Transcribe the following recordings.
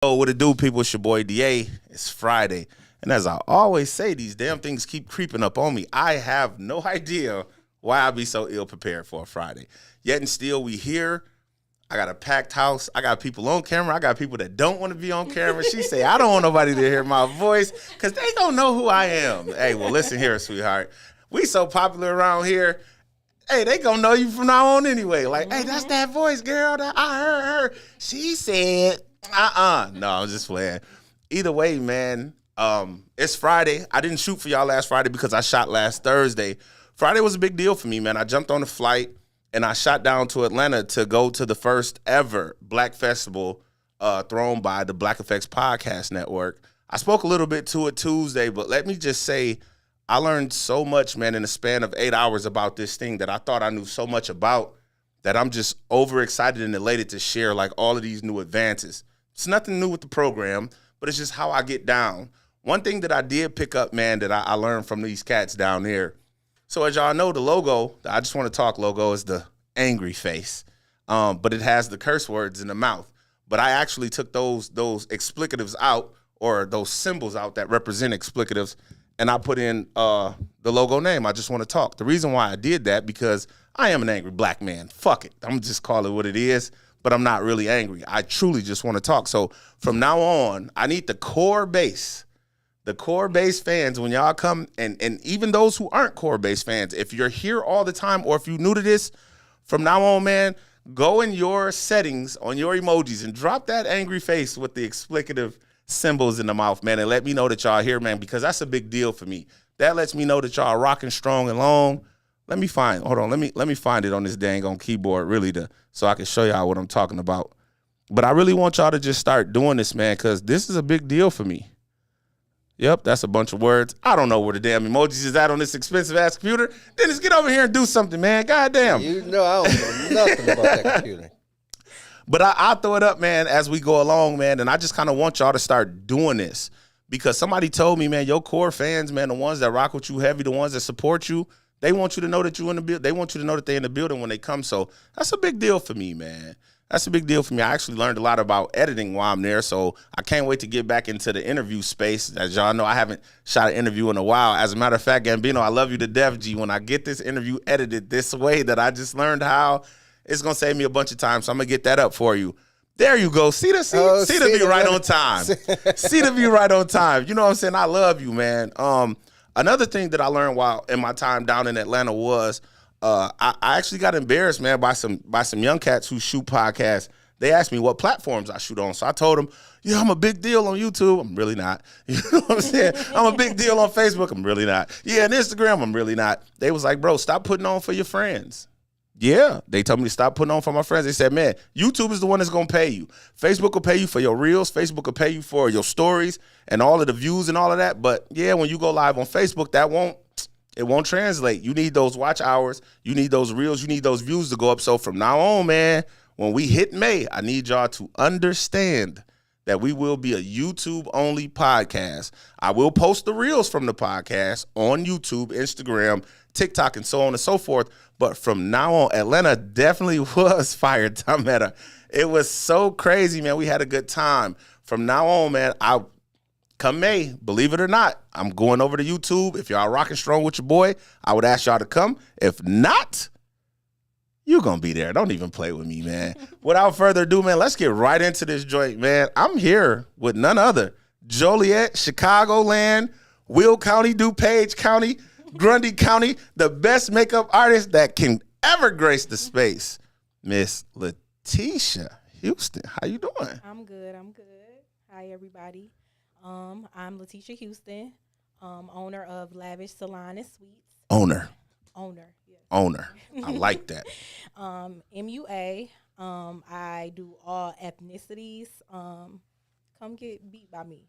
Oh, what it do, people? It's your boy DA. It's Friday. And as I always say, these damn things keep creeping up on me. I have no idea why I be so ill prepared for a Friday. Yet and still, we here. I got a packed house. I got people on camera. I got people that don't want to be on camera. She say, I don't want nobody to hear my voice because they don't know who I am. Hey, well, listen here, sweetheart. We so popular around here. Hey, they gonna know you from now on anyway. Like, hey, that's that voice, girl. That I heard her. She said, No, I'm just playing. Either way, man, it's Friday. I didn't shoot for y'all last Friday because I shot last Thursday. Friday was a big deal for me, man. I jumped on a flight and I shot down to Atlanta to go to the first ever Black Festival thrown by the Black Effects Podcast Network. I spoke a little bit to it Tuesday, but let me just say, I learned so much, man, in the span of 8 hours about this thing that I thought I knew so much about that I'm just overexcited and elated to share like all of these new advances. It's nothing new with the program, but it's just how I get down. One thing that I did pick up, man, that I learned from these cats down there. So as y'all know, the logo, the I Just Want to Talk logo is the angry face, but it has the curse words in the mouth. But I actually took those explicatives out, or those symbols out that represent explicatives, and I put in the logo name, I Just Want to Talk. The reason why I did that, because I am an angry black man. Fuck it. I'm just call it what it is, but I'm not really angry. I truly just want to talk. So from now on, I need the core base fans, when y'all come, and even those who aren't core base fans, if you're here all the time or if you're new to this, from now on, man, go in your settings on your emojis and drop that angry face with the explicative symbols in the mouth, man, and let me know that y'all here, man, because that's a big deal for me. That lets me know that y'all rocking strong and long. Let me find it on this dang on keyboard, really, so I can show y'all what I'm talking about. But I really want y'all to just start doing this, man, because this is a big deal for me. Yep, that's a bunch of words. I don't know where the damn emojis is at on this expensive-ass computer. Dennis, get over here and do something, man. God damn. You know I don't know nothing about that computer. But I'll throw it up, man, as we go along, man, and I just kind of want y'all to start doing this because somebody told me, man, your core fans, man, the ones that rock with you heavy, the ones that support you, they want you to know that you're in the building. They want you to know that they're in the building when they come. So that's a big deal for me, man. That's a big deal for me. I actually learned a lot about editing while I'm there, so I can't wait to get back into the interview space. As y'all know, I haven't shot an interview in a while. As a matter of fact, Gambino, I love you to death, G. When I get this interview edited this way that I just learned how, it's going to save me a bunch of time, so I'm going to get that up for you. There you go. See the view right on time. See the view right on time. You know what I'm saying? I love you, man. Another thing that I learned while in my time down in Atlanta was I actually got embarrassed, man, by some young cats who shoot podcasts. They asked me what platforms I shoot on. So I told them, yeah, I'm a big deal on YouTube. I'm really not. You know what I'm saying? I'm a big deal on Facebook. I'm really not. Yeah, and Instagram, I'm really not. They was like, bro, stop putting on for your friends. Yeah, they told me to stop putting on for my friends. They said, man, YouTube is the one that's going to pay you. Facebook will pay you for your reels. Facebook will pay you for your stories and all of the views and all of that. But, yeah, when you go live on Facebook, it won't translate. You need those watch hours. You need those reels. You need those views to go up. So from now on, man, when we hit May, I need y'all to understand that we will be a YouTube-only podcast. I will post the reels from the podcast on YouTube, Instagram, TikTok, and so on and so forth. But from now on, Atlanta definitely was fire time at her. It was so crazy, man. We had a good time. From now on, man, come May, believe it or not, I'm going over to YouTube. If y'all rocking strong with your boy, I would ask y'all to come. If not, you're going to be there. Don't even play with me, man. Without further ado, man, let's get right into this joint, man. I'm here with none other. Joliet, Chicagoland, Will County, DuPage County, Grundy County, the best makeup artist that can ever grace the space, Miss Letitia Houston. How you doing? I'm good. Hi, everybody. I'm Letitia Houston, owner of Lavish Salon and Suites. Owner. Yes. Owner. I like that. MUA. I do all ethnicities. Come get beat by me.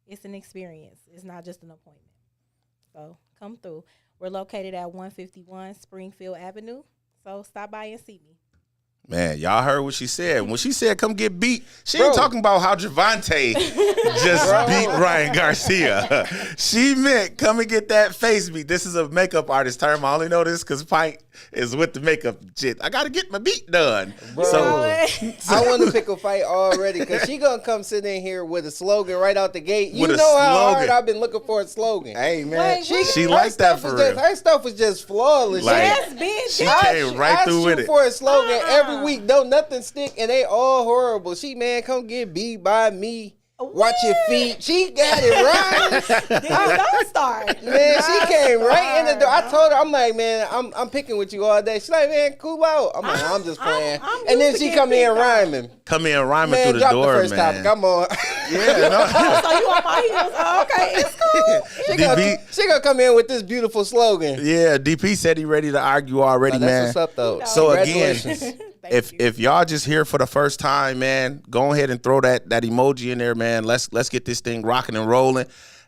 It's an experience. It's not just an appointment. So come through. We're located at 151 Springfield Avenue. So stop by and see me. Man, y'all heard what she said. When she said come get beat, she ain't Bro. talking about how Javante just beat Ryan Garcia. She meant come and get that face beat. This is a makeup artist term. I only know this because Pint is with the makeup shit. I got to get my beat done. Bro. So I want to pick a fight already because she going to come sit in here with a slogan right out the gate. You With a know how hard slogan. I've been looking for a slogan. hey, man, Wait, she her liked that for real. Her stuff was just flawless. Like, Yes, bitch. she Yes. came right through with shoot it. for a slogan every week. Don't nothing stick, and they all horrible. She, man, come get beat by me. Watch your feet. She got it right. Don't start. Man, she came right in the door. I told her, I'm like, man, I'm picking with you all day. She's like, man, cool out. I'm like, I'm just playing. I'm And then used to she getting come in beat up. rhyming. Come in rhyming Man, through the drop door, the first man. topic. Come on. Yeah, no. So you on my heels? Oh, okay, it's cool. She gonna come in with this beautiful slogan. Yeah, DP said he ready to argue already, Oh, that's man. what's up, though. So again, Congratulations. if y'all just here for the first time, man, go ahead and throw that emoji in there, man. Let's get this thing rocking and rolling.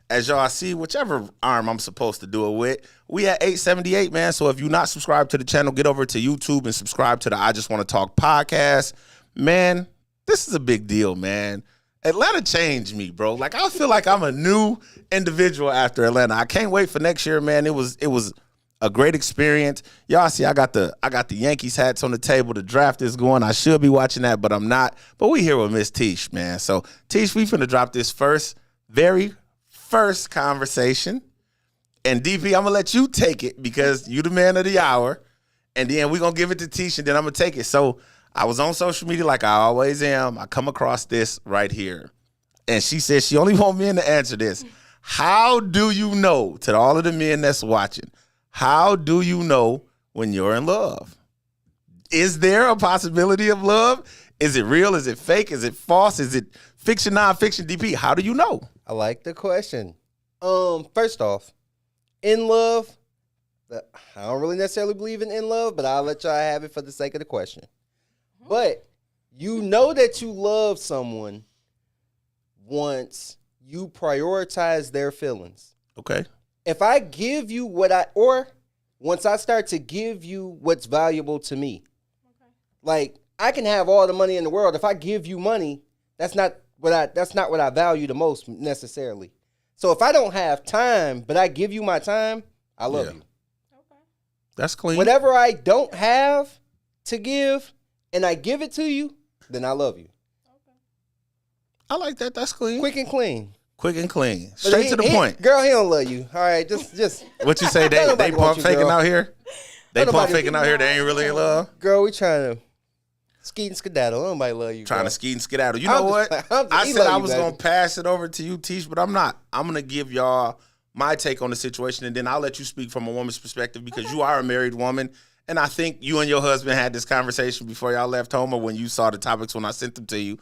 As y'all see, whichever arm I'm supposed to do it with, we at 878, man. So if you're not subscribed to the channel, get over to YouTube and subscribe to the I Just Want to Talk podcast. Man, this is a big deal, man. Atlanta changed me, bro. Like, I feel like I'm a new individual after Atlanta. I can't wait for next year, man. It was a great experience. Y'all see, I got the Yankees hats on the table. The draft is going. I should be watching that, but I'm not. But we here with Miss Tish, man. So, Tish, we finna drop this very first conversation. And DP, I'm gonna let you take it because you the man of the hour. And then we're gonna give it to Tish, and then I'm gonna take it. So I was on social media like I always am. I come across this right here. And she said she only want men to answer this. How do you know, to all of the men that's watching, how do you know when you're in love? Is there a possibility of love? Is it real? Is it fake? Is it false? Is it fiction, nonfiction? DP, how do you know? I like the question. First off, in love, I don't really necessarily believe in love, but I'll let y'all have it for the sake of the question. But you know that you love someone once you prioritize their feelings. Okay. If I give you once I start to give you what's valuable to me, like I can have all the money in the world. If I give you money, that's not what I value the most necessarily. So if I don't have time, but I give you my time, I love you. Okay. That's clean. Whatever I don't have to give and I give it to you, then I love you. I like that. That's clean. Quick and clean. Quick and clean. But Straight to the point. Girl, he don't love you. All right, just What you say? Don't They nobody want pump you, faking girl. out here? They Don't pump nobody- faking out here. They ain't really in love. girl, we trying to skeet and skedaddle. Nobody love you. Trying girl. to skeet and skedaddle. You I'm know just- what? he I said love I you, was baby. going to pass it over to you, Tish, but I'm not. I'm going to give y'all my take on the situation, and then I'll let you speak from a woman's perspective because you are a married woman. And I think you and your husband had this conversation before y'all left home or when you saw the topics when I sent them to you.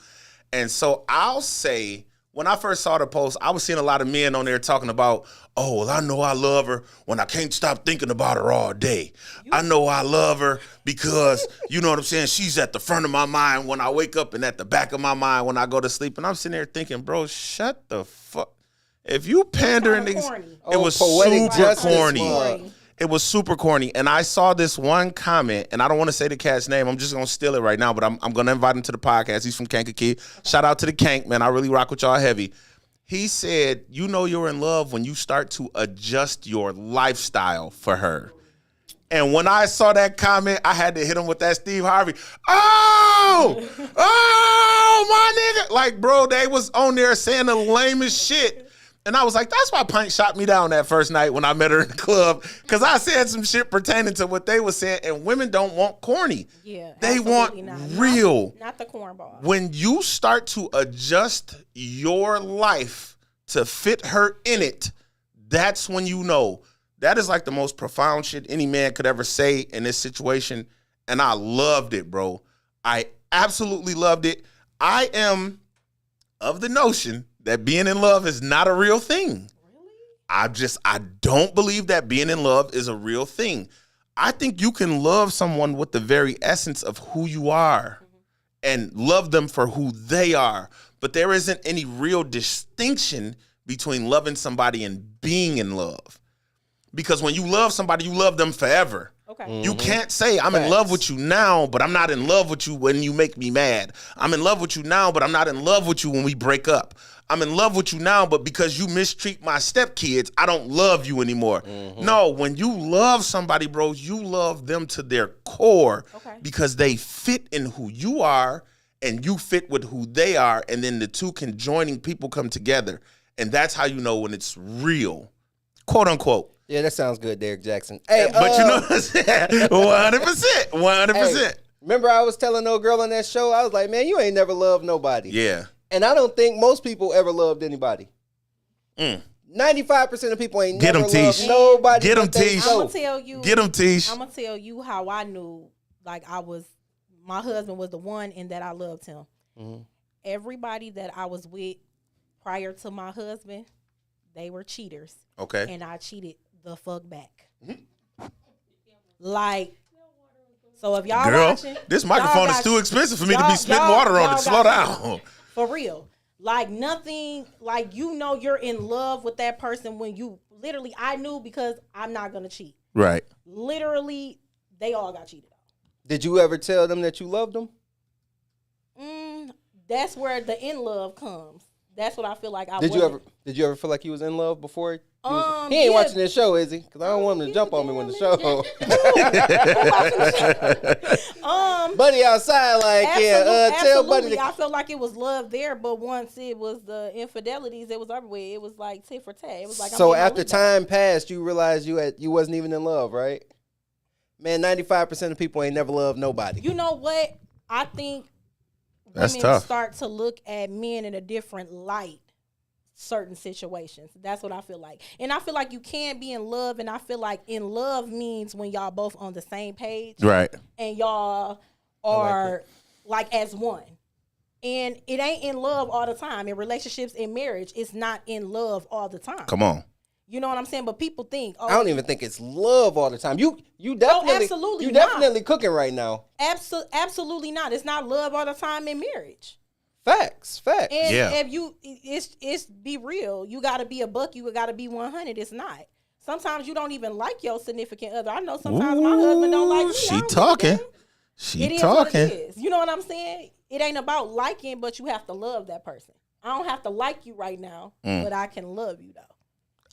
And so I'll say, when I first saw the post, I was seeing a lot of men on there talking about, oh, well, I know I love her when I can't stop thinking about her all day. I know I love her because, you know what I'm saying, she's at the front of my mind when I wake up and at the back of my mind when I go to sleep. And I'm sitting there thinking, bro, shut the fuck. If you pandering kinda these, corny. it was poetic super justice, corny. man. It was super corny. And I saw this one comment, and I don't want to say the cat's name. I'm just going to steal it right now, but I'm going to invite him to the podcast. He's from Kankakee. Shout out to the Kank, man. I really rock with y'all heavy. He said, you know you're in love when you start to adjust your lifestyle for her. And when I saw that comment, I had to hit him with that Steve Harvey. Oh, my nigga. Like, bro, they was on there saying the lamest shit. And I was like, that's why Pint shot me down that first night when I met her in the club. Because I said some shit pertaining to what they were saying. And women don't want corny. Yeah. They want absolutely not. real. Not the cornball. When you start to adjust your life to fit her in it, that's when you know. That is like the most profound shit any man could ever say in this situation. And I loved it, bro. I absolutely loved it. I am of the notion that being in love is not a real thing. Really? I don't believe that being in love is a real thing. I think you can love someone with the very essence of who you are and love them for who they are. But there isn't any real distinction between loving somebody and being in love. Because when you love somebody, you love them forever. Okay. You can't say I'm in love with you now, but I'm not in love with you when you make me mad. I'm in love with you now, but I'm not in love with you when we break up. I'm in love with you now, but because you mistreat my stepkids, I don't love you anymore. No, when you love somebody, bro, you love them to their core because they fit in who you are and you fit with who they are, and then the two conjoining people come together. And that's how you know when it's real, quote unquote. Yeah, that sounds good, Derek Jackson. Hey, But you know what I'm saying? 100%. 100%. Hey, remember I was telling no girl on that show, I was like, man, you ain't never loved nobody. Yeah. And I don't think most people ever loved anybody. 95% of people ain't never loved nobody. Get them, Tish. I'm gonna tell you. Get them, Tish. I'm gonna tell you how I knew, like, my husband was the one, and that I loved him. Everybody that I was with prior to my husband, they were cheaters. Okay. And I cheated the fuck back. Like, so if y'all watching, this microphone is too expensive for me to be spitting water on it. Slow down. For real. Like, nothing, like, you know you're in love with that person when you literally, I knew because I'm not going to cheat. Right. Literally, they all got cheated on. Did you ever tell them that you loved them? That's where the in love comes. That's what I feel like I Did you ever feel like you was in love before? He ain't yeah. watching this show, is he? Because I don't want him to jump on me when the show. Buddy outside, like, tell Buddy. I felt like it was love there, but once it was the infidelities, it was everywhere. It was like tit for tat. It was like, so after time passed, you realized you wasn't even in love, right? Man, 95% of people ain't never loved nobody. You know what? I think that's women tough. Start to look at men in a different light. Certain situations. That's what I feel like. And I feel like you can't be in love, and I feel like in love means when y'all both on the same page. Right. And y'all are like as one. And it ain't in love all the time. In relationships, in marriage, it's not in love all the time. Come on. You know what I'm saying? But people think, I don't even think it's love all the time. You definitely absolutely you not. definitely cooking right now. Absolutely not. It's not love all the time in marriage. Facts. And yeah. if you, it's be real. You got to be a buck. You got to be 100. It's not. Sometimes you don't even like your significant other. I know sometimes my husband don't like me. She talking. She talking. What it is. You know what I'm saying? It ain't about liking, but you have to love that person. I don't have to like you right now, but I can love you though.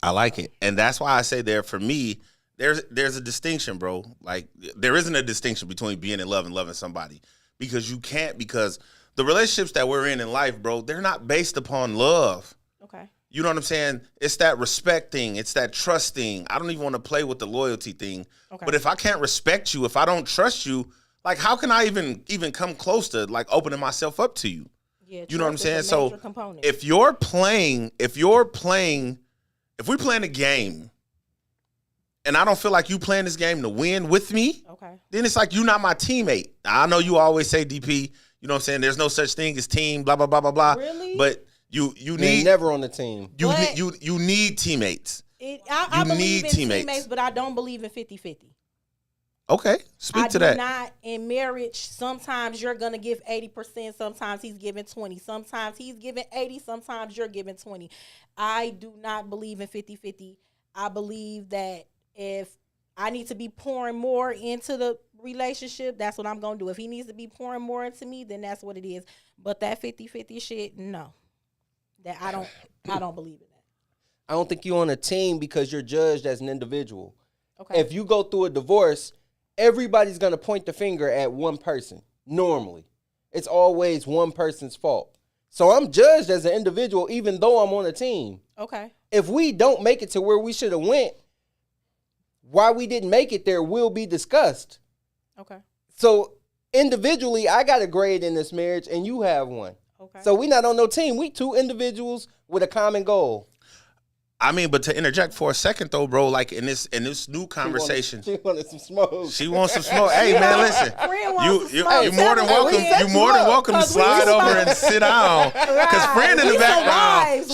I like it, and that's why I say there for me. There's a distinction, bro. Like there isn't a distinction between being in love and loving somebody because you can't because. The relationships that we're in life, bro, they're not based upon love. Okay. You know what I'm saying? It's that respect thing. It's that trust thing. I don't even want to play with the loyalty thing. Okay. But if I can't respect you, if I don't trust you, like how can I even come close to like opening myself up to you? Yeah, you know what I'm saying? So component. if we're playing a game and I don't feel like you playing this game to win with me, then it's like you're not my teammate. I know you always say, DP, you know what I'm saying? There's no such thing as team, blah, blah, blah, blah, blah. Really? But you need never on the team. You need teammates. I believe in teammates, but I don't believe in 50-50. Okay. Speak to that. I do not in marriage. Sometimes you're gonna give 80%, sometimes he's giving 20. Sometimes he's giving 80, sometimes you're giving 20. I do not believe in 50-50. I believe that if I need to be pouring more into the relationship, that's what I'm gonna do. If he needs to be pouring more into me, then that's what it is. But that 50-50 shit, no. That I don't believe in that. I don't think you're on a team because you're judged as an individual. Okay. If you go through a divorce, everybody's gonna point the finger at one person. Normally. It's always one person's fault. So I'm judged as an individual even though I'm on a team. Okay. If we don't make it to where we should have went, why we didn't make it there will be discussed. Okay. So individually, I got a grade in this marriage and you have one. Okay. So we not on no team. We two individuals with a common goal. I mean, but to interject for a second though, bro, like in this new conversation. She wanted some smoke. She wants some smoke. Hey man, listen. You more than welcome. You more than welcome to slide over and sit down. Because friend in the background.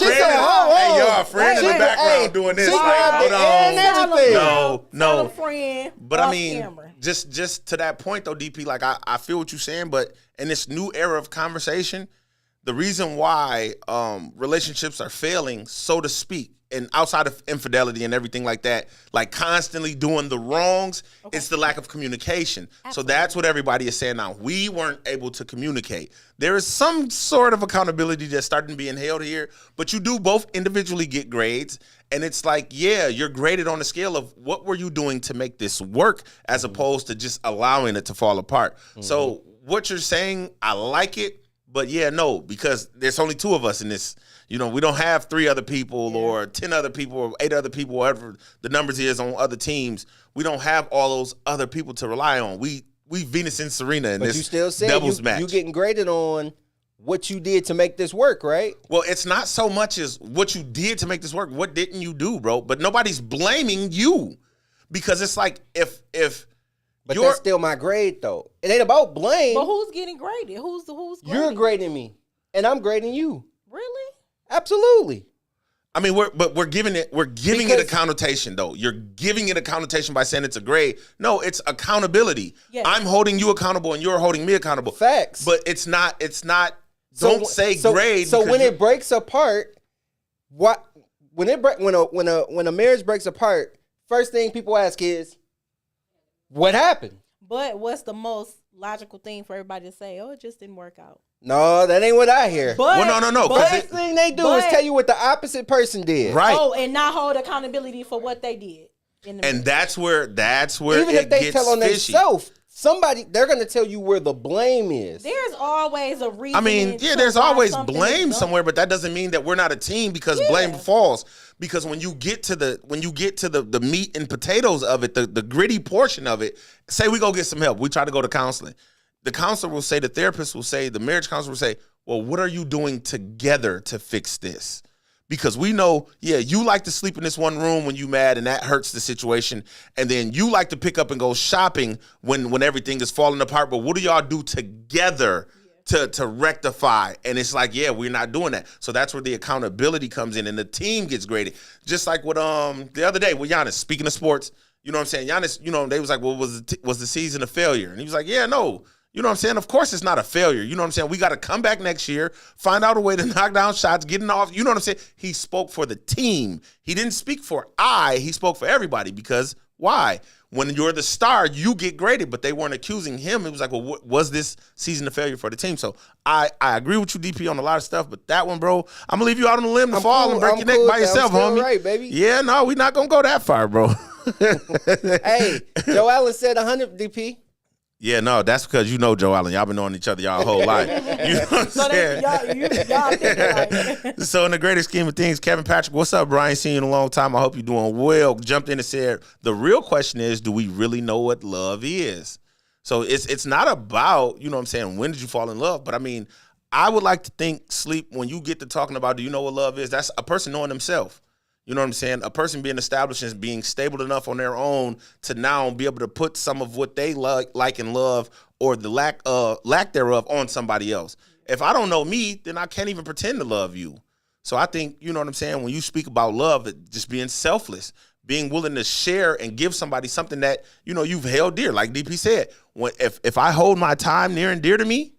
Friend in the background doing this. Hold on. No. But I mean, just to that point though, DP, like I feel what you're saying, but in this new era of conversation, the reason why relationships are failing, so to speak, and outside of infidelity and everything like that, like constantly doing the wrongs, it's the lack of communication. Absolutely. So that's what everybody is saying now. We weren't able to communicate. There is some sort of accountability that's starting being held here, but you do both individually get grades. And it's like, yeah, you're graded on the scale of what were you doing to make this work as opposed to just allowing it to fall apart. So what you're saying, I like it, but yeah, no, because there's only 2 of us in this. You know, we don't have 3 other people or 10 other people or 8 other people, whatever the numbers is on other teams. We don't have all those other people to rely on. We Venus and Serena in this you still say doubles match. You getting graded on what you did to make this work, right? Well, it's not so much as what you did to make this work. What didn't you do, bro? But nobody's blaming you because it's like if but that's still my grade, though. It ain't about blame. But who's getting graded? Who's grading? You're grading me, and I'm grading you. Really? Absolutely. I mean, we're giving it a connotation though. You're giving it a connotation by saying it's a grade. No, it's accountability. Yes. I'm holding you accountable, and you're holding me accountable. Facts. But it's not. Don't say grade. So when it breaks apart, when a marriage breaks apart, first thing people ask is, what happened? But what's the most logical thing for everybody to say? Oh, it just didn't work out. No, that ain't what I hear. But, no. The first thing they do is tell you what the opposite person did. Right. Oh, and not hold accountability for what they did. And that's where even if they tell on themselves, they're going to tell you where the blame is. There's always a reason. I mean, yeah, there's always blame somewhere, but that doesn't mean that we're not a team because blame falls. Because when you get to the meat and potatoes of it, the gritty portion of it, say we go get some help. We try to go to counseling. The counselor will say, the therapist will say, the marriage counselor will say, well, what are you doing together to fix this? Because we know, yeah, you like to sleep in this one room when you mad and that hurts the situation. And then you like to pick up and go shopping when everything is falling apart. But what do y'all do together to rectify? And it's like, yeah, we're not doing that. So that's where the accountability comes in and the team gets graded. Just like what the other day with Giannis, speaking of sports, you know what I'm saying? Giannis, you know, they was like, well, was the season a failure? And he was like, yeah, no. You know what I'm saying? Of course it's not a failure. You know what I'm saying? We got to come back next year, find out a way to knock down shots, getting off. You know what I'm saying? He spoke for the team. He didn't speak for he spoke for everybody because why? When you're the star, you get graded, but they weren't accusing him. It was like, well, was this season a failure for the team? So I agree with you, DP, on a lot of stuff, but that one, bro, I'm going to leave you out on the limb to fall and break your neck by yourself, homie. Right, baby. Yeah, no, we're not going to go that far, bro. Hey, Joe Allen said 100, DP. Yeah, no, that's because you know Joe Allen. Y'all been knowing each other y'all whole life. You know what I'm saying? Y'all thinking like So in the greater scheme of things, Kevin Patrick, what's up, Brian? Seen you in a long time. I hope you're doing well. Jumped in and said, the real question is, do we really know what love is? So it's not about, you know what I'm saying, when did you fall in love? But I mean, I would like to think, Sleep, when you get to talking about, do you know what love is? That's a person knowing themselves. You know what I'm saying? A person being established and being stable enough on their own to now be able to put some of what they like and love or the lack thereof on somebody else. If I don't know me, then I can't even pretend to love you. So I think, you know what I'm saying, when you speak about love, just being selfless, being willing to share and give somebody something that, you know, you've held dear. Like DP said, if I hold my time near and dear to me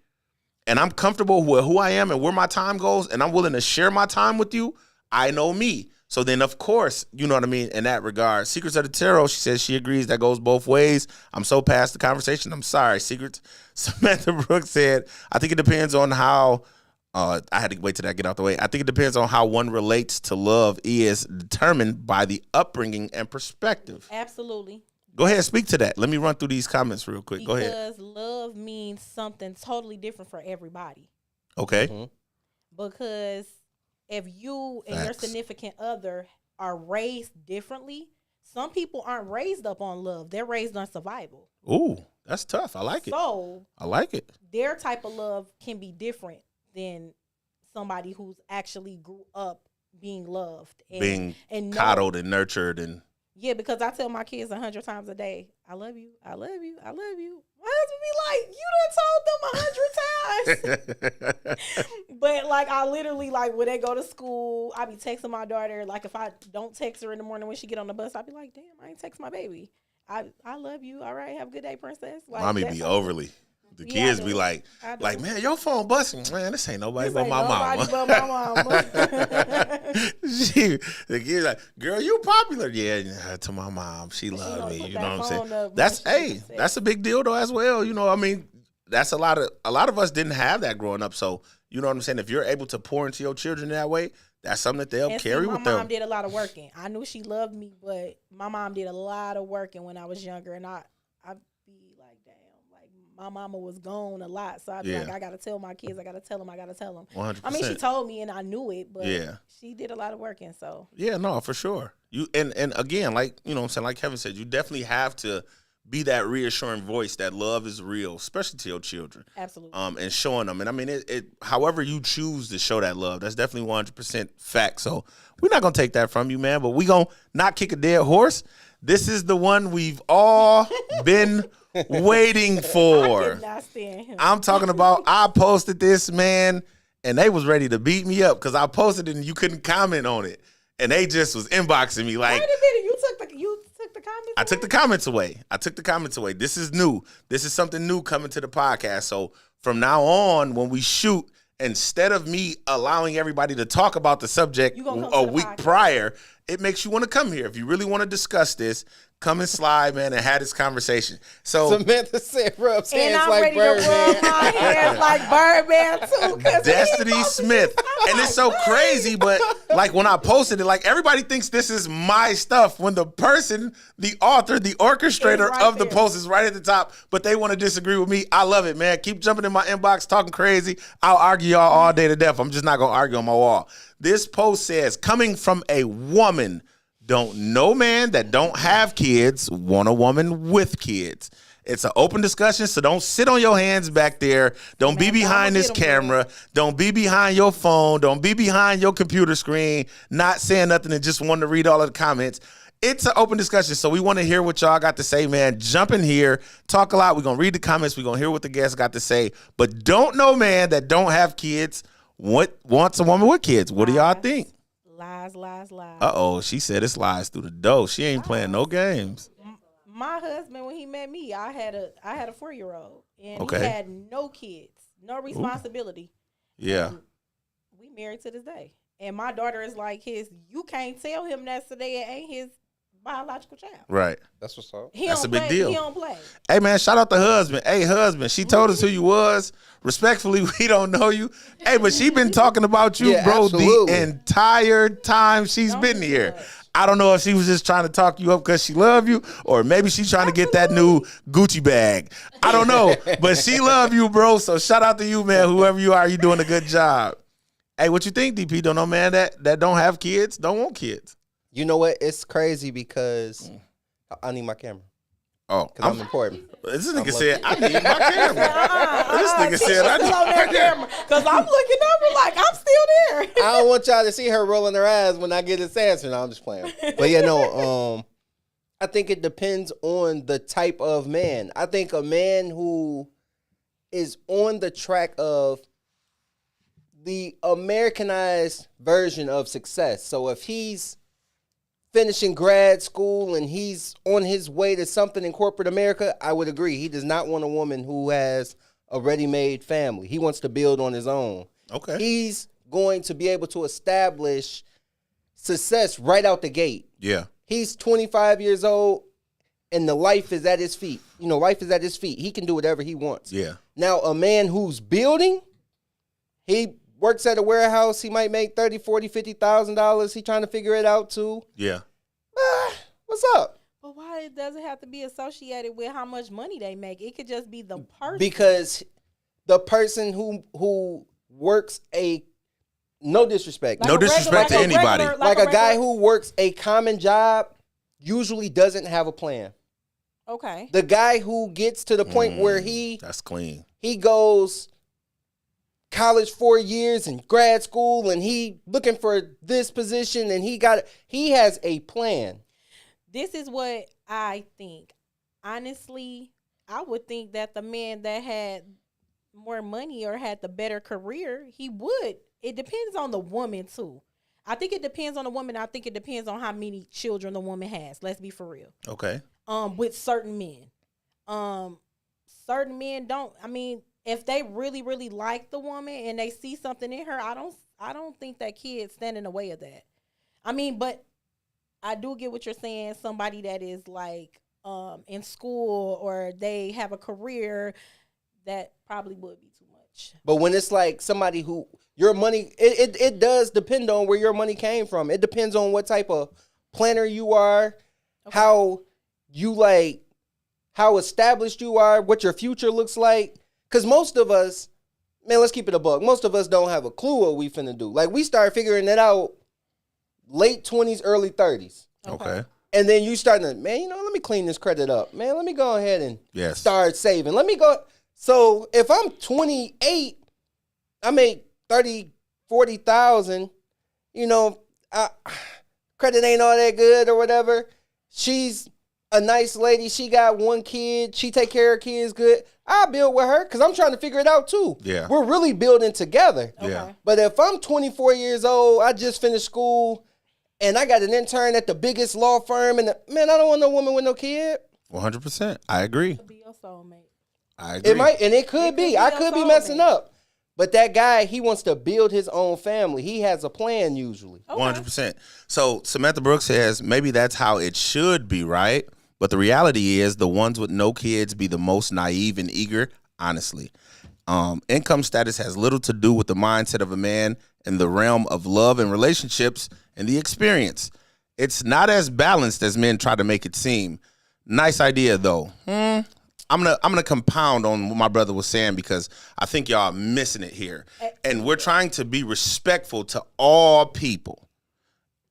and I'm comfortable with who I am and where my time goes and I'm willing to share my time with you, I know me. So then, of course, you know what I mean, in that regard. Secrets of the Tarot, she says she agrees that goes both ways. I'm so past the conversation. I'm sorry, Secrets. Samantha Brooks said, I think it depends on how, I had to wait till that get out the way. I think it depends on how one relates to love is determined by the upbringing and perspective. Absolutely. Go ahead, speak to that. Let me run through these comments real quick. Go ahead. Because love means something totally different for everybody. Okay. Mm-hmm. Because if you and your significant other are raised differently, some people aren't raised up on love. They're raised on survival. Ooh, that's tough. I like it. So I like it. Their type of love can be different than somebody who's actually grew up being loved. And coddled and nurtured. And yeah, because I tell my kids 100 times a day, I love you, I love you, I love you. My husband be like, you done told them 100 times. But like, I literally, like, when they go to school, I be texting my daughter. Like, if I don't text her in the morning when she get on the bus, I be like, damn, I ain't text my baby. I love you. All right, have a good day, princess. Like, mommy be overly. The kids be like, man, your phone busting. Man, this ain't nobody but my mama. the kid's like, girl, you popular. Yeah, to my mom. She loved me. You know what I'm saying? That's a big deal though as well. You know, I mean, that's a lot of us didn't have that growing up. So, you know what I'm saying? If you're able to pour into your children that way, that's something that they'll carry with them. My mom did a lot of working. I knew she loved me, but my mom did a lot of working when I was younger, and I'd be like, damn, like my mama was gone a lot, so I'd be like, I gotta tell my kids, I gotta tell them. 100%. I mean, she told me, and I knew it, but yeah, she did a lot of working. So yeah, no, for sure. You and again, like you know what I'm saying, like Kevin said, you definitely have to be that reassuring voice that love is real, especially to your children. Absolutely. And showing them. And I mean, it however you choose to show that love, that's definitely 100% fact. So we're not going to take that from you, man, but we going to not kick a dead horse. This is the one we've all been waiting for. I did not stand him. I'm talking about, I posted this, man, and they was ready to beat me up because I posted it and you couldn't comment on it. And they just was inboxing me like, wait a minute, you took the comments I took the comments away. This is new. This is something new coming to the podcast. So from now on, when we shoot, instead of me allowing everybody to talk about the subject a week prior, it makes you want to come here. If you really want to discuss this, come and slide, man, and have this conversation. So Samantha said rub hands And like I'm ready to rub my hands like Birdman too. Destiny Smith. And it's so crazy, but like when I posted it, like everybody thinks this is my stuff when the person, the author, the orchestrator of the post is right at the top, but they want to disagree with me. I love it, man. Keep jumping in my inbox, talking crazy. I'll argue y'all all day to death. I'm just not going to argue on my wall. This post says, coming from a woman, don't no man that don't have kids want a woman with kids. It's an open discussion, so don't sit on your hands back there. Don't be behind this camera. Don't be behind your phone. Don't be behind your computer screen, not saying nothing and just wanting to read all of the comments. It's an open discussion, so we want to hear what y'all got to say, man. Jump in here, talk a lot. We're going to read the comments. We're going to hear what the guests got to say. But don't no man that don't have kids wants a woman with kids. What do y'all think? Lies. Uh-oh, she said it's lies through the door. She ain't playing no games. My husband, when he met me, I had a 4-year-old, and Okay. he had no kids, no responsibility. Yeah. And we married to this day. And my daughter is like you can't tell him that today ain't his biological child. Right. That's what's up. That's a big deal. He don't play. Hey, man, shout out the husband. Hey, husband, she told us who you was. Respectfully, we don't know you. Hey, but she been talking about you, Yeah, bro, absolutely. the entire time she's Don't been do here. much. I don't know if she was just trying to talk you up because she love you, or maybe she's trying to get that new Gucci bag. I don't know, but she love you, bro. So shout out to you, man. Whoever you are, you doing a good job. Hey, what you think, DP? Don't know, man, that don't have kids, don't want kids. You know what? It's crazy because I need my camera. Oh, Because I'm important. this nigga said, I need my camera. This nigga said, I need my camera. Because I'm looking up like I'm still there. I don't want y'all to see her rolling her eyes when I get this answer. No, I'm just playing. But yeah, no, I think it depends on the type of man. I think a man who is on the track of the Americanized version of success. So if he's finishing grad school and he's on his way to something in corporate America, I would agree. He does not want a woman who has a ready-made family. He wants to build on his own. Okay. He's going to be able to establish success right out the gate. Yeah. He's 25 years old and the life is at his feet. You know, life is at his feet. He can do whatever he wants. Yeah. Now, a man who's building, he works at a warehouse. He might make $30,000, $40,000, $50,000. He trying to figure it out too. Yeah. What's up? But why does it have to be associated with how much money they make? It could just be the person. Because the person who works no disrespect, No disrespect to anybody. like a guy who works a common job usually doesn't have a plan. Okay. The guy who gets to the point where That's clean. he goes college 4 years and grad school and he looking for this position and he has a plan. This is what I think. Honestly, I would think that the man that had more money or had the better career, he would. It depends on the woman too. I think it depends on the woman. I think it depends on how many children the woman has. Let's be for real. Okay. With certain men. Certain men don't. I mean, if they really, really like the woman and they see something in her, I don't think that kid stand in the way of that. I mean, but I do get what you're saying. Somebody that is like in school or they have a career, that probably would be too much. But when it's like somebody who your money, it does depend on where your money came from. It depends on what type of planner you are, how you like, how established you are, what your future looks like. Because most of us, man, let's keep it a buck. Most of us don't have a clue what we finna do. Like, we start figuring it out late 20s, early 30s. Okay. And then you starting to, man, let me clean this credit up. Man, let me go ahead and start saving. Let me go. So if I'm 28, I make 30, 40,000, credit ain't all that good or whatever. She's a nice lady. She got one kid. She take care of kids good. I'll build with her because I'm trying to figure it out too. Yeah. We're really building together. Okay. Yeah. But if I'm 24 years old, I just finished school, and I got an intern at the biggest law firm, and man, I don't want no woman with no kid. 100%. I agree. Could be your soulmate. I agree. It might, and it could be. I could be messing up. But that guy, he wants to build his own family. He has a plan usually. 100%. So Samantha Brooks says maybe that's how it should be, right? But the reality is the ones with no kids be the most naive and eager, honestly. Income status has little to do with the mindset of a man in the realm of love and relationships and the experience. It's not as balanced as men try to make it seem. Nice idea, though. I'm gonna compound on what my brother was saying because I think y'all are missing it here. And we're trying to be respectful to all people.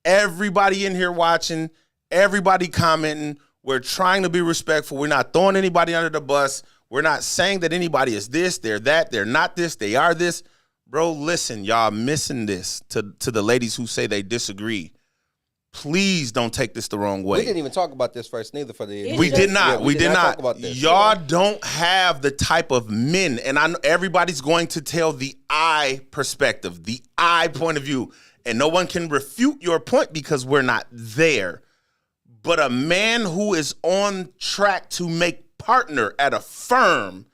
Everybody in here watching, everybody commenting, we're trying to be respectful. We're not throwing anybody under the bus. We're not saying that anybody is this, they're that, they're not this, they are this. Bro, listen, y'all missing this to the ladies who say they disagree. Please don't take this the wrong way. We didn't even talk about this first, neither for the. We did not. Yeah, we did not. talk about this. Y'all don't have the type of men, and I know everybody's going to tell the I perspective, the I point of view, and no one can refute your point because we're not there. But a man who is on track to make partner at a firm,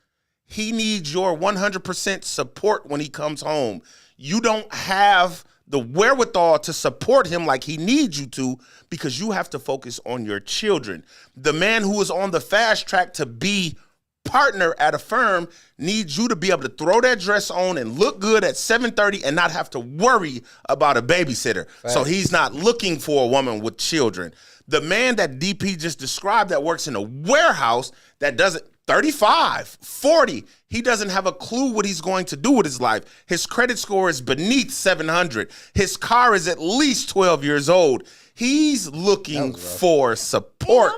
he needs your 100% support when he comes home. You don't have the wherewithal to support him like he needs you to because you have to focus on your children. The man who is on the fast track to be partner at a firm needs you to be able to throw that dress on and look good at 7:30 and not have to worry about a babysitter. Right. So he's not looking for a woman with children. The man that DP just described that works in a warehouse that doesn't 35, 40, he doesn't have a clue what he's going to do with his life. His credit score is beneath 700. His car is at least 12 years old. He's looking for support,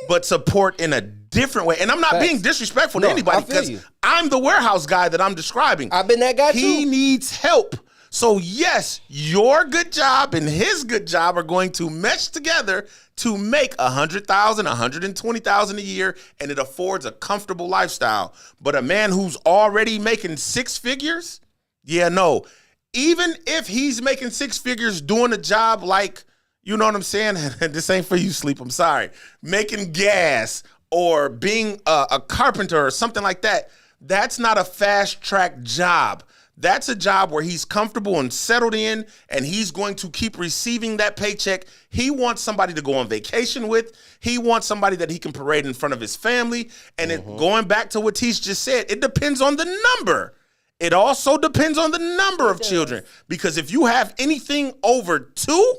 but support in a different way. And I'm not being disrespectful to anybody because I'm the warehouse guy that I'm describing. I've been that guy too. He needs help. So yes, your good job and his good job are going to mesh together to make $100,000, $120,000 a year, and it affords a comfortable lifestyle. But a man who's already making six figures, no. Even if he's making six figures doing a job like, you know what I'm saying? This ain't for you, Sleep. I'm sorry. Making gas or being a carpenter or something like that. That's not a fast track job. That's a job where he's comfortable and settled in, and he's going to keep receiving that paycheck. He wants somebody to go on vacation with. He wants somebody that he can parade in front of his family. And going back to what Tish just said, it depends on the number. It also depends on the number of children. Because if you have anything over 2,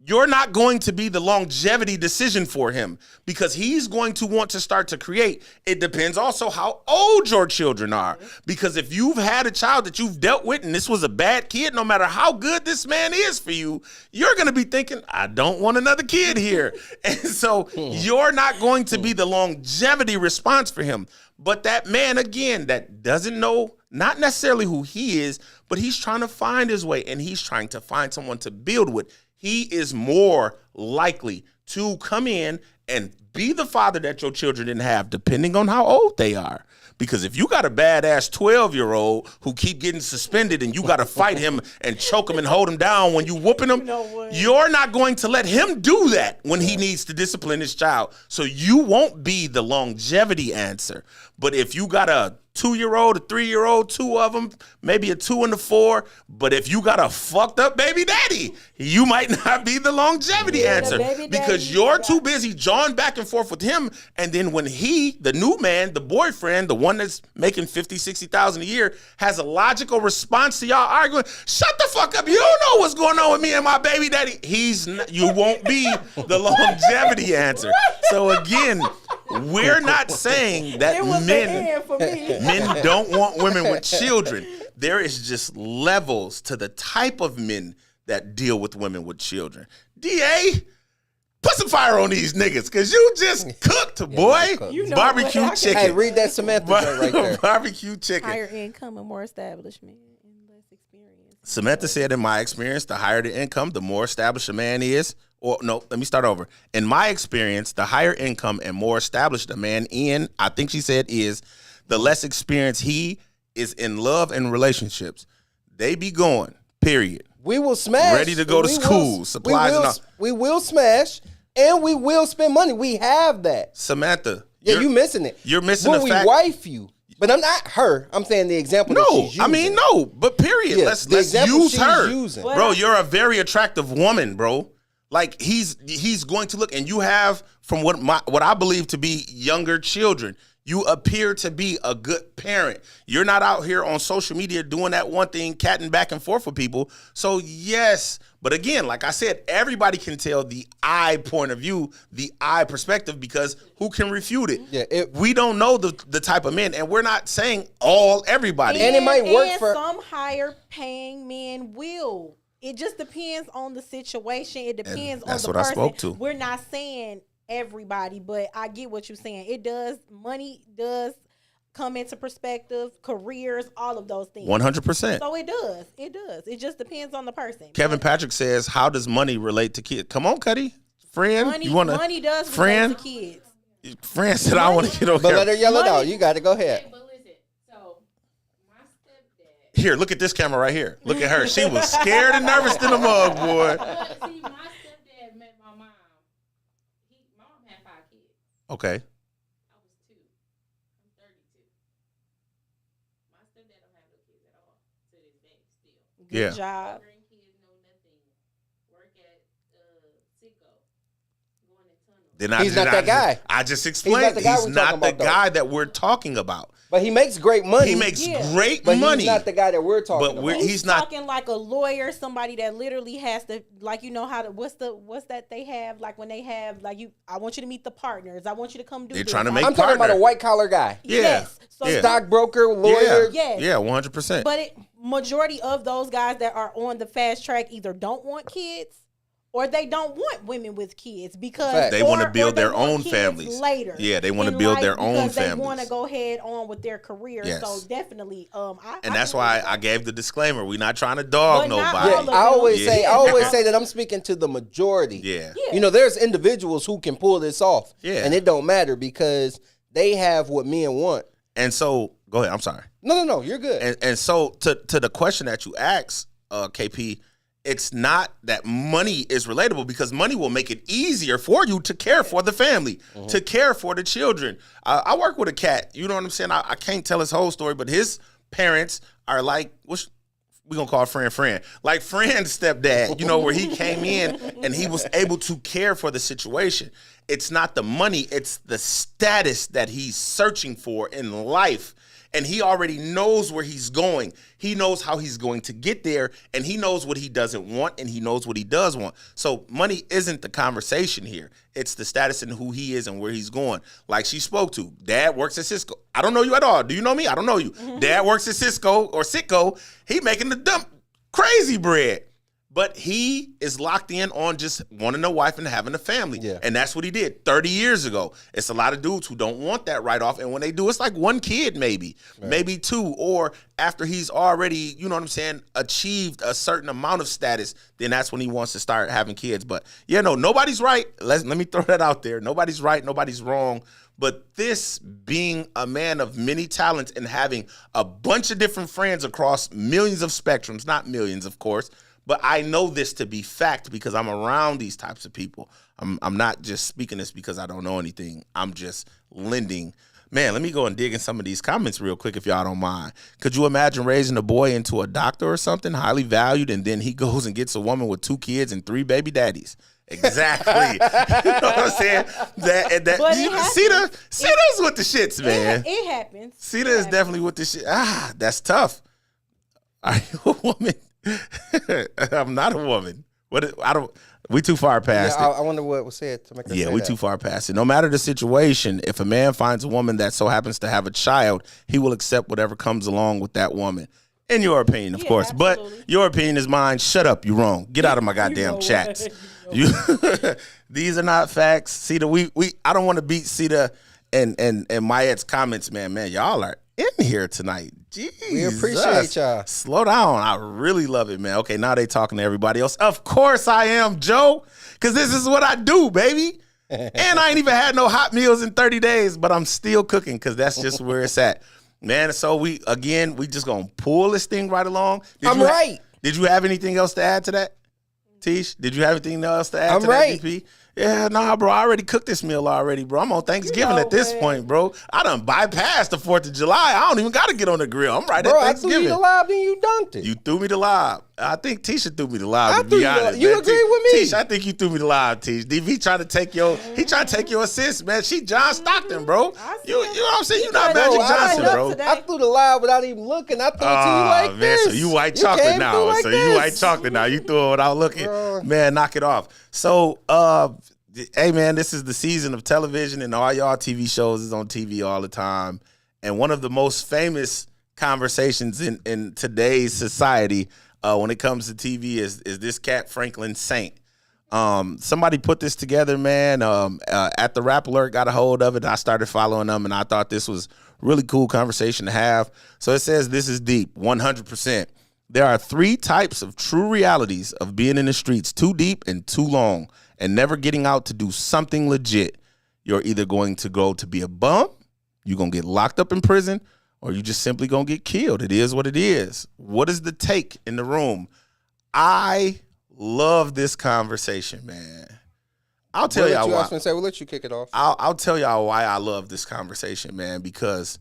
you're not going to be the longevity decision for him because he's going to want to start to create. It depends also how old your children are, because if you've had a child that you've dealt with and this was a bad kid, no matter how good this man is for you, you're going to be thinking, I don't want another kid here. And so you're not going to be the longevity response for him. But that man, again, that doesn't know not necessarily who he is, but he's trying to find his way and he's trying to find someone to build with. He is more likely to come in and be the father that your children didn't have, depending on how old they are. Because if you got a badass 12-year-old who keep getting suspended and you got to fight him and choke him and hold him down when you whooping him, you're not going to let him do that when he needs to discipline his child. So you won't be the longevity answer. But if you got a 2-year-old, a 3-year-old, 2 of them, maybe a 2 and a 4. But if you got a fucked up baby daddy, you might not be the longevity answer because you're too busy jawing back and forth with him. And then when he, the new man, the boyfriend, the one that's making $50,000, $60,000 a year, has a logical response to y'all arguing, shut the fuck up. You don't know what's going on with me and my baby daddy. You won't be the longevity answer. So again, we're not saying that men don't want women with children. There is just levels to the type of men that deal with women with children. DA, put some fire on these niggas, because you just cooked, boy. You know barbecue chicken. Hey, read that Samantha joint right there. Barbecue chicken. Higher income and more establishment and less experience. Samantha said, in my experience, the higher the income, the more established a man is. Or no, let me start over. In my experience, the higher income and more established a man I think she said, is, the less experience he is in love and relationships. They be going, period. We will smash. Ready to go to school, supplies and all. We will smash, and we will spend money. We have that. Samantha. Yeah, you missing it. You're missing when the fact. we wife you. But I'm not her. I'm saying the example that she's using. I mean, no, but period. Yeah, let's example use she's her. using. Bro, you're a very attractive woman, bro. Like, he's going to look, and you have, from what I believe to be younger children, you appear to be a good parent. You're not out here on social media doing that one thing, catting back and forth with people. So, yes. But again, like I said, everybody can tell the I point of view, the I perspective, because who can refute it? Yeah, we don't know the type of men, and we're not saying everybody. And it might work for some higher paying men will. It just depends on the situation. It depends on the person. That's what I spoke to. We're not saying everybody, but I get what you're saying. Money does come into perspective, careers, all of those things. 100%. So it does. It just depends on the person. Kevin Patrick says, how does money relate to kids? Come on, Cuddy. Friend, money does relate to kids. Friend said, I want to get over But let her yell it out. You got to go ahead. Here, look at this camera right here. Look at her. She was scared and nervous in the mug, boy. See, my stepdad met my mom. My mom had 5 kids. Okay. I was 2. I'm 32. My stepdad don't have no kids at all to this day still. Good job. Grandkids know nothing. Work at Sicko. Going to tunnel. He's not that guy. I just explained. He's not the guy that we're talking about. But he makes great money. He makes great but money. He's not the guy that we're talking about. He's not talking like a lawyer, somebody that literally has to, like, you know how to, what's that they have, like when they have, like, I want you to meet the partners. I want you to come do They're this. trying to make I'm talking about a white collar guy. Yeah. Yes. So stockbroker, lawyer. Yes. Yeah, 100%. But majority of those guys that are on the fast track either don't want kids or they don't want women with kids because they want to build their own families later. Yeah, they want to build their own families. They want to go head on with their career. Yes. So definitely, and that's why I gave the disclaimer. We're not trying to dog nobody. Yeah, I always say that I'm speaking to the majority. Yeah. You know, there's individuals who can pull this off. Yeah. And it don't matter because they have what men want. And so, go ahead. I'm sorry. No, you're good. And so to the question that you asked, KP, it's not that money is relatable because money will make it easier for you to care for the family, to care for the children. I work with a cat. You know what I'm saying? I can't tell his whole story, but his parents are like, we're going to call friend. Like Friend's stepdad, you know, where he came in and he was able to care for the situation. It's not the money. It's the status that he's searching for in life. And he already knows where he's going. He knows how he's going to get there, and he knows what he doesn't want, and he knows what he does want. So money isn't the conversation here. It's the status and who he is and where he's going. Like she spoke to, Dad works at Cisco. I don't know you at all. Do you know me? I don't know you. Dad works at Cisco or Sitco. He making the dump crazy bread. But he is locked in on just wanting a wife and having a family. Yeah. And that's what he did 30 years ago. It's a lot of dudes who don't want that right off. And when they do, it's like 1 kid maybe, maybe 2. Or after he's already, you know what I'm saying, achieved a certain amount of status, then that's when he wants to start having kids. But, yeah, no, nobody's right. Let me throw that out there. Nobody's right. Nobody's wrong. But this being a man of many talents and having a bunch of different friends across millions of spectrums, not millions, of course, but I know this to be fact because I'm around these types of people. I'm not just speaking this because I don't know anything. I'm just lending Man, let me go and dig in some of these comments real quick if y'all don't mind. Could you imagine raising a boy into a doctor or something, highly valued, and then he goes and gets a woman with 2 kids and 3 baby daddies? Exactly. You know what I'm saying? But Cedar's with the shits, man. It happens. Cedar is definitely with the shit. That's tough. Are you a woman? I'm not a woman. We too far past it. I wonder what was said to make her say we that. too far past it. No matter the situation, if a man finds a woman that so happens to have a child, he will accept whatever comes along with that woman. In your opinion, of course. Absolutely. But your opinion is mine. Shut up. You're wrong. Get out of my goddamn chats. These are not facts. Cedar, I don't want to beat Cedar and Mayette's comments, man. Man, y'all are in here tonight. Jesus. We appreciate y'all. Slow down. I really love it, man. Okay, now they talking to everybody else. Of course I am, Joe, because this is what I do, baby. And I ain't even had no hot meals in 30 days, but I'm still cooking because that's just where it's at. Man, so we just going to pull this thing right along. Did you have anything else to add to that? Tish, did you have anything else to add to that, DP? Yeah, nah, bro. I already cooked this meal already, bro. I'm on Thanksgiving at this point, bro. I done bypassed the 4th of July. I don't even got to get on the grill. I'm right at Thanksgiving. I threw you the lob, then you dunked it. You threw me the lob. I think Tisha threw me the lob, to threw be you honest. you agree with me? Tish, I think you threw me the lob, Tish. DV trying to take your assist, man. She John Stockton, bro. You know what I'm saying? You not Magic Johnson, bro. I threw the lob without even looking. I threw it to you like this. So you white chocolate now. You white chocolate now. You threw it without looking. Man, knock it off. So, hey, man, this is the season of television, and all y'all TV shows is on TV all the time. And one of the most famous conversations in today's society when it comes to TV is this cat, Franklin Saint. Somebody put this together, man. At the Rap Alert, got a hold of it. I started following them, and I thought this was really cool conversation to have. So it says, this is deep, 100%. There are 3 types of true realities of being in the streets, too deep and too long, and never getting out to do something legit. You're either going to go to be a bum, you're going to get locked up in prison, or you just simply going to get killed. It is what it is. What is the take in the room? I love this conversation, man. I'll tell y'all why. We'll let you kick it off. I'll tell y'all why I love this conversation, man, because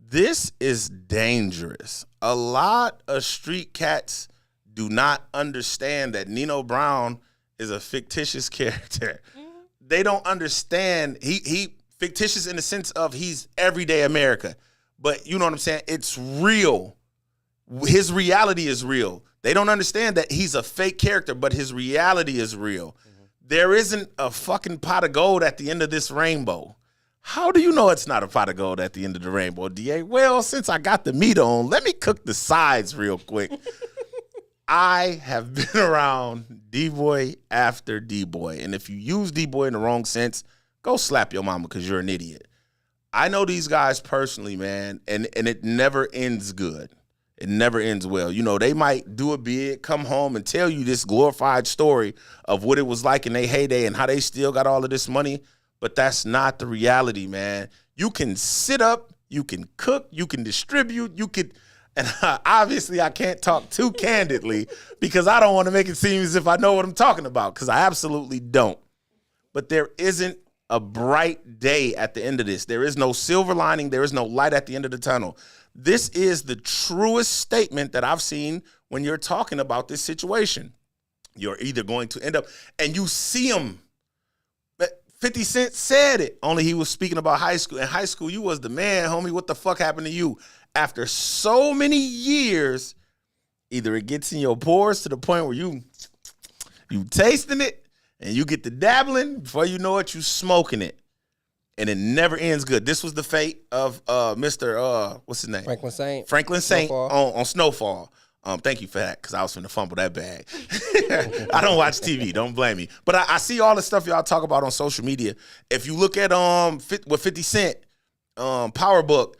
this is dangerous. A lot of street cats do not understand that Nino Brown is a fictitious character. Mm-hmm. They don't understand. He fictitious in the sense of he's everyday America. But you know what I'm saying? It's real. His reality is real. They don't understand that he's a fake character, but his reality is real. Mm-hmm. There isn't a fucking pot of gold at the end of this rainbow. How do you know it's not a pot of gold at the end of the rainbow, DA? Well, since I got the meat on, let me cook the sides real quick. I have been around D-boy after D-boy. And if you use D-boy in the wrong sense, go slap your mama because you're an idiot. I know these guys personally, man, and it never ends good. It never ends well. You know, they might do a bid, come home and tell you this glorified story of what it was like in their heyday and how they still got all of this money. But that's not the reality, man. You can sit up, you can cook, you can distribute, you could, and obviously I can't talk too candidly because I don't want to make it seem as if I know what I'm talking about, because I absolutely don't. But there isn't a bright day at the end of this. There is no silver lining. There is no light at the end of the tunnel. This is the truest statement that I've seen when you're talking about this situation. You're either going to end up, and you see them. 50 Cent said it, only he was speaking about high school. In high school, you was the man, homie. What the fuck happened to you? After so many years, either it gets in your pores to the point where you tasting it and you get the dabbling. Before you know it, you smoking it. And it never ends good. This was the fate of Mr. What's his name? Franklin Saint on Snowfall. Thank you for that, because I was finna fumble that bag. I don't watch TV. Don't blame me. But I see all the stuff y'all talk about on social media. If you look at with 50 Cent, Power Book,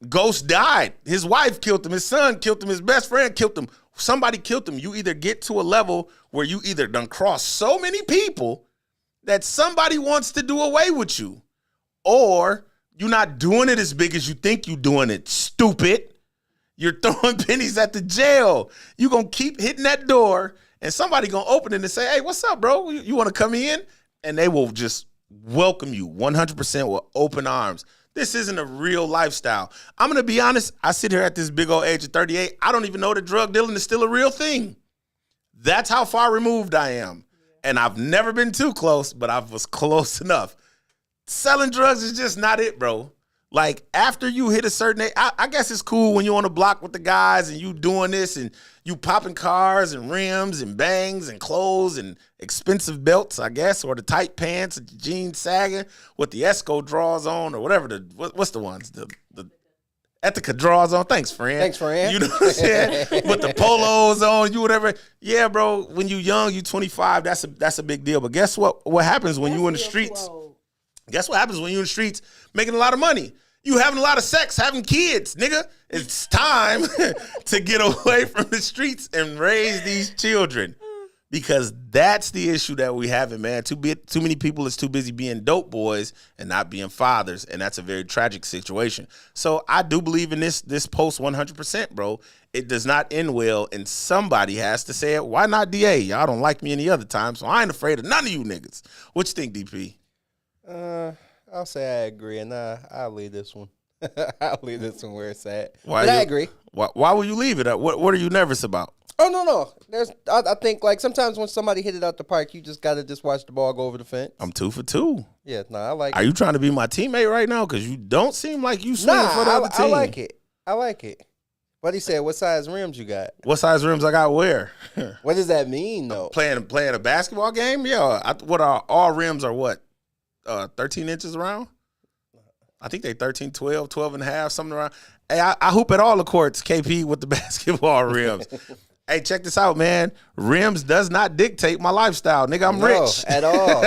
Ghost died. His wife killed him. His son killed him. His best friend killed him. Somebody killed him. You either get to a level where you either done cross so many people that somebody wants to do away with you, or you're not doing it as big as you think you're doing it, stupid. You're throwing pennies at the jail. You're going to keep hitting that door, and somebody going to open it and say, hey, what's up, bro? You want to come in? And they will just welcome you 100% with open arms. This isn't a real lifestyle. I'm going to be honest. I sit here at this big old age of 38. I don't even know that drug dealing is still a real thing. That's how far removed I am. And I've never been too close, but I was close enough. Selling drugs is just not it, bro. Like, after you hit a certain age, I guess it's cool when you're on the block with the guys and you doing this and you popping cars and rims and bangs and clothes and expensive belts, I guess, or the tight pants and the jeans sagging with the Esco drawers on or whatever. What's the ones? The Ethica drawers on. Thanks, friend. Thanks, friend. You know what I'm saying? With the polos on, you whatever. Yeah, bro, when you young, you 25, that's a big deal. But guess what? What happens when you in the streets? Guess what happens when you in the streets making a lot of money? You having a lot of sex, having kids, nigga. It's time to get away from the streets and raise these children. Because that's the issue that we having, man. Too many people is too busy being dope boys and not being fathers, and that's a very tragic situation. So I do believe in this post 100%, bro. It does not end well, and somebody has to say it. Why not DA? Y'all don't like me any other time, so I ain't afraid of none of you niggas. What you think, DP? I'll say I agree, and I'll leave this one. I'll leave this one where it's at. Why I agree. Why will you leave it? What are you nervous about? Oh, no. I think, like, sometimes when somebody hit it out the park, you just got to just watch the ball go over the fence. I'm 2 for 2. Yeah, I like it. Are you trying to be my teammate right now? Because you don't seem like you swinging for the other team. I like it. What he said, what size rims you got? What size rims I got where? What does that mean, though? Playing a basketball game? Yeah. What are all rims are what? 13 inches around? I think they 13, 12, 12 and a half, something around. Hey, I hoop at all the courts, KP, with the basketball rims. Hey, check this out, man. Rims does not dictate my lifestyle. Nigga, I'm rich. At all.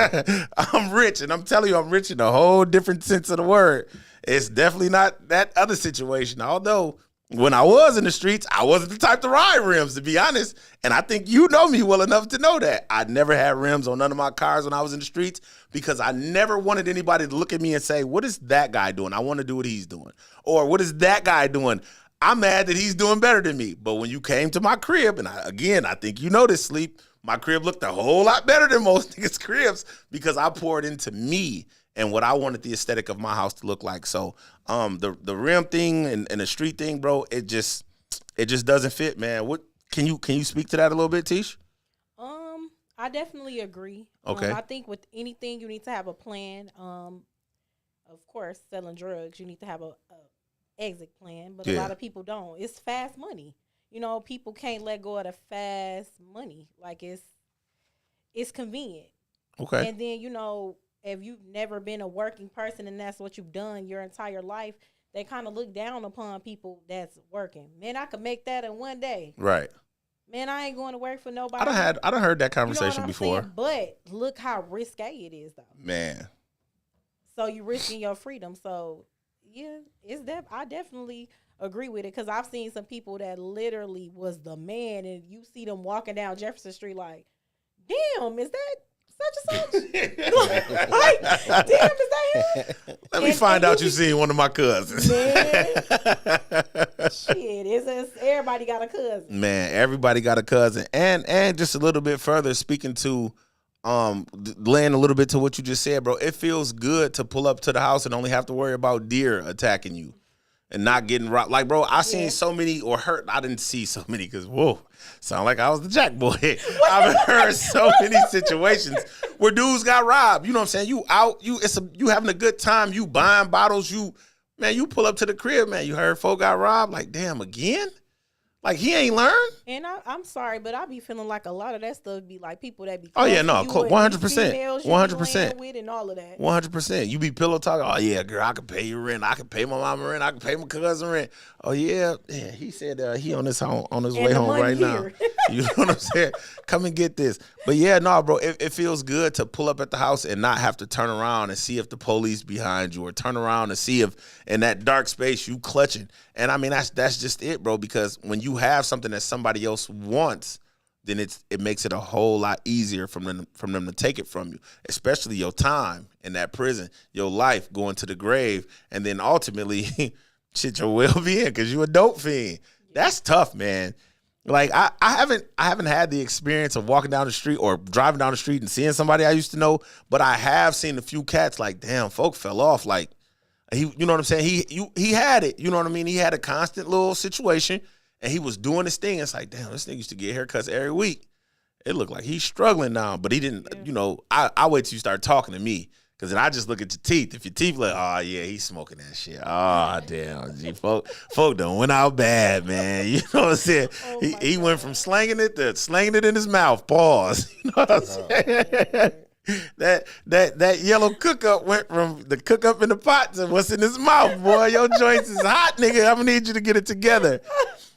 I'm rich, and I'm telling you, I'm rich in a whole different sense of the word. It's definitely not that other situation, although when I was in the streets, I wasn't the type to ride rims, to be honest. And I think you know me well enough to know that. I never had rims on none of my cars when I was in the streets because I never wanted anybody to look at me and say, what is that guy doing? I want to do what he's doing. Or what is that guy doing? I'm mad that he's doing better than me. But when you came to my crib, and I think you know this, Sleep, my crib looked a whole lot better than most niggas' cribs because I poured into me and what I wanted the aesthetic of my house to look like. So the rim thing and the street thing, bro, it just doesn't fit, man. What can you speak to that a little bit, Tish? I definitely agree. Okay. I think with anything you need to have a plan. Of course, selling drugs, you need to have a exit plan, but a lot of people don't. It's fast money. You know, people can't let go of the fast money. Like it's convenient. Okay. And then, you know, if you've never been a working person and that's what you've done your entire life, they kind of look down upon people that's working. Man, I could make that in one day. Right. Man, I ain't going to work for nobody. I done heard that conversation before. Saying? But look how risque it is, though. Man. So you risking your freedom. So yeah, I definitely agree with it because I've seen some people that literally was the man, and you see them walking down Jefferson Street like, damn, is that such and such? Like, damn, is that him? Let me find out you seen one of my cousins. Man, shit, it's everybody got a cousin. Man, everybody got a cousin. And just a little bit further, speaking to laying a little bit to what you just said, bro, it feels good to pull up to the house and only have to worry about deer attacking you and not getting robbed. Like, bro, I seen so many, or heard, I didn't see so many because, whoa, sound like I was the jack boy. I've heard so many situations where dudes got robbed. You know what I'm saying? You out, you having a good time, you buying bottles, you pull up to the crib, man, you heard folk got robbed. Like, damn, again? Like, he ain't learned? And I'm sorry, but I be feeling like a lot of that stuff be like people that be 100%. 100%. with and all of that. 100%. You be pillow talking, oh, yeah, girl, I can pay you rent. I can pay my mama rent. I can pay my cousin rent. Oh, yeah. He said he on his way home right now. You know what I'm saying? Come and get this. But, yeah, no, bro, it feels good to pull up at the house and not have to turn around and see if the police behind you or turn around and see if in that dark space you clutching. And, I mean, that's just it, bro, because when you have something that somebody else wants, then it makes it a whole lot easier from them to take it from you, especially your time in that prison, your life going to the grave, and then ultimately shit your well-being because you a dope fiend. That's tough, man. Like I haven't had the experience of walking down the street or driving down the street and seeing somebody I used to know, but I have seen a few cats like, damn, folk fell off. Like You know what I'm saying? He had it. You know what I mean? He had a constant little situation, and he was doing his thing. It's like, damn, this nigga used to get haircuts every week. It looked like he's struggling now, but he didn't. Yeah. You know, I wait till you start talking to me, because then I just look at your teeth. If your teeth like, oh yeah, he's smoking that shit. Oh damn, G, folk done went out bad, man. You know what I'm saying? Oh he my went from slanging it to slanging it in his mouth. Pause. You know what I'm saying? That yellow cook up went from the cook up in the pot to what's in his mouth, boy. Your joints is hot, nigga. I'm gonna need you to get it together.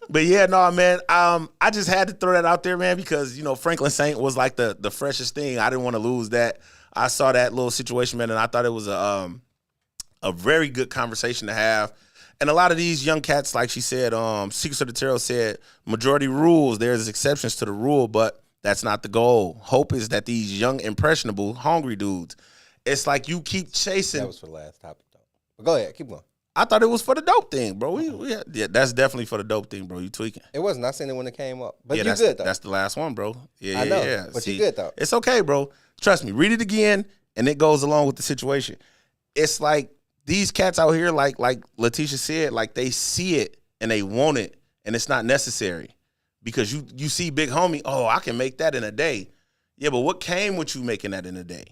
But yeah, no, man. I just had to throw that out there, man, because you know Franklin Saint was like the freshest thing. I didn't want to lose that. I saw that little situation, man, and I thought it was a very good conversation to have. And a lot of these young cats, like she said, Secrets of the Tarot said, majority rules. There's exceptions to the rule, but that's not the goal. Hope is that these young, impressionable, hungry dudes, it's like you keep chasing. That was for the last topic, though. But go ahead, keep going. I thought it was for the dope thing, bro. Yeah, that's definitely for the dope thing, bro. You tweaking. It wasn't. I seen it when it came up. But Yeah, you that's good, though. That's the last one, bro. Yeah, I know, yeah. but you See, good, though. It's okay, bro. Trust me. Read it again, and it goes along with the situation. It's like these cats out here, like Letitia said, like they see it and they want it, and it's not necessary. Because you see big homie, oh, I can make that in a day. Yeah, but what came with you making that in a day?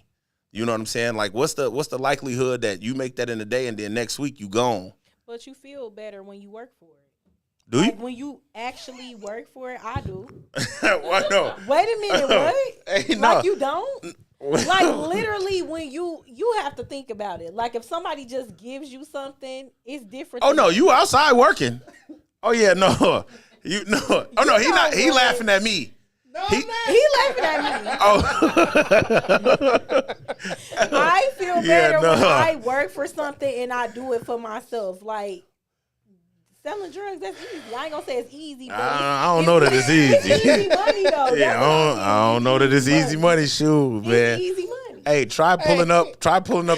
You know what I'm saying? Like, what's the likelihood that you make that in a day and then next week you gone? But you feel better when you work for it. Do you? Like when you actually work for it, I do. Why no? Wait a minute, what? Hey, no. Like you don't? Like literally when you have to think about it. Like if somebody just gives you something, it's different. Oh than- no, you outside working. Oh yeah, no. You no. Oh no, he You not. know He what? laughing at me. No, He- He laughing at me. Oh. I feel Yeah, better when no. I work for something and I do it for myself. Like selling drugs, that's easy. I ain't gonna say it's easy. But I don't know that it's easy. It's easy money though. Yeah, I don't know that it's easy money. Shoot, It's man. easy money. Hey, try pulling up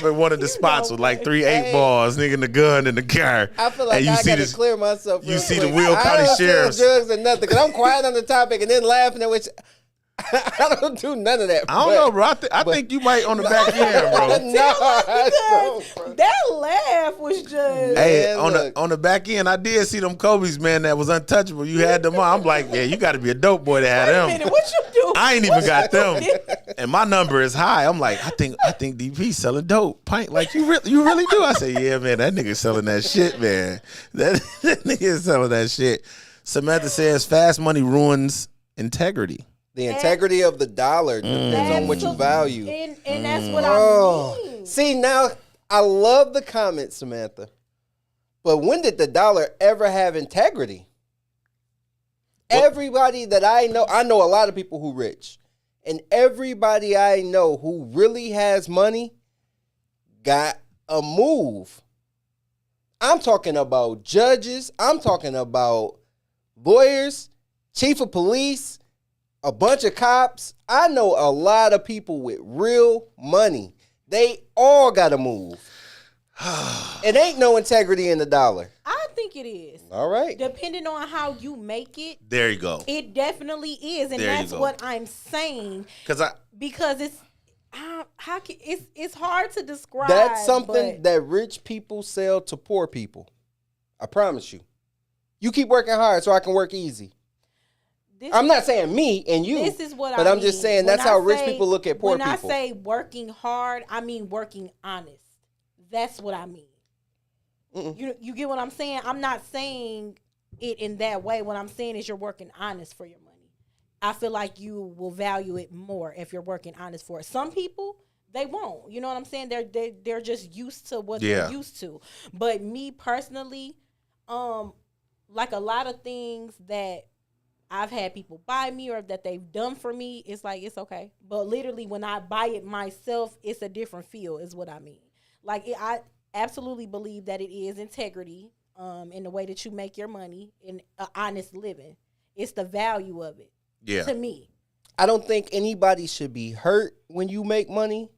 at one of the You spots know with like what? 3 8 Hey. balls, nigga, the gun in the car. I feel like and you I see gotta this. clear myself. you real see the quick. Will I County don't sell Sheriff's- drugs and nothing because I'm quiet on the topic and then laughing at which I don't do none of that. I don't know, bro. I think you might on the back end, bro. No, I don't, Because bro. that laugh was just Hey, Man, look. on the back end, I did see them Kobe's, man, that was untouchable. You had them on. I'm like, yeah, you got to be a dope boy to have wait a them. minute, what you do? I ain't even got them, and my number is high. I'm like, I think DP selling dope pint. Like you really do. I say, yeah, man, that nigga selling that shit, man. That nigga is selling that shit. Samantha says, fast money ruins integrity. The integrity of the dollar depends on what you Absolutely. value. And that's what Oh, I mean. see now, I love the comment, Samantha. But when did the dollar ever have integrity? Everybody that I know a lot of people who rich, and everybody I know who really has money got a move. I'm talking about judges. I'm talking about lawyers, chief of police, a bunch of cops. I know a lot of people with real money. They all got to move. It ain't no integrity in the dollar. I think it is. All right. Depending on how you make it, There you go. it definitely is. And There you that's go. what I'm saying. Because it's it's hard to describe. That's something but that rich people sell to poor people. I promise you. You keep working hard so I can work easy. this I'm is- not saying me and you. This is what but I I'm just mean. saying When that's I how rich say- people look at poor when people. I say working hard, I mean working honest. That's what I mean. Mm-mm. You get what I'm saying? I'm not saying it in that way. What I'm saying is you're working honest for your money. I feel like you will value it more if you're working honest for it. Some people, they won't. You know what I'm saying? They're just used to what Yeah. they're used to. But me personally, like a lot of things that I've had people buy me or that they've done for me, it's like it's okay. But literally when I buy it myself, it's a different feel is what I mean. Like I absolutely believe that it is integrity in the way that you make your money in honest living. It's the value of it Yeah. to me. I don't think anybody should be hurt when you make money.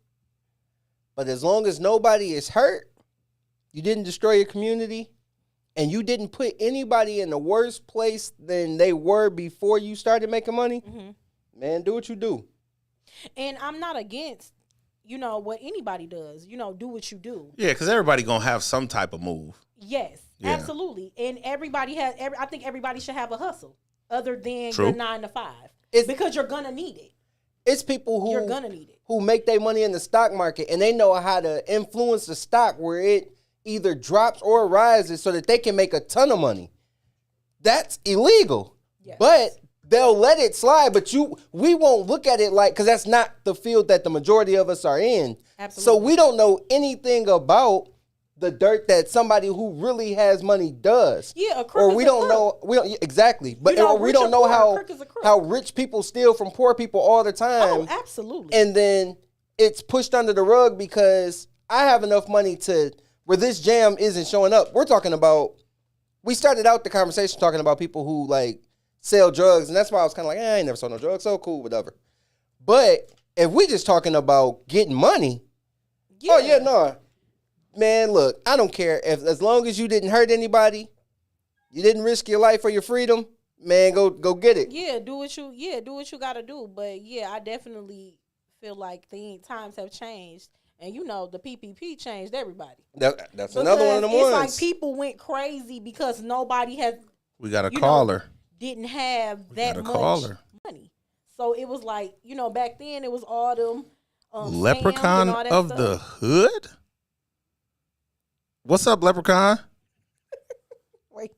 But as long as nobody is hurt, you didn't destroy your community, and you didn't put anybody in a worse place than they were before you started making money, Mm-hmm. man, do what you do. And I'm not against, you know, what anybody does. You know, do what you do. Yeah, because everybody gonna have some type of move. Yes, Yeah. absolutely. And everybody has. I think everybody should have a hustle other than True. your 9 to 5, It's- because you're gonna need it. It's people You're gonna need it. who make their money in the stock market and they know how to influence the stock where it either drops or rises so that they can make a ton of money. That's illegal. Yes. But they'll let it slide, but we won't look at it like, because that's not the field that the majority of us are in. Absolutely. So we don't know anything about the dirt that somebody who really has money does. Yeah, a crook or is we a don't crook. know. We don't exactly, but You know, or we rich don't or know poor, a how crook is a crook. how rich people steal from poor people all the time. Oh, absolutely. And then it's pushed under the rug because I have enough money to where this jam isn't showing up. We're talking about. We started out the conversation talking about people who like sell drugs, and that's why I was kind of like, I ain't never sold no drugs, so cool, whatever. But if we just talking about getting money, oh yeah, no, man, look, I don't care if as long as you didn't hurt anybody, you didn't risk your life or your freedom, man, go get it. Yeah, do what you gotta do. But yeah, I definitely feel like times have changed. And you know, the PPP changed everybody. That's another one of them it's ones. like people went crazy because nobody had We got a caller. didn't have that got a much caller. money. So it was like, you know, back then it was all them Leprechaun scams and all that of stuff. the hood? What's up, Leprechaun? Wait.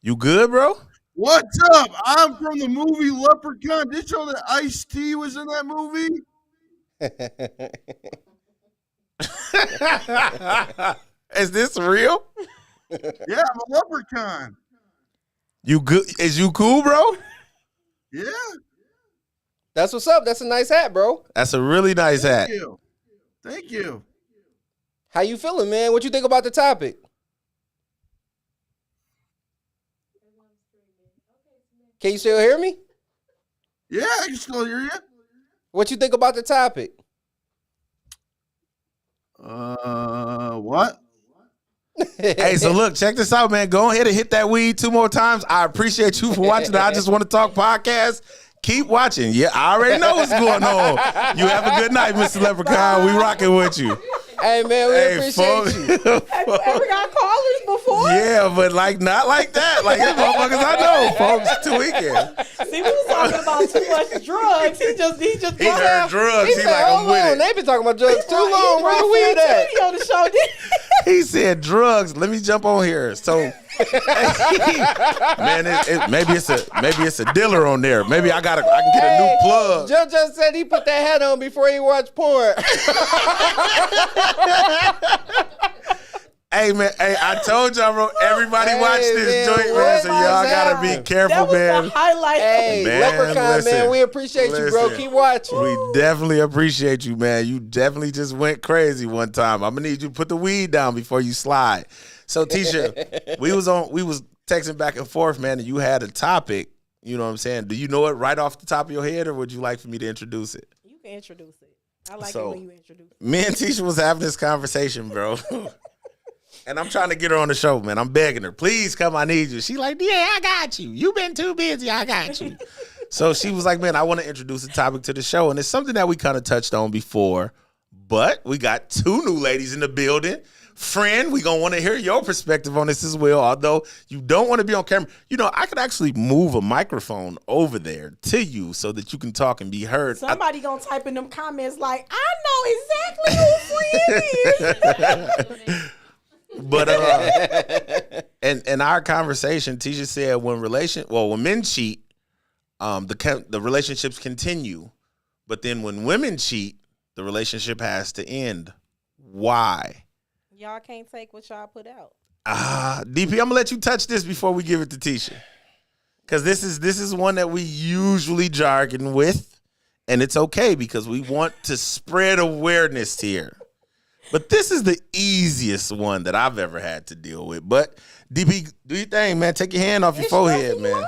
You good, bro? What's up? I'm from the movie Leprechaun. Did you know that Ice-T was in that movie? Is this real? Yeah, I'm a leprechaun. You good? Is you cool, bro? Yeah. That's what's up. That's a nice hat, bro. That's a really nice hat. Thank you. Thank you. How you feeling, man? What you think about the topic? Can you still hear me? Yeah, I can still hear you. What you think about the topic? What? Hey, so look, check this out, man. Go ahead and hit that weed 2 more times. I appreciate you for watching the I Just Want to Talk podcast. Keep watching. Yeah, I already know what's going on. You have a good night, Mr. Leprechaun. We rocking with you. Hey, man, we appreciate folks. you. Have you ever got callers before? Yeah, but like not like that. Like these motherfuckers I know, folks. Tweaking. See, we was talking about too much drugs. He just He heard drugs. He like, I'm with it. They've been talking about drugs too He long. Where the brought weed Fred at? Tootie on the show, didn't he? He said drugs. Let me jump on here. So, man, maybe it's a dealer on there. Maybe I can get a new plug. Joe just said he put that hat on before he watched porn. Hey man, hey, I told y'all, bro. Everybody Hey, watch this man, joint, man. what So y'all was gotta that? be That careful, was man. the highlight. Hey, Man, Leprechaun, listen. man, we appreciate you, bro. Listen. Keep watching. We definitely appreciate you, man. You definitely just went crazy one time. I'm gonna need you to put the weed down before you slide. So, Tisha, we was texting back and forth, man, and you had a topic. You know what I'm saying? Do you know it right off the top of your head, or would you like for me to introduce it? You can introduce it. I like So, it when you introduce it. Me and Tisha was having this conversation, bro. And I'm trying to get her on the show, man. I'm begging her, please come. I need you. She like, yeah, I got you. You been too busy. I got you. So she was like, man, I want to introduce a topic to the show. And it's something that we kind of touched on before, but we got 2 new ladies in the building. Friend, we going to want to hear your perspective on this as well. Although you don't want to be on camera. You know, I could actually move a microphone over there to you so that you can talk and be heard. Somebody gonna type in them comments like, I know exactly who Friend is. But and our conversation, Tisha said when men cheat, the relationships continue, but then when women cheat, the relationship has to end. Why? Y'all can't take what y'all put out. DP, I'm gonna let you touch this before we give it to Tisha, because this is one that we usually jargon with, and it's okay because we want to spread awareness here. But this is the easiest one that I've ever had to deal with. But DP, do your thing, man. Take your hand off your forehead, man.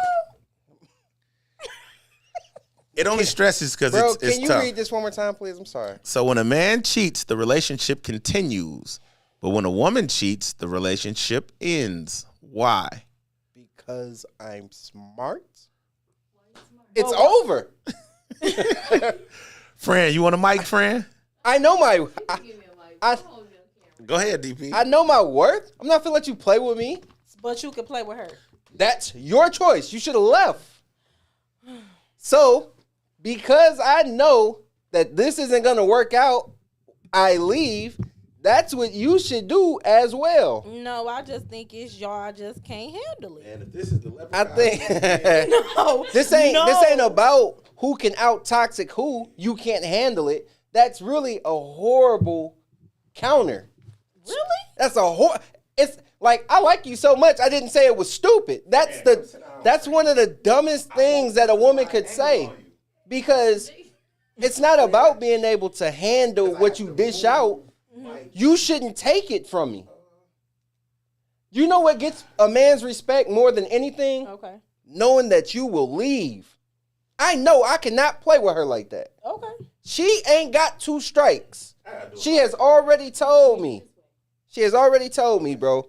It only stresses because Bro, it's can you tough. read this one more time, please? I'm sorry. So when a man cheats, the relationship continues. But when a woman cheats, the relationship ends. Why? Because I'm smart. It's over. Friend, you want a mic, friend? I know my. Give me a mic. I- Don't hold me on camera. Go ahead, DP. I know my worth. I'm not gonna let you play with me. But you can play with her. That's your choice. You should have left. So, because I know that this isn't gonna work out, I leave. That's what you should do as well. No, I just think it's y'all just can't handle it. And if this is the I think No, this ain't about who can out toxic who. You can't handle it. That's really a horrible counter. Really? That's it's like I like you so much. I didn't say it was stupid. That's one of the dumbest things that a woman could say. Because it's not about being able to handle what you dish out. You shouldn't take it from me. You know what gets a man's respect more than anything? Okay. Knowing that you will leave. I know I cannot play with her like that. Okay. She ain't got 2 strikes. She has already told me. She has already told me, bro.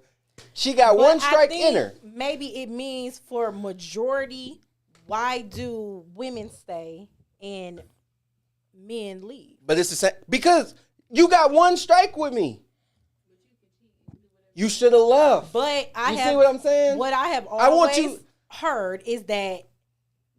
She got But 1 I strike think in her. Maybe it means for majority, why do women stay and men leave? But it's the same because you got 1 strike with me. You should have left. But I You have see what I'm saying? What I have I want always you- heard is that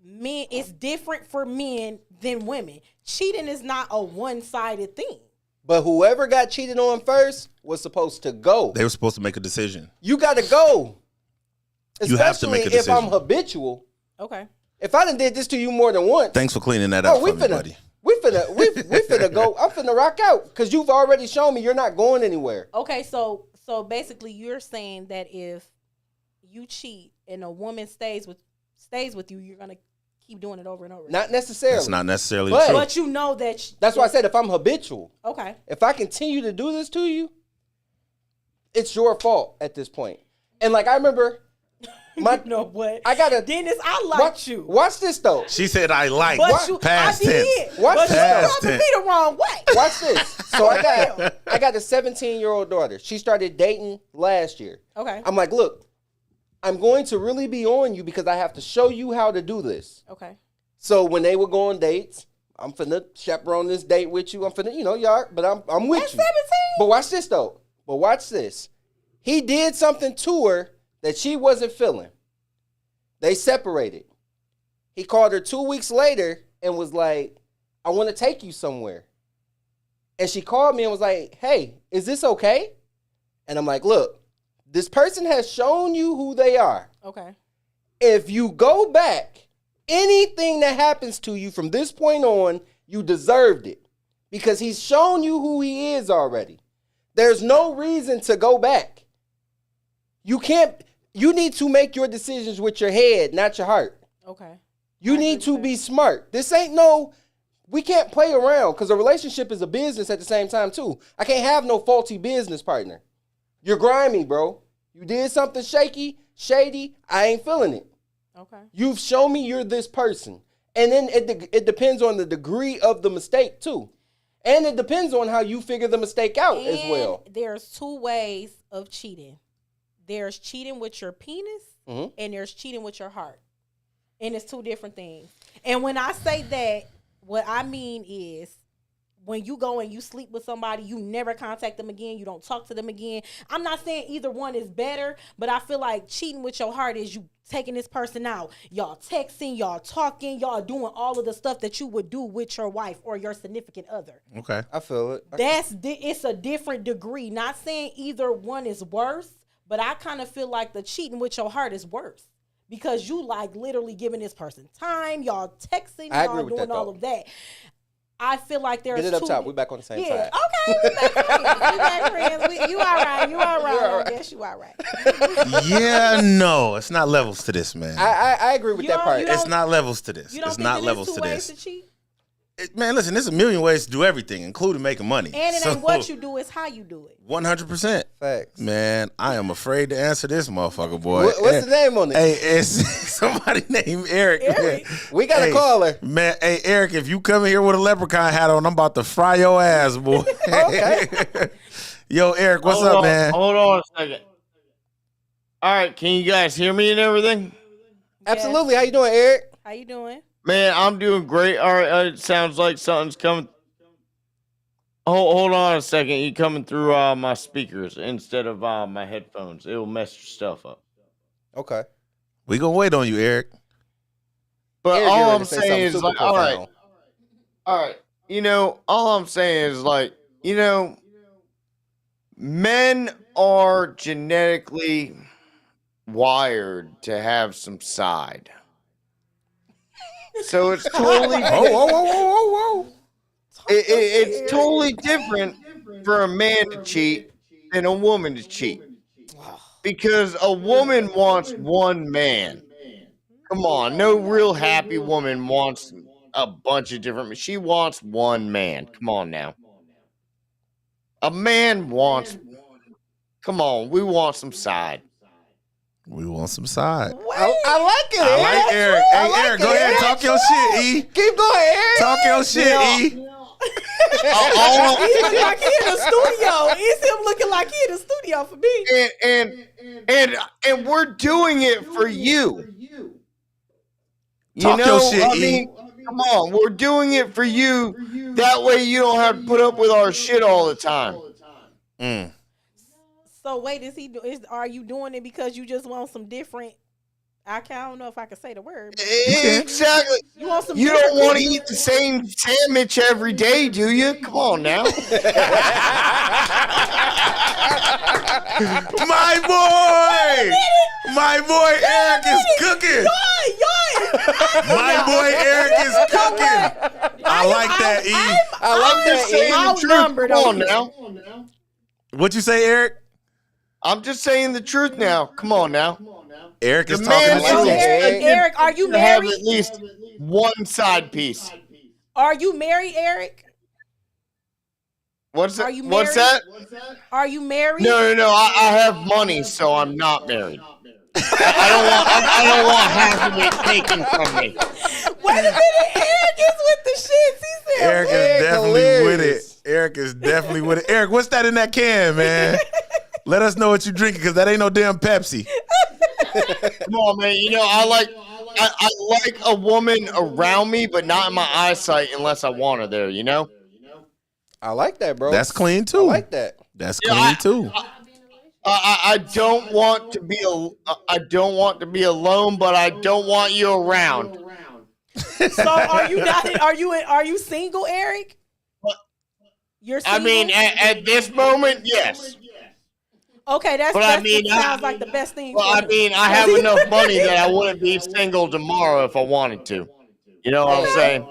men it's different for men than women. Cheating is not a one-sided thing. But whoever got cheated on first was supposed to go. They were supposed to make a decision. You got to go. You have to make a Especially if I'm decision. habitual. Okay. If I done did this to you more than once, Thanks for cleaning that up we for me, buddy. finna go. I'm finna rock out because you've already shown me you're not going anywhere. Okay, so basically you're saying that if you cheat and a woman stays with you, you're gonna keep doing it over and over. Not necessarily. That's not necessarily But- true. But you know that. That's why I said if I'm habitual, Okay. if I continue to do this to you, it's your fault at this point. And like I remember, You know what? I gotta Dennis, I like watch you. Watch this though. She said I like. But you, Past I did. tense. Watch But you this. rubbing me the wrong way. Watch this. So I got a 17-year-old daughter. She started dating last year. Okay. I'm like, look, I'm going to really be on you because I have to show you how to do this. Okay. So when they would go on dates, I'm finna chaperone this date with you. I'm finna, y'all, but I'm with At you. 17? But watch this though. But watch this. He did something to her that she wasn't feeling. They separated. He called her 2 weeks later and was like, I want to take you somewhere. And she called me and was like, hey, is this okay? And I'm like, look, this person has shown you who they are. Okay. If you go back, anything that happens to you from this point on, you deserved it. Because he's shown you who he is already. There's no reason to go back. You need to make your decisions with your head, not your heart. Okay. You need to be smart. We can't play around because a relationship is a business at the same time too. I can't have no faulty business partner. You're grimy, bro. You did something shady. I ain't feeling it. Okay. You've shown me you're this person. And then it depends on the degree of the mistake too. And it depends on how you figure the mistake out as well. There's 2 ways of cheating. There's cheating with your penis and there's cheating with your heart. And it's 2 different things. And when I say that, what I mean is when you go and you sleep with somebody, you never contact them again. You don't talk to them again. I'm not saying either one is better, but I feel like cheating with your heart is you taking this person out. Y'all texting, y'all talking, y'all doing all of the stuff that you would do with your wife or your significant other. Okay. I feel it. It's a different degree. Not saying either one is worse, but I kind of feel like the cheating with your heart is worse because you like literally giving this person time, y'all texting, I agree y'all with doing that, all though. of that. I feel like there's Get it up 2 top. We're back on the same yeah, side. okay, we back friends. We back friends. You all right. You all right. I guess you all right. Yeah, no, it's not levels to this, man. I agree with You that don't- part. you It's not levels to this. You don't It's think not that levels there's to 2 ways this. to cheat? Man, listen, there's a million ways to do everything, including making money. And it ain't what you do, it's how you do it. 100%. Facts. Man, I am afraid to answer this motherfucker, boy. What's the name on it? Hey, it's somebody named Eric. Eric. Man. We got a caller. Man, hey, Eric, if you come in here with a leprechaun hat on, I'm about to fry your ass, boy. Okay. Yo, Eric, what's Hold up, on, man? Hold on a second. All right, can you guys hear me and everything? Absolutely. How you doing, Eric? How you doing? Man, I'm doing great. All right, it sounds like something's coming. Hold on a second. You coming through my speakers instead of my headphones. It'll mess your stuff up. Okay. We gonna wait on you, Eric. But Eric, get all ready I'm to say saying something is super like, all right, profound. all right. All I'm saying is like, men are genetically wired to have some side. So it's totally Whoa. it's totally different for a man to cheat than a woman to cheat. Because a woman wants one man. Come on, no real happy woman wants a bunch of different. She wants one man. Come on now. A man wants. Come on, we want some side. We want some side. I like it, I like Eric. Hey, like Eric, it, go ahead. Eric. Talk your shit, E. Keep going, Eric. Talk your shit, E. He look like he in the studio. It's him looking like he in the studio for me. And we're doing it for you. Talk your shit, I E. mean, come on, we're doing it for you. That way you don't have to put up with our shit all the time. So wait, are you doing it because you just want some different? I don't know if I can say the word. Exactly. You want some? You don't different want to people? eat the same sandwich every day, do you? Come on now. My boy Eric is cooking. My boy Eric is cooking. I like that, E. I like that, saying E. the truth. Come on now. What you say, Eric? I'm just saying the truth now. Come on now. Eric is The talking man the is truth. Eric. Eric, are you to have married? at least one side piece. Are you married, Eric? What's that? Are you What's married? that? Are you married? No. I have money, so I'm not married. I don't want half of it taken from me. Wait a minute, Eric is with the shits. He said, Eric is Eric definitely with it. hilarious. Eric is definitely with it. Eric, what's that in that can, man? Let us know what you drinking, because that ain't no damn Pepsi. Come on, man. I like a woman around me, but not in my eyesight unless I want her there. I like that, bro. That's clean too. I like that. That's Yeah, clean too. I don't want to be I don't want to be alone, but I don't want you around. so are you not? Are you single, Eric? You're I single. mean, at this moment, yes. Okay, that sounds like the best thing. Well, for I him. mean, I have enough money that I wouldn't be single tomorrow if I wanted to. You know what I'm saying?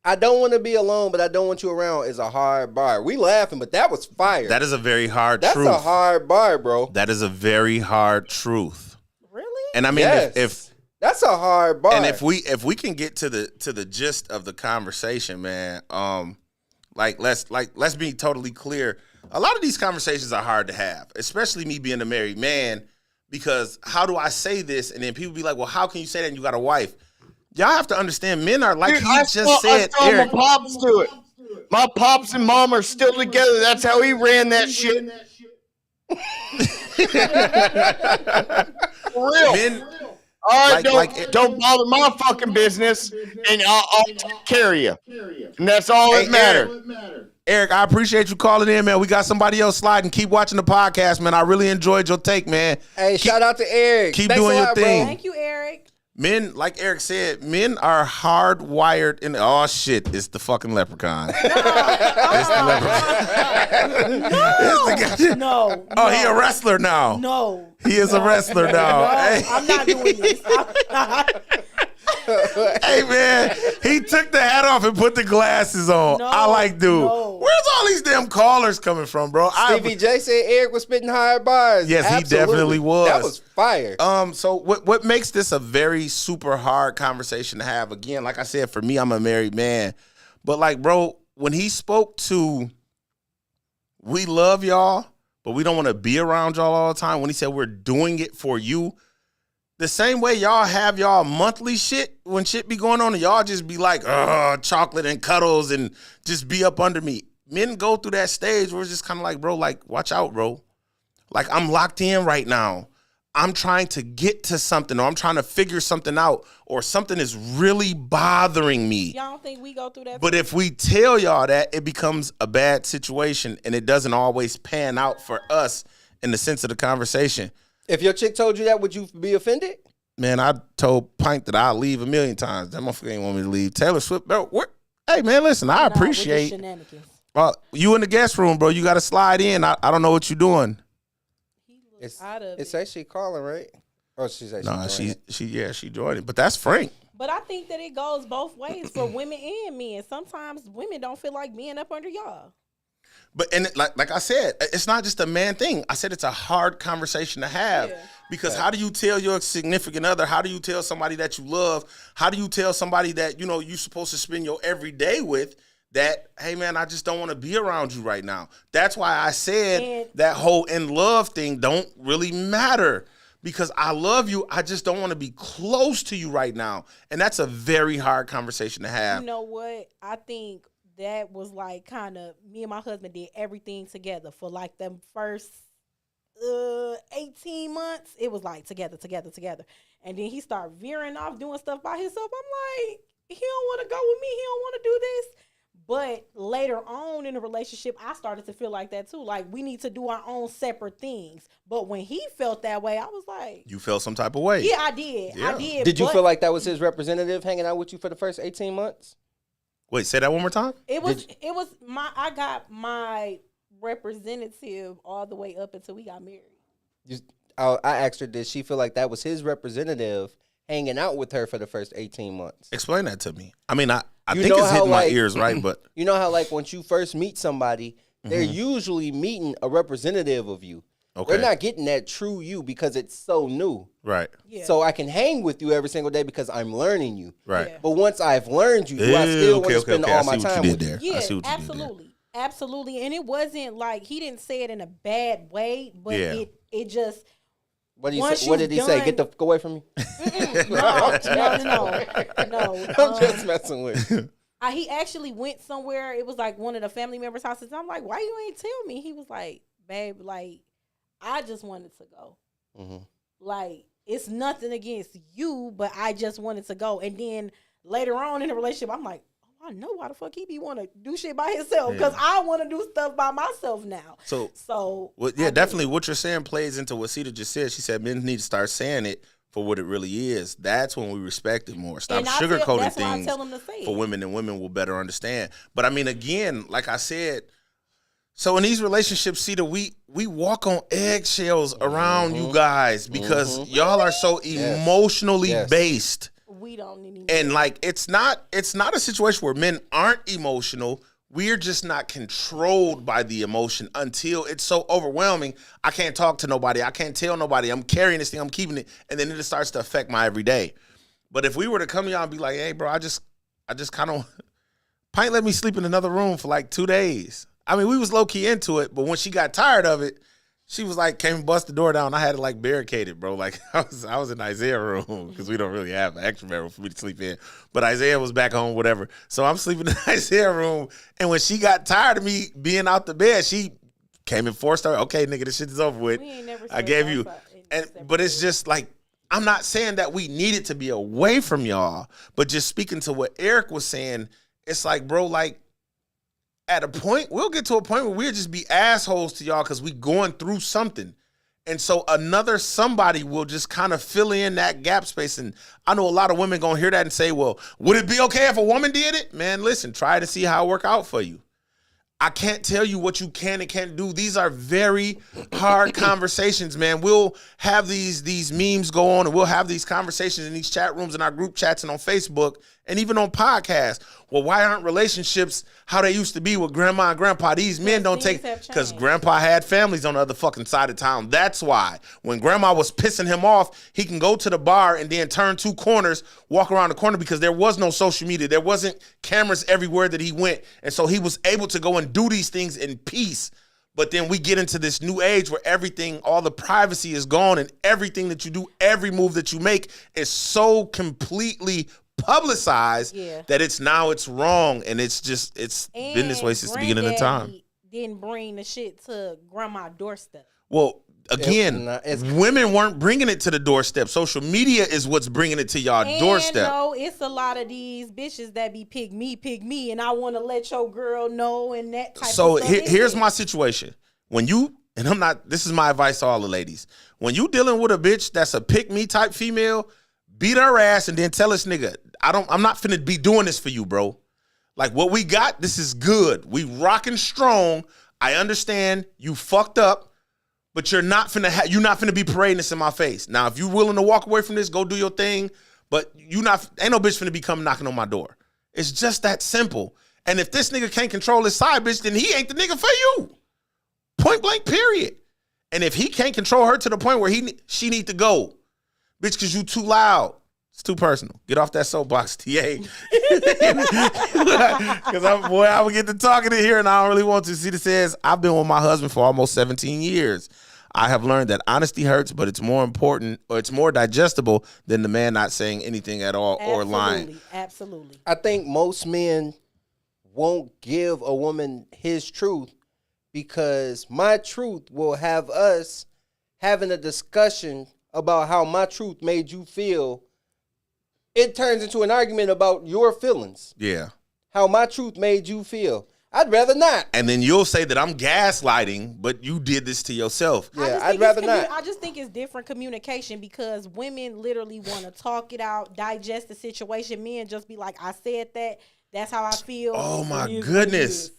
I don't want to be alone, but I don't want you around is a hard bar. We laughing, but that was fire. That is a very hard That's truth. a hard bar, bro. That is a very hard truth. Really? And I mean, Yes. if That's a hard bar. and if we can get to the gist of the conversation, man, let's be totally clear. A lot of these conversations are hard to have, especially me being a married man, because how do I say this? And then people be like, well, how can you say that and you got a wife? Y'all have to understand, men are like Dude, he I just said, saw Eric. my pops do it. My pops and mom are still together. That's how he ran that shit. For real. Men, All right, like- don't bother my fucking business, and I'll take care of you. And that's all that matters. Eric, I appreciate you calling in, man. We got somebody else sliding. Keep watching the podcast, man. I really enjoyed your take, man. hey, shout out to Eric. keep Thanks doing a your lot, thing. Bro. Thank you, Eric. Men, like Eric said, men are hardwired in. Oh shit! It's the fucking leprechaun. It's the leprechaun. No. Oh, he a wrestler now. No. He is a wrestler now. No, Hey. I'm not doing this. I'm not. Hey man, he took the hat off and put the glasses on. No, I like, dude. no. Where's all these damn callers coming from, bro? Stevie J said Eric was spitting hard bars. Yes, he Absolutely. definitely was. That was fire. So what makes this a very super hard conversation to have? Again, like I said, for me, I'm a married man, but like, bro, when he spoke to, we love y'all, but we don't want to be around y'all all the time. When he said we're doing it for you. The same way y'all have y'all monthly shit when shit be going on and y'all just be like, chocolate and cuddles and just be up under me. Men go through that stage where it's just kind of like, bro, like, watch out, bro. Like, I'm locked in right now. I'm trying to get to something, or I'm trying to figure something out, or something is really bothering me. Y'all don't think we go through that? But if we tell y'all that, it becomes a bad situation, and it doesn't always pan out for us in the sense of the conversation. If your chick told you that, would you be offended? Man, I told Pint that I'll leave a million times. That motherfucker ain't want me to leave. Taylor Swift, bro, hey, man, listen, I appreciate. You in the guest room, bro. You got to slide in. I don't know what you're doing. It's actually calling, right? Oh, she's actually she joined it. But that's Frank. But I think that it goes both ways for women and men. Sometimes women don't feel like being up under y'all. But and like I said, it's not just a man thing. I said it's a hard conversation to have because how do you tell your significant other? How do you tell somebody that you love? How do you tell somebody that you're supposed to spend your everyday with that? Hey man, I just don't want to be around you right now. That's why I said that whole in love thing don't really matter because I love you. I just don't want to be close to you right now, and that's a very hard conversation to have. You know what? I think that was like kind of me and my husband did everything together for like the first 18 months. It was like together. And then he started veering off doing stuff by himself. I'm like, he don't want to go with me. He don't want to do this. But later on in the relationship, I started to feel like that too. Like we need to do our own separate things. But when he felt that way, I was like, you felt some type of way. Yeah, I did. Yeah. I did. Did you feel like that was his representative hanging out with you for the first 18 months? Wait, say that one more time. I got my representative all the way up until we got married. I asked her, did she feel like that was his representative hanging out with her for the first 18 months? Explain that to me. I mean, I think it's hitting my ears, right? But you know how like once you first meet somebody, they're usually meeting a representative of you. Okay. They're not getting that true you because it's so new. Right. Yeah. So I can hang with you every single day because I'm learning you. Right. Yeah. But once I've learned you, do I still want to spend all my time with you? Yeah, absolutely. Absolutely. And it wasn't like he didn't say it in a bad way, but it just What did he say? Get the fuck away from me? No. I'm just messing with you. He actually went somewhere. It was like one of the family members' houses. I'm like, why you ain't tell me? He was like, babe, like, I just wanted to go. Mm-hmm. Like, it's nothing against you, but I just wanted to go. And then later on in the relationship, I'm like, I know why the fuck he be want to do shit by himself because I want to do stuff by myself now. So definitely what you're saying plays into what Cedar just said. She said men need to start saying it for what it really is. That's when we respect it more. Stop sugarcoating things for women, and women will better understand. But I mean, again, like I said, so in these relationships, Cedar, we walk on eggshells around you guys because y'all are so emotionally based. We don't need and like it's not a situation where men aren't emotional. We're just not controlled by the emotion until it's so overwhelming. I can't talk to nobody. I can't tell nobody. I'm carrying this thing. I'm keeping it, and then it just starts to affect my everyday. But if we were to come to y'all and be like, "Hey, bro, I just kind of Pint let me sleep in another room for like 2 days." I mean, we was low key into it, but when she got tired of it, she was like, came and bust the door down. I had to like barricade it, bro. Like I was in Isaiah's room because we don't really have an extra bedroom for me to sleep in. But Isaiah was back home, whatever. So I'm sleeping in Isaiah's room. And when she got tired of me being out the bed, she came and forced her. Okay, nigga, this shit is over with. I gave you. But it's just like, I'm not saying that we needed to be away from y'all, but just speaking to what Eric was saying, it's like, bro, like, at a point, we'll get to a point where we'll just be assholes to y'all because we going through something. And so another somebody will just kind of fill in that gap space. And I know a lot of women going to hear that and say, well, would it be okay if a woman did it? Man, listen, try to see how it work out for you. I can't tell you what you can and can't do. These are very hard conversations, man. We'll have these memes go on and we'll have these conversations in these chat rooms and our group chats and on Facebook and even on podcasts. Well, why aren't relationships how they used to be with grandma and grandpa? These men don't take, because grandpa had families on the other fucking side of town. That's why. When grandma was pissing him off, he can go to the bar and then turn 2 corners, walk around the corner because there was no social media. There wasn't cameras everywhere that he went. And so he was able to go and do these things in peace. But then we get into this new age where everything, all the privacy is gone and everything that you do, every move that you make is so completely publicized that it's wrong, and it's been this way since the beginning of time. Didn't bring the shit to grandma's doorstep. Well, again, women weren't bringing it to the doorstep. Social media is what's bringing it to y'all doorstep. No, it's a lot of these bitches that be pick me, and I want to let your girl know and that type of stuff. So here's my situation. When you, and I'm not, this is my advice to all the ladies. When you dealing with a bitch that's a pick me type female, beat her ass and then tell this nigga, I'm not finna be doing this for you, bro. Like, what we got, this is good. We rocking strong. I understand you fucked up, but you're not finna be parading this in my face. Now, if you willing to walk away from this, go do your thing. But ain't no bitch finna be come knocking on my door. It's just that simple. And if this nigga can't control his side bitch, then he ain't the nigga for you. Point blank, period. And if he can't control her to the point where she need to go, bitch, because you too loud. It's too personal. Get off that soapbox, TA. Because I would get to talking in here and I don't really want to. See, it says, I've been with my husband for almost 17 years. I have learned that honesty hurts, but it's more important, or it's more digestible than the man not saying anything at all or lying. Absolutely. I think most men won't give a woman his truth because my truth will have us having a discussion about how my truth made you feel. It turns into an argument about your feelings. Yeah. How my truth made you feel. I'd rather not. And then you'll say that I'm gaslighting, but you did this to yourself. Yeah, I'd rather not. I just think it's different communication because women literally want to talk it out, digest the situation. Men just be like, I said that. That's how I feel. Oh, my goodness.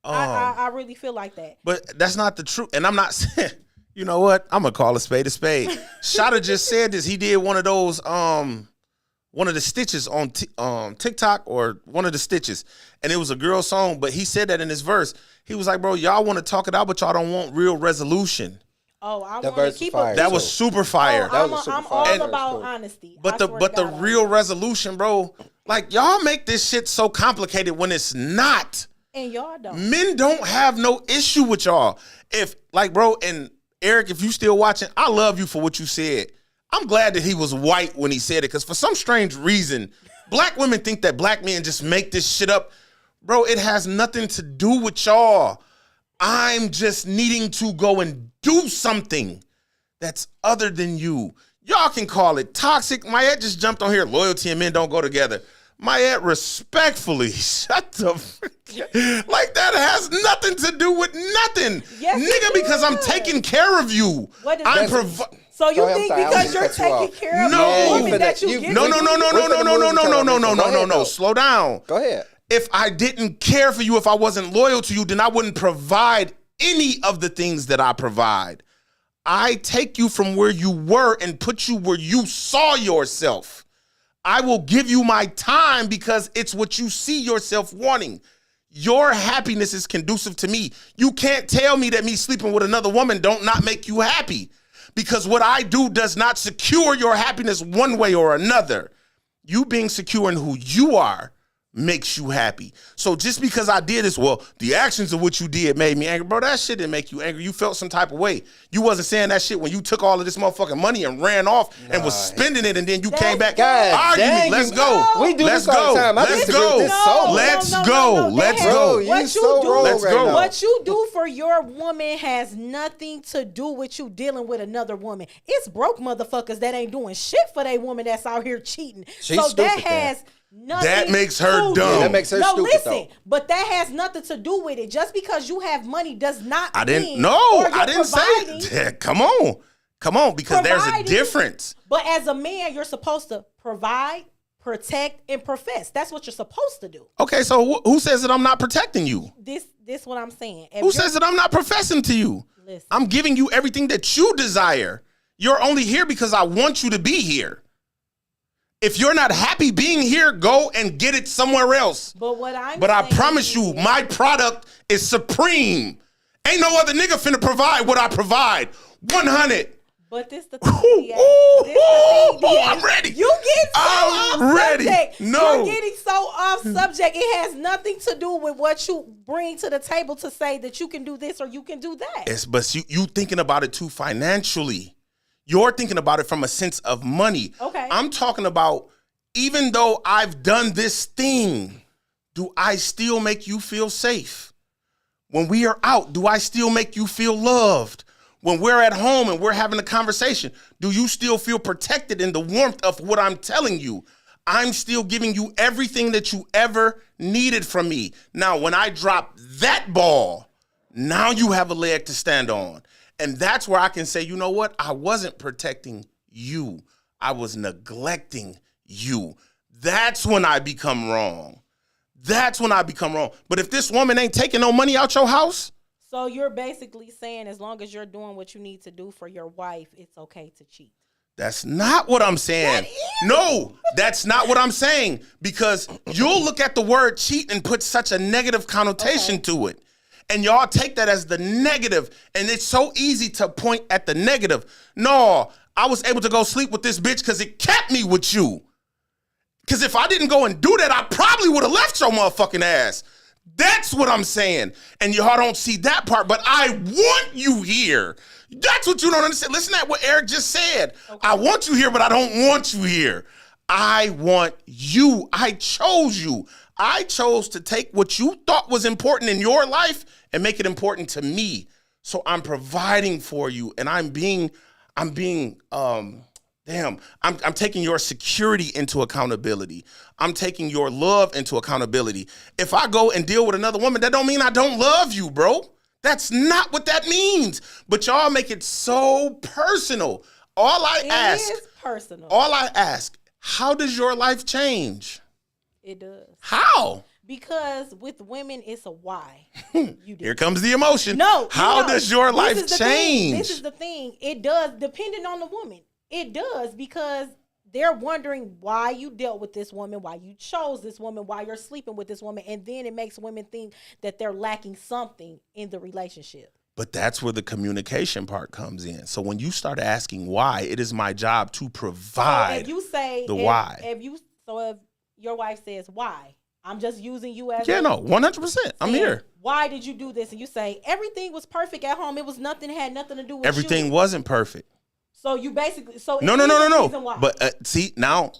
I really feel like that. But that's not the truth. And I'm not saying, you know what? I'm going to call a spade a spade. Shada just said this. He did one of those, one of the stitches on TikTok, or one of the stitches. And it was a girl song, but he said that in his verse. He was like, bro, y'all want to talk it out, but y'all don't want real resolution. Oh, I That want verse to keep was fire, it. That was super fire. I'm all about honesty. But the real resolution, bro, like, y'all make this shit so complicated when it's not. And y'all don't. Men don't have no issue with y'all. If, like, bro, and Eric, if you still watching, I love you for what you said. I'm glad that he was white when he said it, because for some strange reason, black women think that black men just make this shit up. Bro, it has nothing to do with y'all. I'm just needing to go and do something that's other than you. Y'all can call it toxic. Mayette just jumped on here. Loyalty and men don't go together. Mayette, respectfully, shut the frick. Like, that has nothing to do with nothing. Yes, nigga, because I'm taking care of you. What is I'm that? So you think because you're taking care of No. the woman that you get? No. Slow down. Go ahead. If I didn't care for you, if I wasn't loyal to you, then I wouldn't provide any of the things that I provide. I take you from where you were and put you where you saw yourself. I will give you my time because it's what you see yourself wanting. Your happiness is conducive to me. You can't tell me that me sleeping with another woman don't not make you happy, because what I do does not secure your happiness one way or another. You being secure in who you are makes you happy. So just because I did this, well, the actions of what you did made me angry. Bro, that shit didn't make you angry. You felt some type of way. You wasn't saying that shit when you took all of this motherfucking money and ran off and was spending it, and then you came back. Argue me. Let's go. We do Let's this all the go. time. I Let's disagree with go. this so much. Let's go. Let's go. You so wrong Let's right go. now. What you do for your woman has nothing to do with you dealing with another woman. It's broke motherfuckers that ain't doing shit for their woman that's out here cheating. She's so stupid that has nothing. That makes her to dumb. do- Yeah, that makes her no, stupid, listen, though. but that has nothing to do with it. Just because you have money does not. I didn't. mean, No, or you're I didn't providing. say. Come on, because there's a Providing. difference. But as a man, you're supposed to provide, protect, and profess. That's what you're supposed to do. Okay, so who says that I'm not protecting you? This what I'm saying. If Who you're- says that I'm not professing to you? Listen. I'm giving you everything that you desire. You're only here because I want you to be here. If you're not happy being here, go and get it somewhere else. But what I'm But I saying promise you, is- my product is supreme. Ain't no other nigga finna provide what I provide. 100. But this the thing. Ooh, DA. ooh, This the thing, ooh, DA. I'm ready. You get so I'm off ready. subject. No. You're getting so off subject. It has nothing to do with what you bring to the table to say that you can do this or you can do that. But you thinking about it too financially. You're thinking about it from a sense of money. Okay. I'm talking about, even though I've done this thing, do I still make you feel safe? When we are out, do I still make you feel loved? When we're at home and we're having a conversation, do you still feel protected in the warmth of what I'm telling you? I'm still giving you everything that you ever needed from me. Now, when I drop that ball, now you have a leg to stand on. And that's where I can say, you know what? I wasn't protecting you. I was neglecting you. That's when I become wrong. That's when I become wrong. But if this woman ain't taking no money out your house. So you're basically saying as long as you're doing what you need to do for your wife, it's okay to cheat. That's not what I'm saying. No, that's not what I'm saying. Because you'll look at the word cheat and put such a negative connotation to it. And y'all take that as the negative. And it's so easy to point at the negative. No, I was able to go sleep with this bitch because it kept me with you. Because if I didn't go and do that, I probably would have left your motherfucking ass. That's what I'm saying. And y'all don't see that part, but I want you here. That's what you don't understand. Listen to what Eric just said. Okay. I want you here, but I don't want you here. I want you. I chose you. I chose to take what you thought was important in your life and make it important to me. So I'm providing for you, and I'm taking your security into accountability. I'm taking your love into accountability. If I go and deal with another woman, that don't mean I don't love you, bro. That's not what that means. But y'all make it so personal. It is personal. All I ask, how does your life change? It does. How? Because with women, it's a why. Here comes the emotion. No. How does your life change? This is the thing. It does, depending on the woman. It does, because they're wondering why you dealt with this woman, why you chose this woman, why you're sleeping with this woman. And then it makes women think that they're lacking something in the relationship. But that's where the communication part comes in. So when you start asking why, it is my job to provide if you say why. If your wife says why, I'm just using you as 100%. I'm here. Why did you do this? And you say everything was perfect at home. It was had nothing to do with everything wasn't perfect. So you basically no. But see, now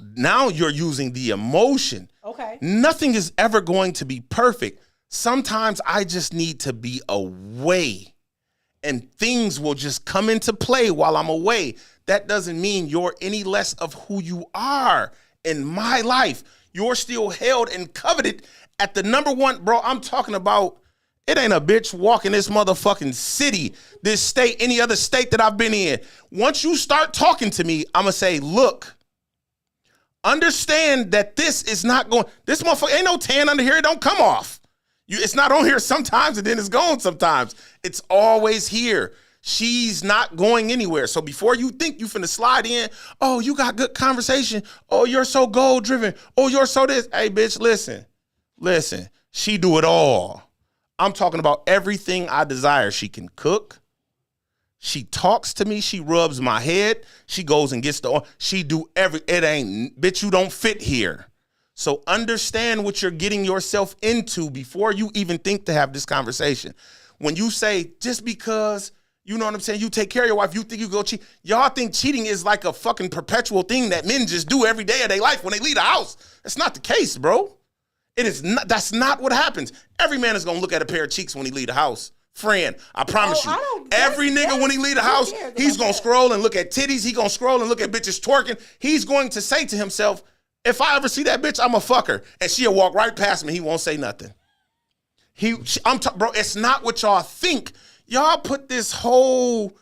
you're using the emotion. Okay. Nothing is ever going to be perfect. Sometimes I just need to be away, and things will just come into play while I'm away. That doesn't mean you're any less of who you are in my life. You're still held and coveted at the number one, bro. I'm talking about. It ain't a bitch walking this motherfucking city, this state, any other state that I've been in. Once you start talking to me, I'm going to say, look, understand that this is not going, this motherfucker ain't no tan under here. It don't come off. It's not on here sometimes and then it's gone sometimes. It's always here. She's not going anywhere. So before you think you finna slide in, oh, you got good conversation. Oh, you're so goal driven. Oh, you're so this. Hey, bitch, listen, she do it all. I'm talking about everything I desire. She can cook. She talks to me. She rubs my head. She goes and gets she do it ain't, bitch, you don't fit here. So understand what you're getting yourself into before you even think to have this conversation. When you say, just because, you know what I'm saying, you take care of your wife, you think you go cheat. Y'all think cheating is like a fucking perpetual thing that men just do every day of their life when they leave the house. That's not the case, bro. It is not. That's not what happens. Every man is gonna look at a pair of cheeks when he leave the house. Friend, I promise you. Every nigga when he leave the house, he's gonna scroll and look at titties. He gonna scroll and look at bitches twerking. He's going to say to himself, if I ever see that bitch, I'm a fucker. And she'll walk right past me. He won't say nothing. Bro, it's not what y'all think. Y'all put this whole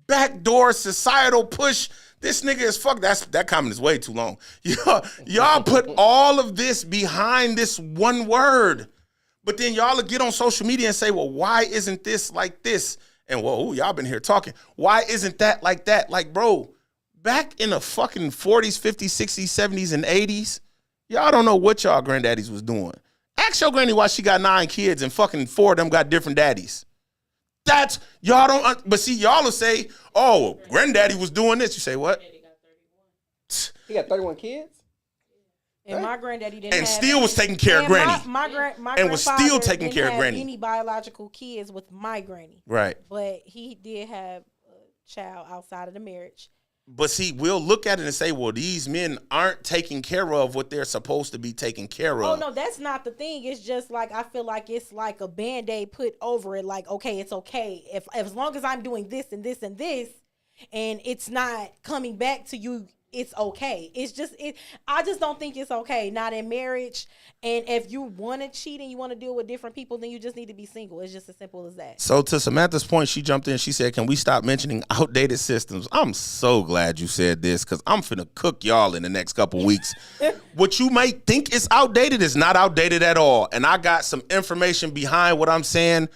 backdoor societal push. This nigga is fuck. That comment is way too long. Y'all put all of this behind this one word. But then y'all will get on social media and say, well, why isn't this like this? And whoa, y'all been here talking. Why isn't that like that? Like, bro, back in the fucking 40s, 50s, 60s, 70s, and 80s, y'all don't know what y'all granddaddies was doing. Ask your granny why she got 9 kids and fucking 4 of them got different daddies. That's, y'all don't, but see, y'all will say, oh, granddaddy was doing this. You say, what? He got 31 kids? And my granddaddy didn't and have still was taking care of granny. My and was still taking care of granny. Any biological kids with my granny. Right. But he did have a child outside of the marriage. But see, we'll look at it and say, well, these men aren't taking care of what they're supposed to be taking care Oh of. no, that's not the thing. It's just like I feel like it's like a Band-Aid put over it. Like, okay, it's okay. If as long as I'm doing this and this and this and it's not coming back to you, it's okay. It's just I just don't think it's okay. Not in marriage. And if you want to cheat and you want to deal with different people, then you just need to be single. It's just as simple as that. So to Samantha's point, she jumped in. She said, can we stop mentioning outdated systems? I'm so glad you said this because I'm finna cook y'all in the next couple weeks. What you might think is outdated is not outdated at all. And I got some information behind what I'm saying.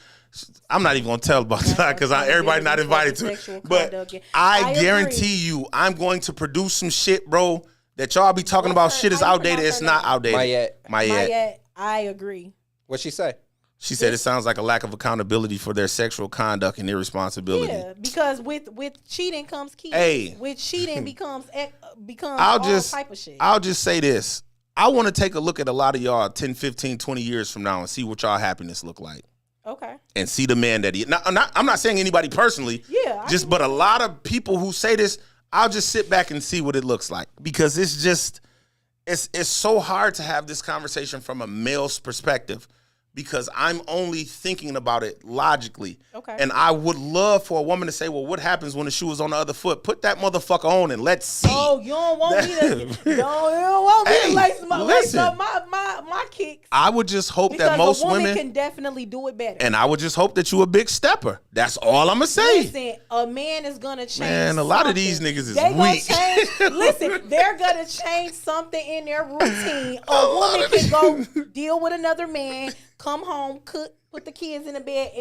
I'm not even gonna tell about that because everybody not invited to it. But I guarantee you, I'm going to produce some shit, bro, that y'all be talking about shit is outdated. It's not outdated. Mayette. I agree. What'd she say? She said it sounds like a lack of accountability for their sexual conduct and irresponsibility. Yeah, because with cheating comes kids. Hey. With cheating becomes I'll all just type of shit. I'll just say this. I want to take a look at a lot of y'all 10, 15, 20 years from now and see what y'all happiness look like. Okay. And see the man that he. Now, I'm not saying anybody personally. Yeah. But a lot of people who say this, I'll just sit back and see what it looks like because it's so hard to have this conversation from a male's perspective because I'm only thinking about it logically. Okay. And I would love for a woman to say, well, what happens when the shoe is on the other foot? Put that motherfucker on and let's see. Oh, you don't want me to you don't want me to lace up my kicks. I would just hope because that most a woman women can definitely do it better. and I would just hope that you a big stepper. That's all I'm gonna say. Listen, a man is gonna change. Man, a lot of something. these niggas is they weak. Gonna change, listen, they're gonna change something in their routine. A woman can go deal with another man, come home, cook, put the kids in the bed,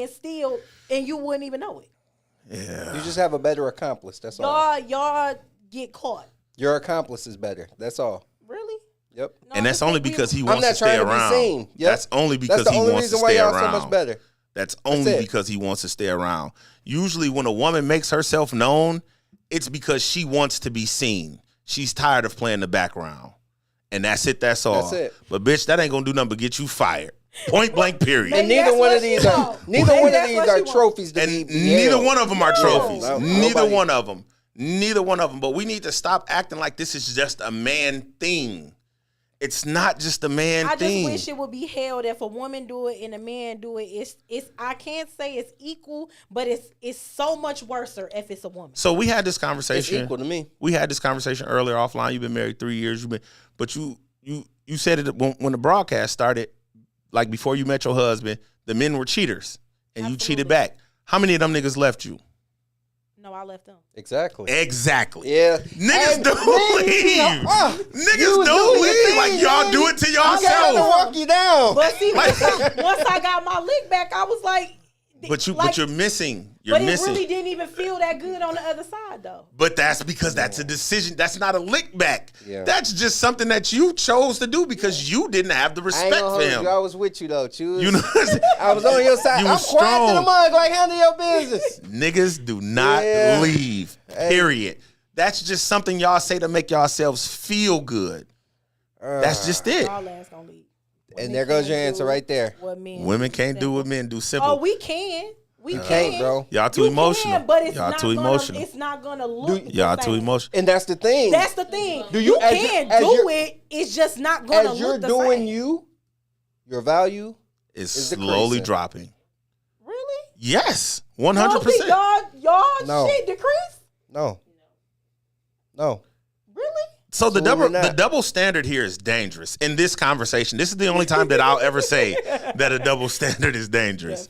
and you wouldn't even know it. Yeah. You just have a better accomplice. That's all. Y'all get caught. Your accomplice is better. That's all. Really? Yep. No, And that's only because he I'm wants not to stay trying to around. be seen. Yep. That's only because That's the he only wants to reason why stay y'all around. so much better. That's only it. because he wants to stay around. Usually when a woman makes herself known, it's because she wants to be seen. She's tired of playing the background. And that's it, that's all. That's it. But bitch, that ain't gonna do nothing but get you fired. Point blank, period. And Maybe neither that's one what of she these want. are neither Maybe one of that's these what are she want. trophies to And be neither held. one of them are trophies. No, Neither nobody. one of them. Neither one of them. But we need to stop acting like this is just a man thing. It's not just a man I thing. just wish it would be held if a woman do it and a man do it. It's I can't say it's equal, but it's so much worse if it's a woman. So we had this It's conversation. equal to me. We had this conversation earlier offline. You've been married 3 years. But you said it when the broadcast started, like before you met your husband, the men were cheaters and you cheated Absolutely. back. How many of them niggas left you? No, I left them. Exactly. Exactly. Yeah. Niggas don't leave. Niggas you don't do your leave. thing, Like y'all man. do it to I gotta yourself. walk you down. But see, once I got my lick back, I was like, But you're missing. You're but missing. it really didn't even feel that good on the other side, though. But that's because that's a decision. That's not a lick back. Yeah. That's just something that you chose to do because you didn't have the I ain't respect gonna for hold him. you. I was with you though. You know, I was on your side. You I'm was quiet to the strong. mug. Like handle your business. Niggas do not Yeah. leave. Hey. Period. That's just something y'all say to make yourselves feel good. That's just it. All ass gonna leave. And there goes your answer right there. What men Women can't do what men do. Simple. Oh, we can. We can, can't, bro. Y'all too You emotional. can, but it's Y'all not too gonna, emotional. It's not gonna look. the Y'all too same. emotional. And that's the thing. That's the thing. Do you- as can you- as do you're- it. It's just not gonna As you're look the doing same. you, your value. It's Is slowly decreasing. dropping. Really? Yes, Y'all think 100%. y'all No. shit decrease? No. No. Really? So the Absolutely not. double standard here is dangerous in this conversation. This is the only time that I'll ever say that a double standard is dangerous.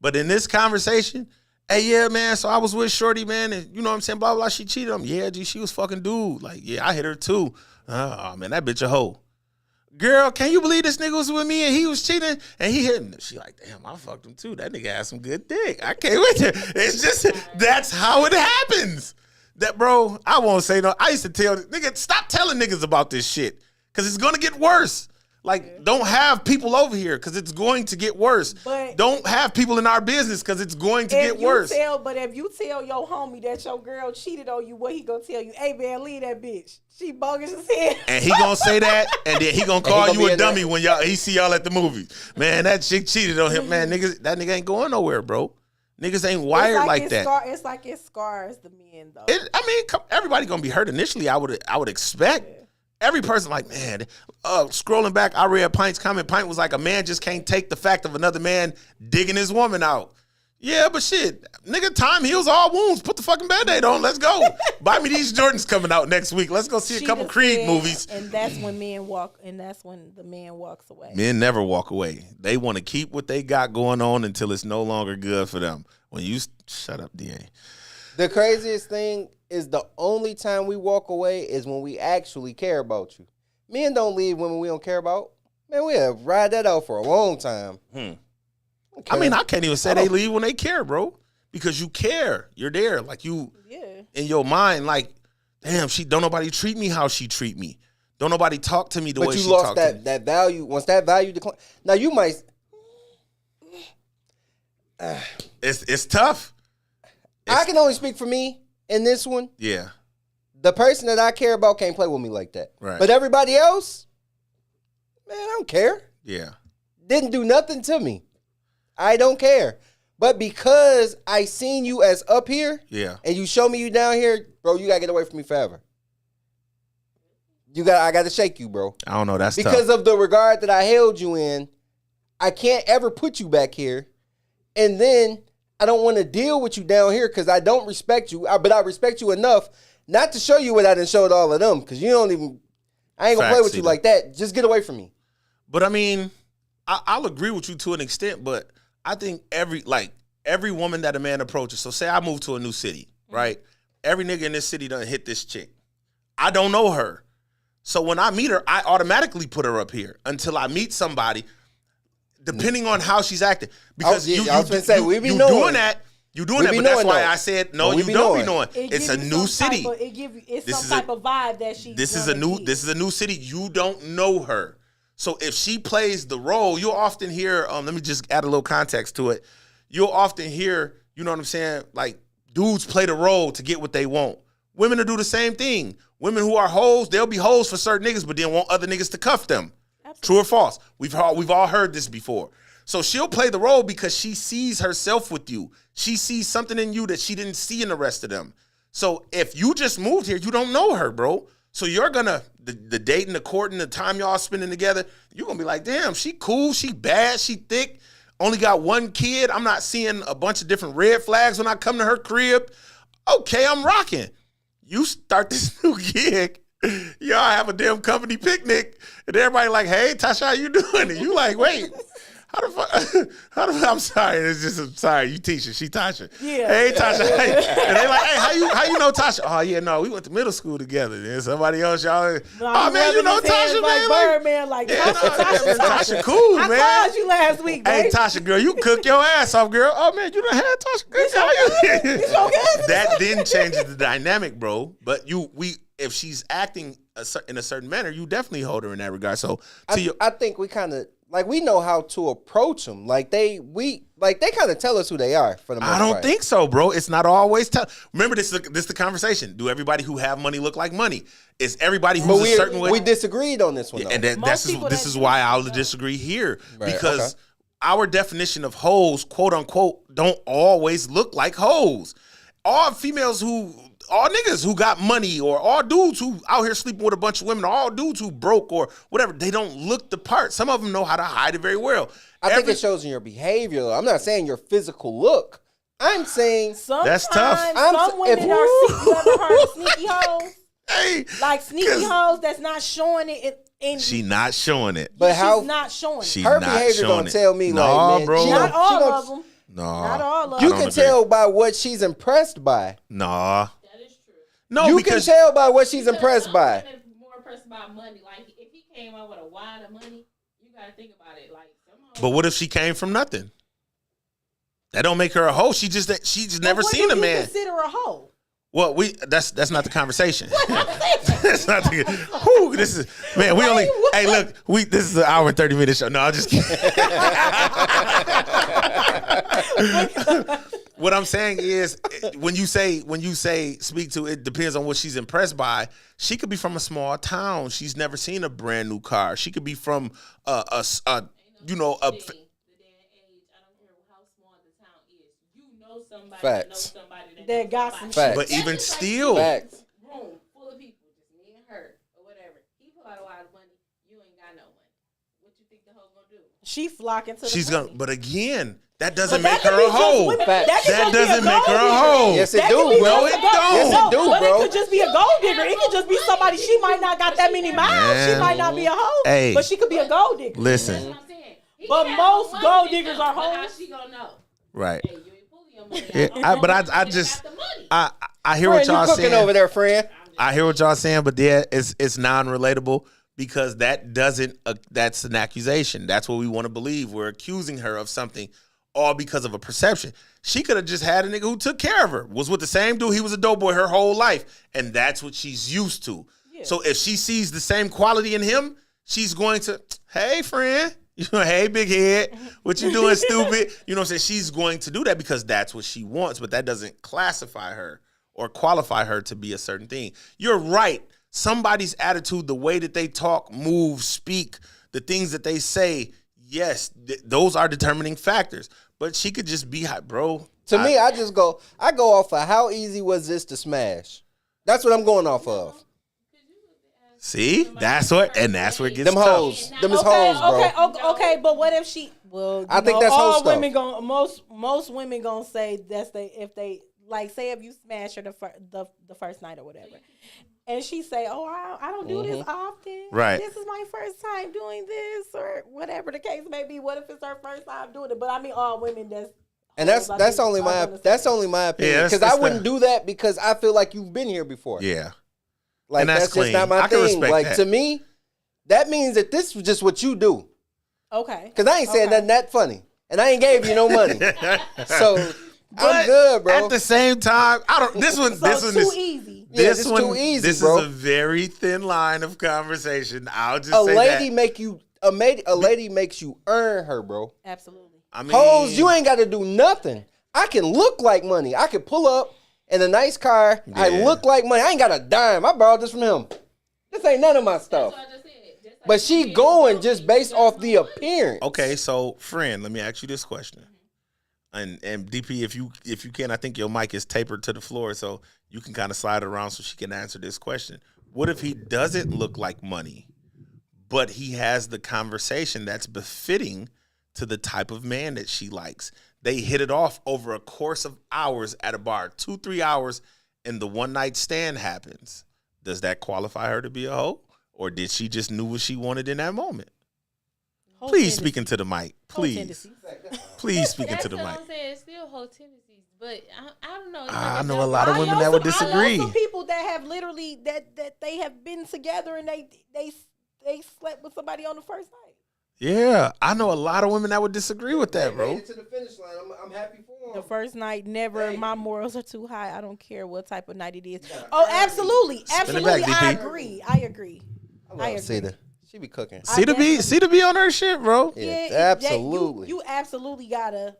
But in this conversation, hey, yeah, man, so I was with Shorty, man, and you know what I'm saying, blah, blah, she cheated on me. Yeah, G, she was fucking dude. Like, yeah, I hit her too. Oh, man, that bitch a hoe. Girl, can you believe this nigga was with me and he was cheating and he hit me? She like, damn, I fucked him too. That nigga had some good dick. I can't with you. It's just, that's how it happens. That, bro, I won't say no. I used to tell nigga, stop telling niggas about this shit because it's going to get worse. Like, don't have people over here because it's going to get worse. But don't have people in our business because it's going to get you worse. But if you tell your homie that your girl cheated on you, what he gonna tell you? Hey man, leave that bitch. She bogus as hell. And he gonna say that, and then he gonna call gonna you be a in there. dummy when he see y'all at the movies. Man, that chick cheated on him. Man, niggas, that nigga ain't going nowhere, bro. Niggas ain't wired like that. It's like it scars the men though. Everybody gonna be hurt initially. I would expect. Yeah. Every person like, man, scrolling back, I read Pint's comment. Pint was like, a man just can't take the fact of another man digging his woman out. Yeah, but shit, nigga, time heals all wounds. Put the fucking Band-Aid on. Let's go. Buy me these Jordans coming out next week. Let's go see a couple Creed movies. And that's when men walk, and that's when the man walks away. Men never walk away. They want to keep what they got going on until it's no longer good for them. When you shut up, DA. The craziest thing is the only time we walk away is when we actually care about you. Men don't leave women we don't care about. Man, we have ride that out for a long time. I mean, I can't even say they leave when they care, bro. Because you care. You're there. Like you in your mind, like, damn, don't nobody treat me how she treat me. Don't nobody talk to me the way she talk to me. But you lost that value. Once that value decline. Now you might it's tough. I can only speak for me in this one. Yeah. The person that I care about can't play with me like that. Right. But everybody else, man, I don't care. Yeah. Didn't do nothing to me. I don't care. But because I seen you as up here, and you show me you down here, bro, you gotta get away from me forever. I gotta shake you, bro. I don't know. That's because tough. of the regard that I held you in. I can't ever put you back here, and then I don't want to deal with you down here because I don't respect you. But I respect you enough not to show you what I done showed all of them. Because you don't even. I ain't gonna play with you like that. Just get away from me. But I mean, I'll agree with you to an extent, but I think every woman that a man approaches, so say I move to a new city, right? Every nigga in this city done hit this chick. I don't know her. So when I meet her, I automatically put her up here until I meet somebody, depending on how she's acting. Because you doing that. You doing that, but that's why I said, no, you don't be knowing. It's a new city. It's some type of vibe that she This is a new city. You don't know her. So if she plays the role, you'll often hear, let me just add a little context to it. You'll often hear, you know what I'm saying, like dudes play the role to get what they want. Women will do the same thing. Women who are hoes, they'll be hoes for certain niggas, but then want other niggas to cuff them. Absolutely. True or false? We've all heard this before. So she'll play the role because she sees herself with you. She sees something in you that she didn't see in the rest of them. So if you just moved here, you don't know her, bro. So you're gonna, the dating, the courting, the time y'all spending together, you're gonna be like, damn, she cool, she bad, she thick, only got one kid. I'm not seeing a bunch of different red flags when I come to her crib. Okay, I'm rocking. You start this new gig, y'all have a damn company picnic, and everybody like, hey, Tasha, how you doing? And you like, wait, I'm sorry, I'm sorry, you teaching, she Tasha. Yeah. Hey, Tasha. And they like, hey, how you know Tasha? Oh, yeah, no, we went to middle school together. And somebody else, y'all, oh, man, you know Tasha, man. Birdman, like, Tasha cool, man. I called you last week, babe. Hey, Tasha, girl, you cook your ass off, girl. Oh, man, you done had Tasha. That then changes the dynamic, bro. But if she's acting in a certain manner, you definitely hold her in that regard. So I think we kind of, like, we know how to approach them. Like they kind of tell us who they are for the most part. I don't think so, bro. It's not always Remember, this is the conversation. Do everybody who have money look like money? Is everybody who's a certain way? We disagreed on this one, though. And this is why I'll disagree here. Right, because our definition of hoes, quote unquote, don't always look like hoes. All niggas who got money, or all dudes who out here sleeping with a bunch of women, or all dudes who broke or whatever, they don't look the part. Some of them know how to hide it very well. I think it shows in your behavior, though. I'm not saying your physical look. I'm saying that's tough. Some women are you ever heard of sneaky hoes? Hey, like sneaky hoes that's not showing it. She not showing it. But she's not showing it. Her behavior don't tell me, like, man, bro. Not all of them. No. Not all of them. You can tell by what she's impressed by. Nah. No, you can tell by what she's impressed by. I'm more impressed by money. Like, if he came out with a wad of money, you gotta think about it. Like, but what if she came from nothing? That don't make her a hoe. She's never seen a man. Consider a hoe? Well, that's not the conversation. That's not the. This is, man. We only. Hey, look. This is an hour and 30-minute show. No, I'm just kidding. What I'm saying is, when you say speak to, it depends on what she's impressed by. She could be from a small town. She's never seen a brand new car. She could be from somebody Facts. that knows somebody That got some Facts. But even That's just still, Facts. room full of people, just me and her or whatever. He pull out a lot of money. You ain't got no money. What you think the hoe gonna do? She flocking to the she's money. gonna. But again, that doesn't But make that her could a be just hoe. women- Facts. that could That just be a doesn't make her a gold hoe. digger. Yes, it That do, could be bro. No, just it a gold- don't. Yes, it do, but bro. it could just be a gold digger. It could just be somebody. She might not got that many miles. She Man. might not be a hoe, Hey. but she could be a gold digger. That's Listen, what I'm saying. He But can have most more gold money than diggers him, are but How hoes. she gonna know? right? Hey, you ain't pulling your money. Yeah, but I You just, got the money. I hear what Friend, you y'all cooking saying. over there, friend. I hear what y'all saying, but yeah, it's non-relatable because that doesn't. That's an accusation. That's what we want to believe. We're accusing her of something, all because of a perception. She could have just had a nigga who took care of her, was with the same dude. He was a dope boy her whole life, and that's what she's used to. Yeah. So if she sees the same quality in him, she's going to, hey friend, hey big head, what you doing, stupid? You know what I'm saying? She's going to do that because that's what she wants, but that doesn't classify her or qualify her to be a certain thing. You're right. Somebody's attitude, the way that they talk, move, speak, the things that they say, yes, those are determining factors. But she could just be hot, bro. To me, I go off of how easy was this to smash. That's what I'm going off of. See, that's where it gets Them tough. hoes. Them is hoes, bro. Okay, but what if she? Well, I think that's all hoe stuff. women gonna most women gonna say that's if they like say if you smash her the first night or whatever, and she say, oh I don't do this often. Right. This is my first time doing this or whatever the case may be. What if it's her first time doing it? But I mean, all women And that's only my opinion. Yeah, Because I wouldn't do that because I feel like you've been here before. Yeah. Like And that's that's just clean. not my I can thing. respect Like that. to me, that means that this was just what you do. Okay. Because I ain't saying Okay. nothing that funny, and I ain't gave you no money, so I'm But good, bro. At the same time, I don't. This one, So this one too is easy. Yeah, this this one. too easy, this bro. is a very thin line of conversation. I'll just a say lady that. make you a lady makes you earn her, bro. Absolutely. I mean, Hoes, you ain't got to do nothing. I can look like money. I can pull up in a nice car. I Yeah. look like money. I ain't got a dime. I borrowed this from him. This ain't none of my stuff. That's what I just said. Just like But she going just based off the appearance. Okay, so friend, let me ask you this question. And DP, if you can, I think your mic is tapered to the floor, so you can kind of slide it around so she can answer this question. What if he doesn't look like money, but he has the conversation that's befitting to the type of man that she likes? They hit it off over a course of hours at a bar, 2-3 hours, and the one night stand happens. Does that qualify her to be a hoe? Or did she just knew what she wanted in that moment? Whole Please tendency. speak into the mic. Whole Please. tendency. Please speak into That's the what mic. I'm saying. It's still whole tendencies, but I don't know. I know a lot of I women know that would some- disagree. I know some people that have literally that they have been together and they slept with somebody on the first night. Yeah, I know a lot of women that would disagree with that, bro. To the finish line. I'm happy for The first night, never. Hey. My morals are too high. I don't care what type of night it is. Oh, absolutely, absolutely. back, I DP. agree. I agree. I I love agree. Cedar. She be cooking. See to be on her shit, bro. Yeah, that- absolutely. you absolutely gotta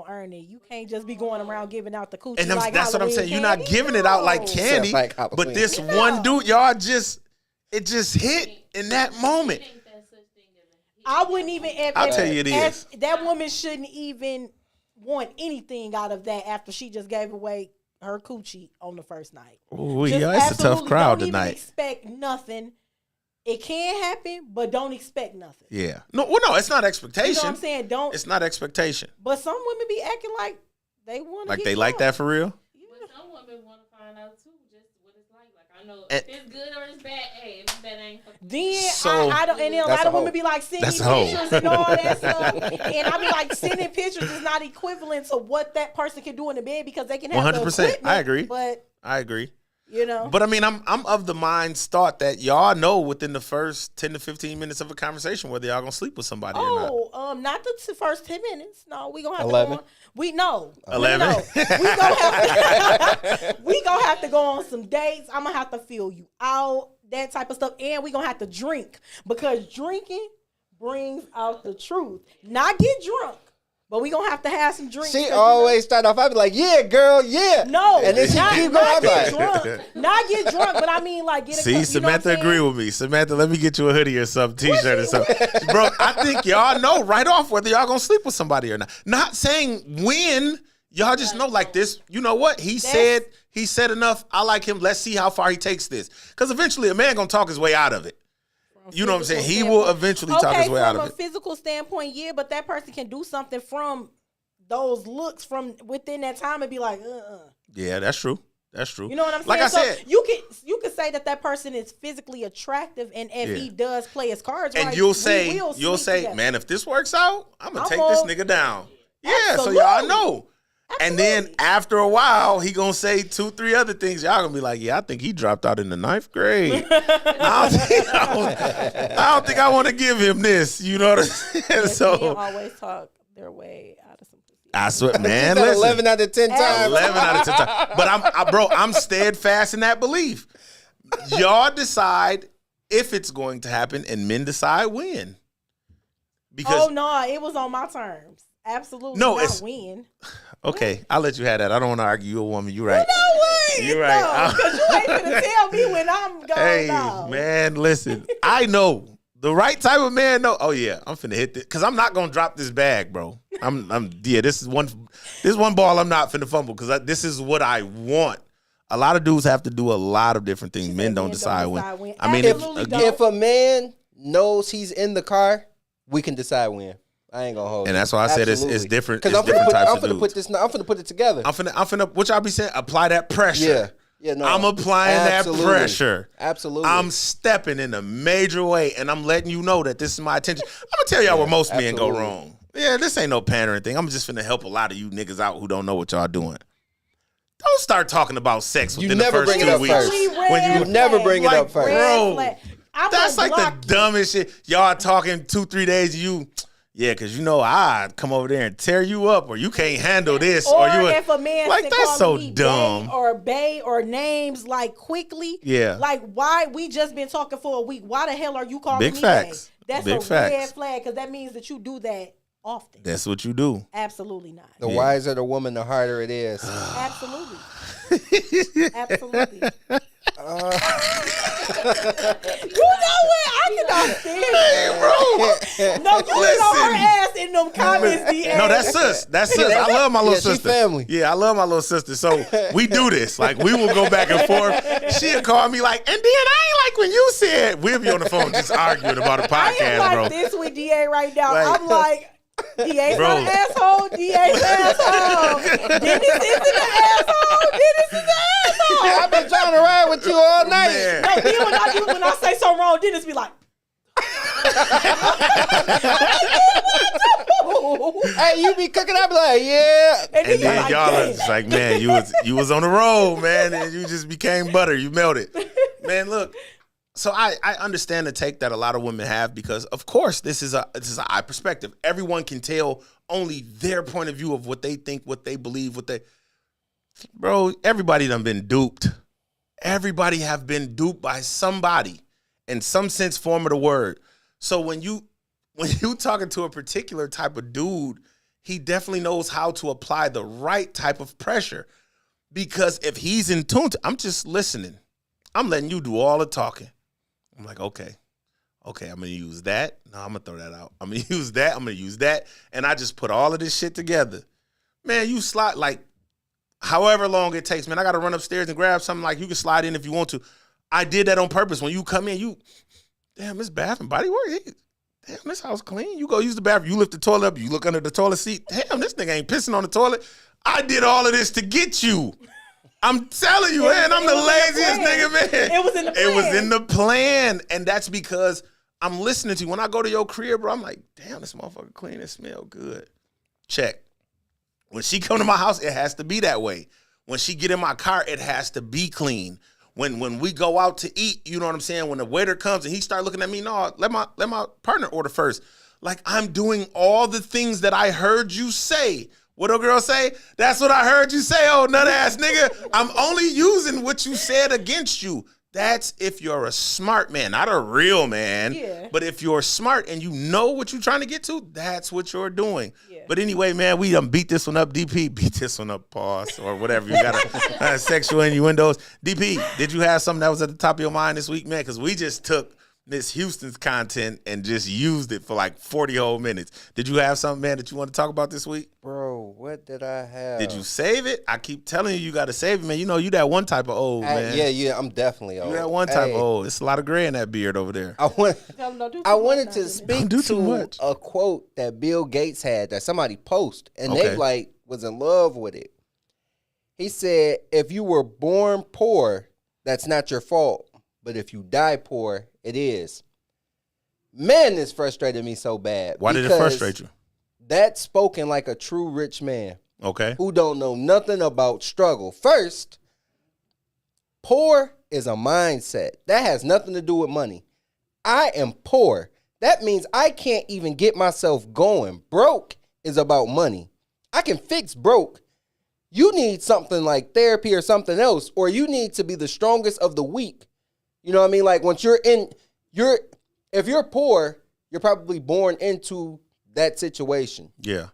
earn it. You can't just be going around giving out the coochie. And like that's what I'm Halloween saying. You're not candy. giving it out like No. candy. Except like Halloween. But this No. one dude, y'all just hit in that moment. I wouldn't even. I'll tell you it is. That woman shouldn't even want anything out of that after she just gave away her coochie on the first night. Ooh, Just yeah, it's a tough absolutely crowd don't even tonight. expect nothing. It can happen, but don't expect nothing. Yeah. No, it's not You know expectation. what I'm saying? Don't. It's not expectation. But some women be acting like they want to. Like they like that for real. But some women want to find out too, just what it's like. Like I know And- if it's good or it's bad. Hey, if it's bad, I ain't fucking. Then So- I don't, and then a That's lot a of women hoe. be like sending That's a hoe. pictures and all that stuff, and I be like sending pictures is not equivalent to what that person can do in the bed because they can have 100%. the equipment, I agree. But I agree. you But I mean, I'm of the mind's thought that y'all know within the first 10 to 15 minutes of a conversation whether y'all gonna sleep with somebody or not. Not the first 10 minutes. No, we gonna have 11? to go on. We know 11? No. We gonna have to go on some dates. I'm gonna have to feel you out, that type of stuff, and we gonna have to drink because drinking brings out the truth. Not get drunk, but we gonna have to have some drinks. She 'cause, always start off. I be like, "Yeah, girl, yeah." No, and then she not, keep not going. get I'm like, drunk. Not get drunk, but I mean like get a See, you know Samantha what I'm agree saying? with me. Samantha, let me get you a hoodie or some t-shirt or something. Bro, I think y'all know right off whether y'all gonna sleep with somebody or not. Not saying when, Y'all just know like this. You know what? He said enough. I like him. Let's see how far he takes this. Because eventually a man gonna talk his way out of it. You know what I'm saying? He will eventually talk his way out of it. From a physical standpoint, yeah, but that person can do something from those looks from within that time and be like, Yeah, that's true. That's true. You know what I'm saying? Like I said, you can say that person is physically attractive, and if he does play his cards and right, you'll say, together. man, if this works out, I'm gonna take this nigga down. Yeah, Absolutely. so y'all know. Absolutely. And then after a while, he gonna say 2-3 other things. Y'all gonna be like, yeah, I think he dropped out in the 9th grade. I don't think I want to give him this. You know what I'm saying? Men So always talk their way out of some pussy. I swear, man, She said listen, 11 out of 10 times. 11 out of 10 times. But I'm steadfast in that belief. Y'all decide if it's going to happen, and men decide when. Because no, it was on my terms. Absolutely No, not it's- win. okay, I'll let you have that. I don't want to argue. You're a woman. You're right. No way. You're right. Because you ain't gonna tell me when I'm going Hey, down. man, listen. I know the right type of man. No, oh yeah, I'm finna hit this because I'm not gonna drop this bag, bro. This is one ball I'm not finna fumble because this is what I want. A lot of dudes have to do a lot of different things. Men don't decide when. I mean, Absolutely don't. If a man knows he's in the car, we can decide when. I ain't gonna hold. and you. that's why I said it's Absolutely. different. Because It's different types I'm of finna dudes. put this. I'm finna put it together. I'm finna. What y'all be saying? Apply that pressure. Yeah. Yeah. No. I'm applying Absolutely. that pressure. Absolutely. I'm stepping in a major way, and I'm letting you know that this is my attention. I'm gonna tell y'all where most men go absolutely. wrong. Yeah, this ain't no pandering thing. I'm just finna help a lot of you niggas out who don't know what y'all doing. Don't start talking about sex You within the never first bring it 2 up weeks. first. When you never bring it like, up first. bro, that's like the dumbest shit. Y'all talking 2-3 days, yeah, because you know I'd come over there and tear you up, or you can't handle this, Or you if a man like that's so dumb. or bae or names like quickly, Yeah. like why we just been talking for a week? Why the hell are you calling Big me facts. bae? That's Big a facts. red flag because that means that you do that often. That's what you do. Absolutely not. The wiser the woman, the harder it is. Absolutely. Absolutely. You know what? I cannot stand it. No, you know her ass in them comments, DA. No, that's sis. That's sis. I love my little Yeah, she sister. family. Yeah, I love my little sister. So we do this. Like we will go back and forth. She'll call me like, and then I ain't like when you said. We'll be on the phone just arguing about a I am podcast, like bro. this with DA right now. Like- I'm like, DA's Bro. not an asshole. DA's an asshole. Dennis isn't an asshole. Dennis is an asshole. I've been trying to ride with you all night. Man. No, then when I say something wrong, Dennis be like, Hey, you be cooking up like, yeah. and And he then like, y'all are "Damn." just like, man, you was on the road, man, and you just became butter. You melted. Man, look. So I understand the take that a lot of women have because, of course, this is a eye perspective. Everyone can tell only their point of view of what they think, what they believe, Bro, everybody done been duped. Everybody have been duped by somebody in some sense, form of the word. So when you talking to a particular type of dude, he definitely knows how to apply the right type of pressure. Because if he's in tune, I'm just listening. I'm letting you do all the talking. I'm like, okay, I'm going to use that. No, I'm going to throw that out. I'm going to use that. I'm going to use that. And I just put all of this shit together. Man, you slide like however long it takes. Man, I got to run upstairs and grab something. Like you can slide in if you want to. I did that on purpose. When you come in, damn, this Bath and Body Works. Damn, this house clean. You go use the bathroom. You lift the toilet up. You look under the toilet seat. Damn, this nigga ain't pissing on the toilet. I did all of this to get you. I'm telling you, man, I'm the laziest nigga, man. It was in the plan. It was in the plan. And that's because I'm listening to you. When I go to your crib, bro, I'm like, damn, this motherfucker clean and smell good. Check. When she come to my house, it has to be that way. When she get in my car, it has to be clean. When we go out to eat, you know what I'm saying? When the waiter comes and he start looking at me, no, let my partner order first. Like I'm doing all the things that I heard you say. What a girl say? That's what I heard you say, oh nut ass nigga. I'm only using what you said against you. That's if you're a smart man, not a real man. Yeah. But if you're smart and you know what you're trying to get to, that's what you're doing. Yeah. But anyway, man, we done beat this one up, DP. Beat this one up, pause, or whatever. You got sexual innuendos. DP, did you have something that was at the top of your mind this week, man? Because we just took Miss Houston's content and just used it for like 40 whole minutes. Did you have something, man, that you want to talk about this week? Bro, What did I have? Did you save it? I keep telling you got to save it, man. You know, you that one type of old, man. Yeah, I'm definitely old. You that one type of old. It's a lot of gray in that beard over there. I wanted to Don't speak do too to much. a quote that Bill Gates had that somebody posted, and Okay. they like was in love with it. He said, "If you were born poor, that's not your fault, but if you die poor, it is." Man, this frustrated me so bad. Why did it because frustrate you? That's spoken like a true rich man Okay. who don't know nothing about struggle. First, poor is a mindset. That has nothing to do with money. I am poor. That means I can't even get myself going. Broke is about money. I can fix broke. You need something like therapy or something else, or you need to be the strongest of the weak. You know what I mean? Like once if you're poor, you're probably born into that situation. Yeah.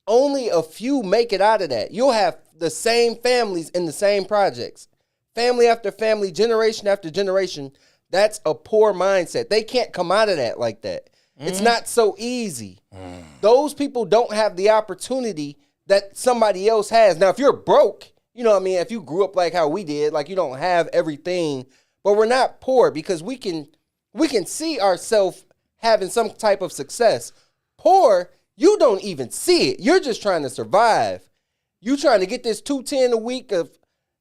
Only a few make it out of that. You'll have the same families in the same projects. Family after family, generation after generation. That's a poor mindset. They can't come out of that like that. It's not so easy. Those people don't have the opportunity that somebody else has. Now, if you're broke, you know what I mean? If you grew up like how we did, like you don't have everything, but we're not poor because we can see ourselves having some type of success. Poor, you don't even see it. You're just trying to survive. You trying to get this $210 a week of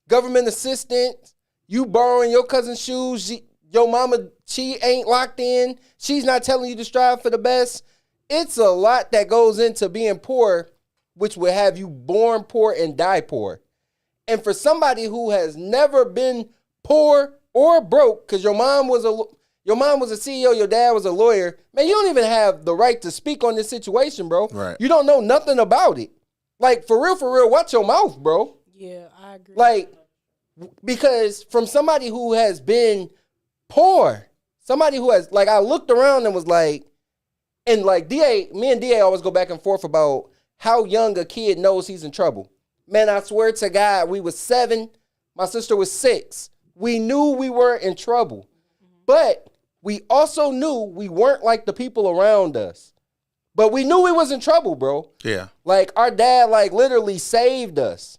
government assistance. You borrowing your cousin's shoes. Your mama, she ain't locked in. She's not telling you to strive for the best. It's a lot that goes into being poor, which will have you born poor and die poor. And for somebody who has never been poor or broke, because your mom was a CEO, your dad was a lawyer, man, you don't even have the right to speak on this situation, bro. Right. You don't know nothing about it. Like, for real, watch your mouth, bro. Yeah, I agree. Like, because from somebody who has been poor, somebody who has, like, I looked around and was like, and like me and DA always go back and forth about how young a kid knows he's in trouble. Man, I swear to God, we was 7, my sister was 6. We knew we were in trouble. But we also knew we weren't like the people around us. But we knew we was in trouble, bro. Yeah. Like, our dad, like, literally saved us.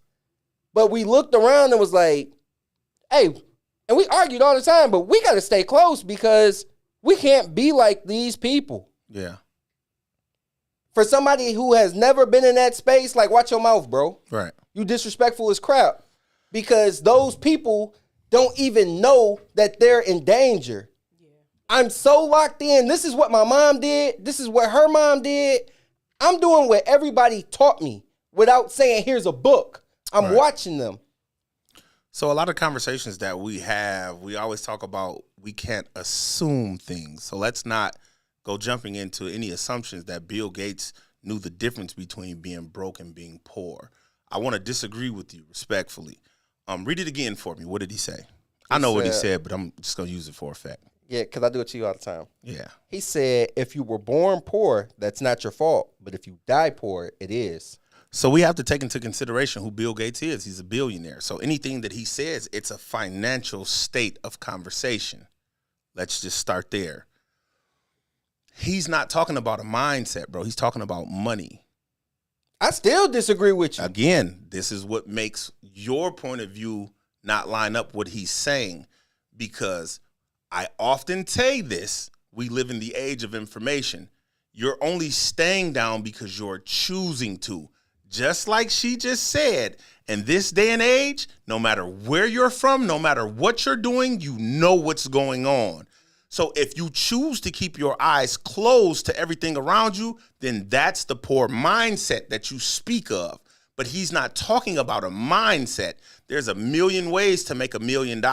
But we looked around and was like, hey, and we argued all the time, but we got to stay close because we can't be like these people. Yeah. For somebody who has never been in that space, like, watch your mouth, bro. Right. You disrespectful as crap. Because those people don't even know that they're in danger. I'm so locked in. This is what my mom did. This is what her mom did. I'm doing what everybody taught me without saying, here's a book. I'm watching them. So a lot of conversations that we have, we always talk about we can't assume things. So let's not go jumping into any assumptions that Bill Gates knew the difference between being broke and being poor. I want to disagree with you respectfully. Read it again for me. What did he say? I know what he said, but I'm just going to use it for effect. Yeah, because I do it to you all the time. Yeah. He said, if you were born poor, that's not your fault. But if you die poor, it is. So we have to take into consideration who Bill Gates is. He's a billionaire. So anything that he says, it's a financial state of conversation. Let's just start there. He's not talking about a mindset, bro. He's talking about money. I still disagree with you. Again, this is what makes your point of view not line up what he's saying, because I often say this, we live in the age of information. You're only staying down because you're choosing to. Just like she just said, in this day and age, no matter where you're from, no matter what you're doing, you know what's going on. So if you choose to keep your eyes closed to everything around you, then that's the poor mindset that you speak of. But he's not talking about a mindset. There's a million ways to make $1 million.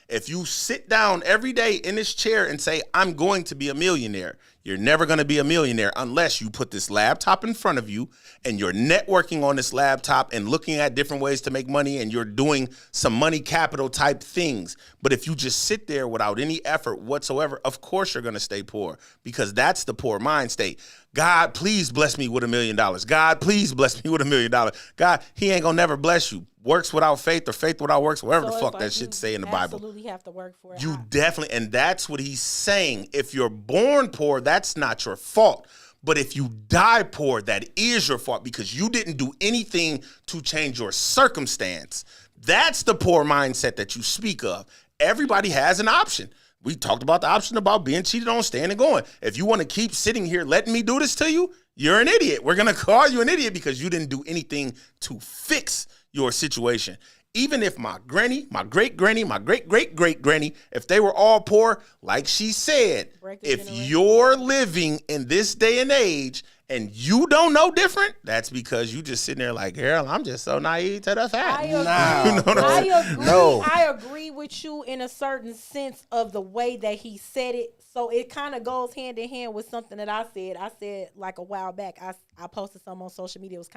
If you sit down every day in this chair and say, I'm going to be a millionaire, you're never going to be a millionaire unless you put this laptop in front of you and you're networking on this laptop and looking at different ways to make money and you're doing some money capital type things. But if you just sit there without any effort whatsoever, of course you're going to stay poor, because that's the poor mind state. God, please bless me with $1 million. God, please bless me with $1 million. God, he ain't going to never bless you. Works without faith or faith without works, whatever the fuck that shit say in the Bible. You absolutely have to work for it. You definitely, and that's what he's saying. If you're born poor, that's not your fault. But if you die poor, that is your fault because you didn't do anything to change your circumstance. That's the poor mindset that you speak of. Everybody has an option. We talked about the option about being cheated on, staying and going. If you want to keep sitting here letting me do this to you, you're an idiot. We're going to call you an idiot because you didn't do anything to fix your situation. Even if my granny, my great-granny, my great-great-great-granny, if they were all poor, like she said, if you're living in this day and age and you don't know different, that's because you just sitting there like, girl, I'm just so naive to the fact. I agree. Nah, You know what I'm saying? I agree. No. I agree with you in a certain sense of the way that he said it. So it kind of goes hand in hand with something that I said. I said like a while back, I posted something on social media. It was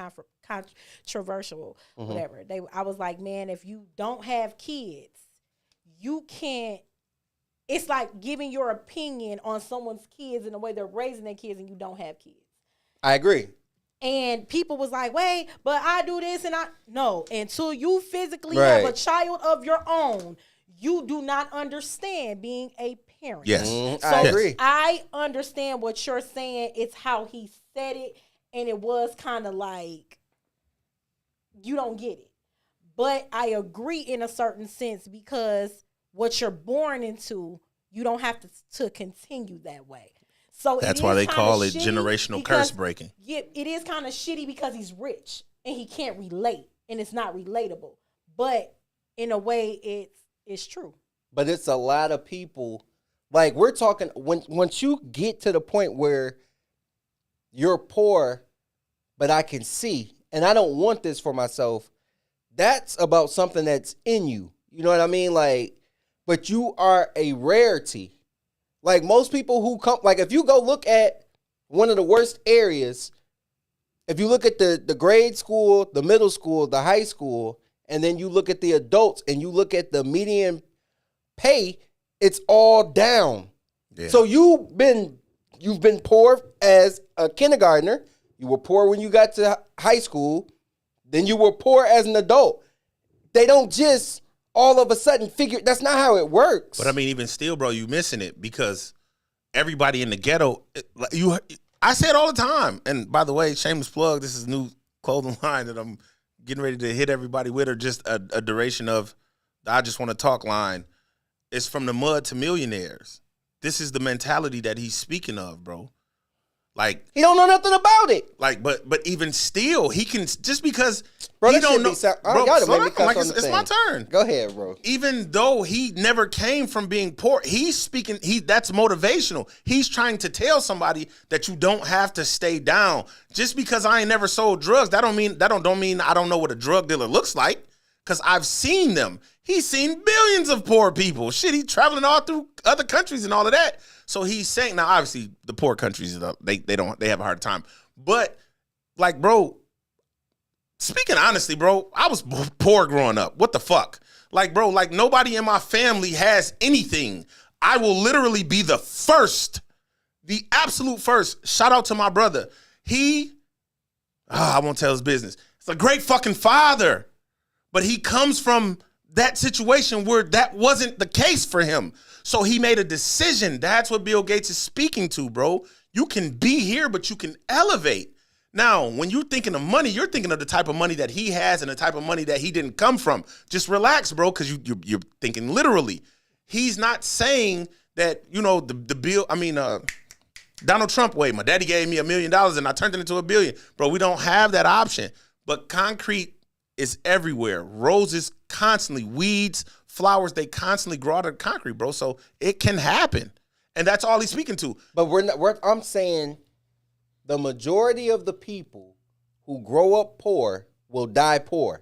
controversial, whatever. I was like, man, if you don't have kids, you can't. It's like giving your opinion on someone's kids and the way they're raising their kids, and you don't have kids. I agree. And people was like, wait, but I do this and no. Until you physically Right. have a child of your own, you do not understand being a parent. Yes. I agree. I understand what you're saying. It's how he said it. And it was kind of like, you don't get it. But I agree in a certain sense because what you're born into, you don't have to continue that way. So That's it why is they kinda call it shitty generational because- curse breaking. Yeah, it is kind of shitty because he's rich and he can't relate and it's not relatable. But in a way, it's true. But it's a lot of people. Like we're talking once you get to the point where you're poor, but I can see, and I don't want this for myself. That's about something that's in you. You know what I mean? Like, but you are a rarity. Like most people who come, like if you go look at one of the worst areas, if you look at the grade school, the middle school, the high school, and then you look at the adults and you look at the median pay, it's all down. Yeah. So you've been poor as a kindergartner. You were poor when you got to high school. Then you were poor as an adult. They don't just all of a sudden figure. That's not how it works. But I mean, even still, bro, you missing it because everybody in the ghetto, I say it all the time. And by the way, shameless plug, this is a new clothing line that I'm getting ready to hit everybody with, or just a duration of the I Just Want to Talk line. It's from the mud to millionaires. This is the mentality that he's speaking of, bro. Like he don't know nothing about it. Like, but even still, he can just because Bro, he that don't shit know. be sound- I Bro, gotta slow make me down. cuss Like on the it's my thing. turn. Go ahead, bro. Even though he never came from being poor, he's speaking. That's motivational. He's trying to tell somebody that you don't have to stay down. Just because I ain't never sold drugs, that don't mean I don't know what a drug dealer looks like. Because I've seen them. He's seen billions of poor people. Shit, he's traveling all through other countries and all of that. So he's saying, now obviously the poor countries, they have a hard time. But like, bro, speaking honestly, bro, I was poor growing up. What the fuck? Like, bro, like nobody in my family has anything. I will literally be the first, the absolute first. Shout out to my brother. I won't tell his business. It's a great fucking father. But he comes from that situation where that wasn't the case for him. So he made a decision. That's what Bill Gates is speaking to, bro. You can be here, but you can elevate. Now, when you're thinking of money, you're thinking of the type of money that he has and the type of money that he didn't come from. Just relax, bro, because you're thinking literally. He's not saying that, the bill, Donald Trump way. My daddy gave me $1 million and I turned it into $1 billion. Bro, we don't have that option. But concrete is everywhere. Roses constantly, weeds, flowers, they constantly grow out of concrete, bro. So it can happen. And that's all he's speaking to. But I'm saying the majority of the people who grow up poor will die poor.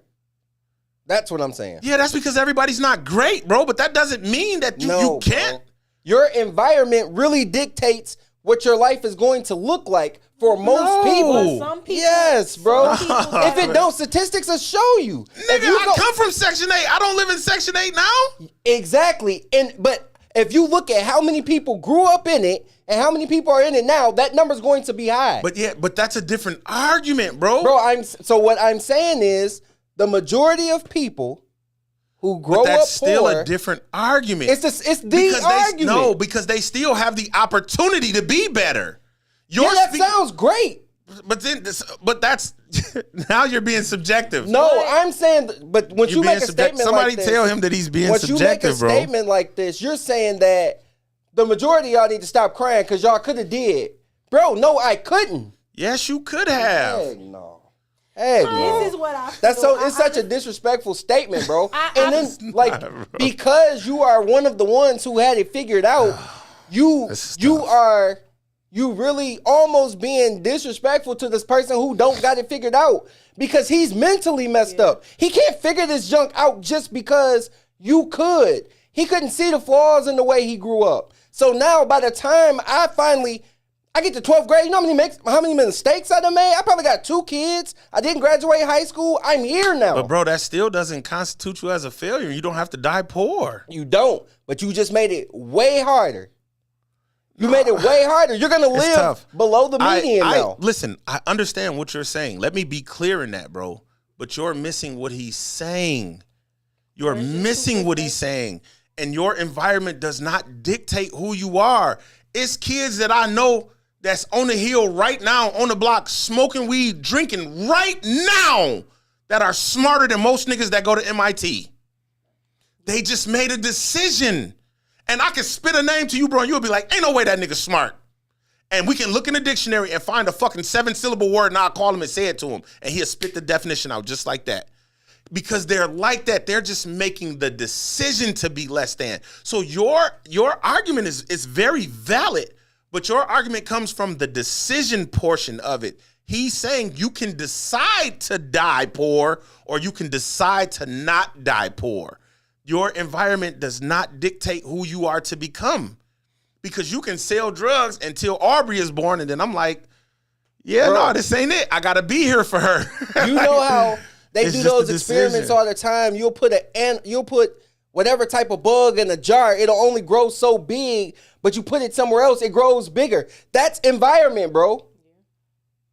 That's what I'm saying. Yeah, that's because everybody's not great, bro. But that doesn't mean that you can't. Bro. Your environment really dictates what your life is going to look like for most people. Some people. Yes, bro. Some people If it don't, statistics will show you. Nigga, I come from Section 8. I don't live in Section 8 now. Exactly. But if you look at how many people grew up in it and how many people are in it now, that number's going to be high. But that's a different argument, bro. Bro, so what I'm saying is the majority of people who grow but that's up still poor, a different argument. It's the argument. Because they still have the opportunity to be better. You're that speaking, sounds great. but that's now you're being subjective. No, I'm saying, but when You're you being make a subjective. statement Somebody like this, tell him that he's being once you make a subjective, bro. statement like this, you're saying that the majority of y'all need to stop crying because y'all could have did. Bro, no, I couldn't. Yes, you could have. Heck no. Heck no. This is what I feel. That's so. It's such a disrespectful statement, bro. And then, It's like, not, bro. because you are one of the ones who had it figured out, This is you really almost being disrespectful to this person who don't got it figured out because he's mentally messed up. He can't figure this junk out just because you could. He couldn't see the flaws in the way he grew up. So now, by the time I get to 12th grade, you know how many mistakes I done made? I probably got 2 kids. I didn't graduate high school. I'm here now. But bro, that still doesn't constitute you as a failure. You don't have to die poor. You don't, but you just made it way harder. You made it way harder. You're going to live tough. below the median now. Listen, I understand what you're saying. Let me be clear in that, bro. But you're missing what he's saying. You're missing what he's saying. And your environment does not dictate who you are. It's kids that I know that's on the hill right now, on the block, smoking weed, drinking right now, that are smarter than most niggas that go to MIT. They just made a decision. And I can spit a name to you, bro, and you'll be like, ain't no way that nigga's smart. And we can look in the dictionary and find a fucking 7-syllable word, and I'll call him and say it to him, and he'll spit the definition out just like that. Because they're like that. They're just making the decision to be less than. So your argument is very valid, but your argument comes from the decision portion of it. He's saying you can decide to die poor or you can decide to not die poor. Your environment does not dictate who you are to become. Because you can sell drugs until Aubrey is born, and then I'm like, yeah, no, this ain't it. I gotta be here for her. You know how they It's do just a those experiments decision. all the time. You'll put whatever type of bug in a jar. It'll only grow so big, but you put it somewhere else, it grows bigger. That's environment, bro.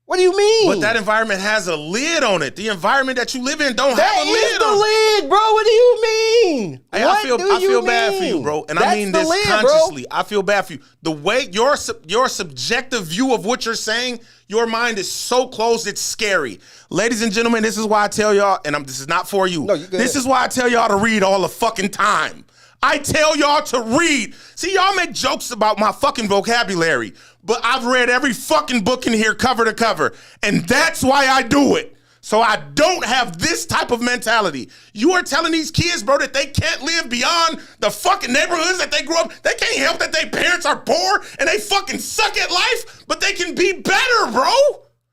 What do you mean? But that environment has a lid on it. The environment that you live in don't That have a is lid the on it. lid, bro. What do you mean? Hey, What I feel do you bad for you, mean? bro. And That's I mean the this lid, bro. consciously. I feel bad for you. The way your subjective view of what you're saying, your mind is so closed, it's scary. Ladies and gentlemen, this is why I tell y'all, and this is not for you. No, you good. This is why I tell y'all to read all the fucking time. I tell y'all to read. See, y'all make jokes about my fucking vocabulary, but I've read every fucking book in here cover to cover, and that's why I do it. So I don't have this type of mentality. You are telling these kids, bro, that they can't live beyond the fucking neighborhoods that they grew up. They can't help that their parents are poor and they fucking suck at life, but they can be better, bro.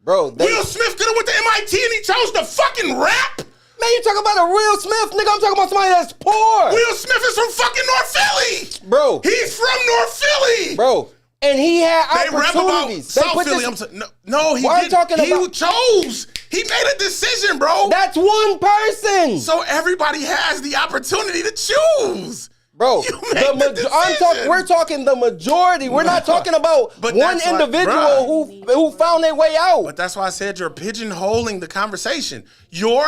Bro, Will Smith could have went to MIT and he chose to fucking rap. man, you talking about a Will Smith, nigga? I'm talking about somebody that's poor, Will Smith is from fucking North Philly. bro. He's from North Philly. Bro, and he had They rap about opportunities. South Philly. No, he Why I'm didn't. talking He about- chose. He made a decision, bro. That's one person, So everybody has the opportunity to choose. bro. You make the decision. We're talking the majority. We're not talking about But one that's like, individual who found their way out. But that's why I said you're pigeonholing the conversation. Your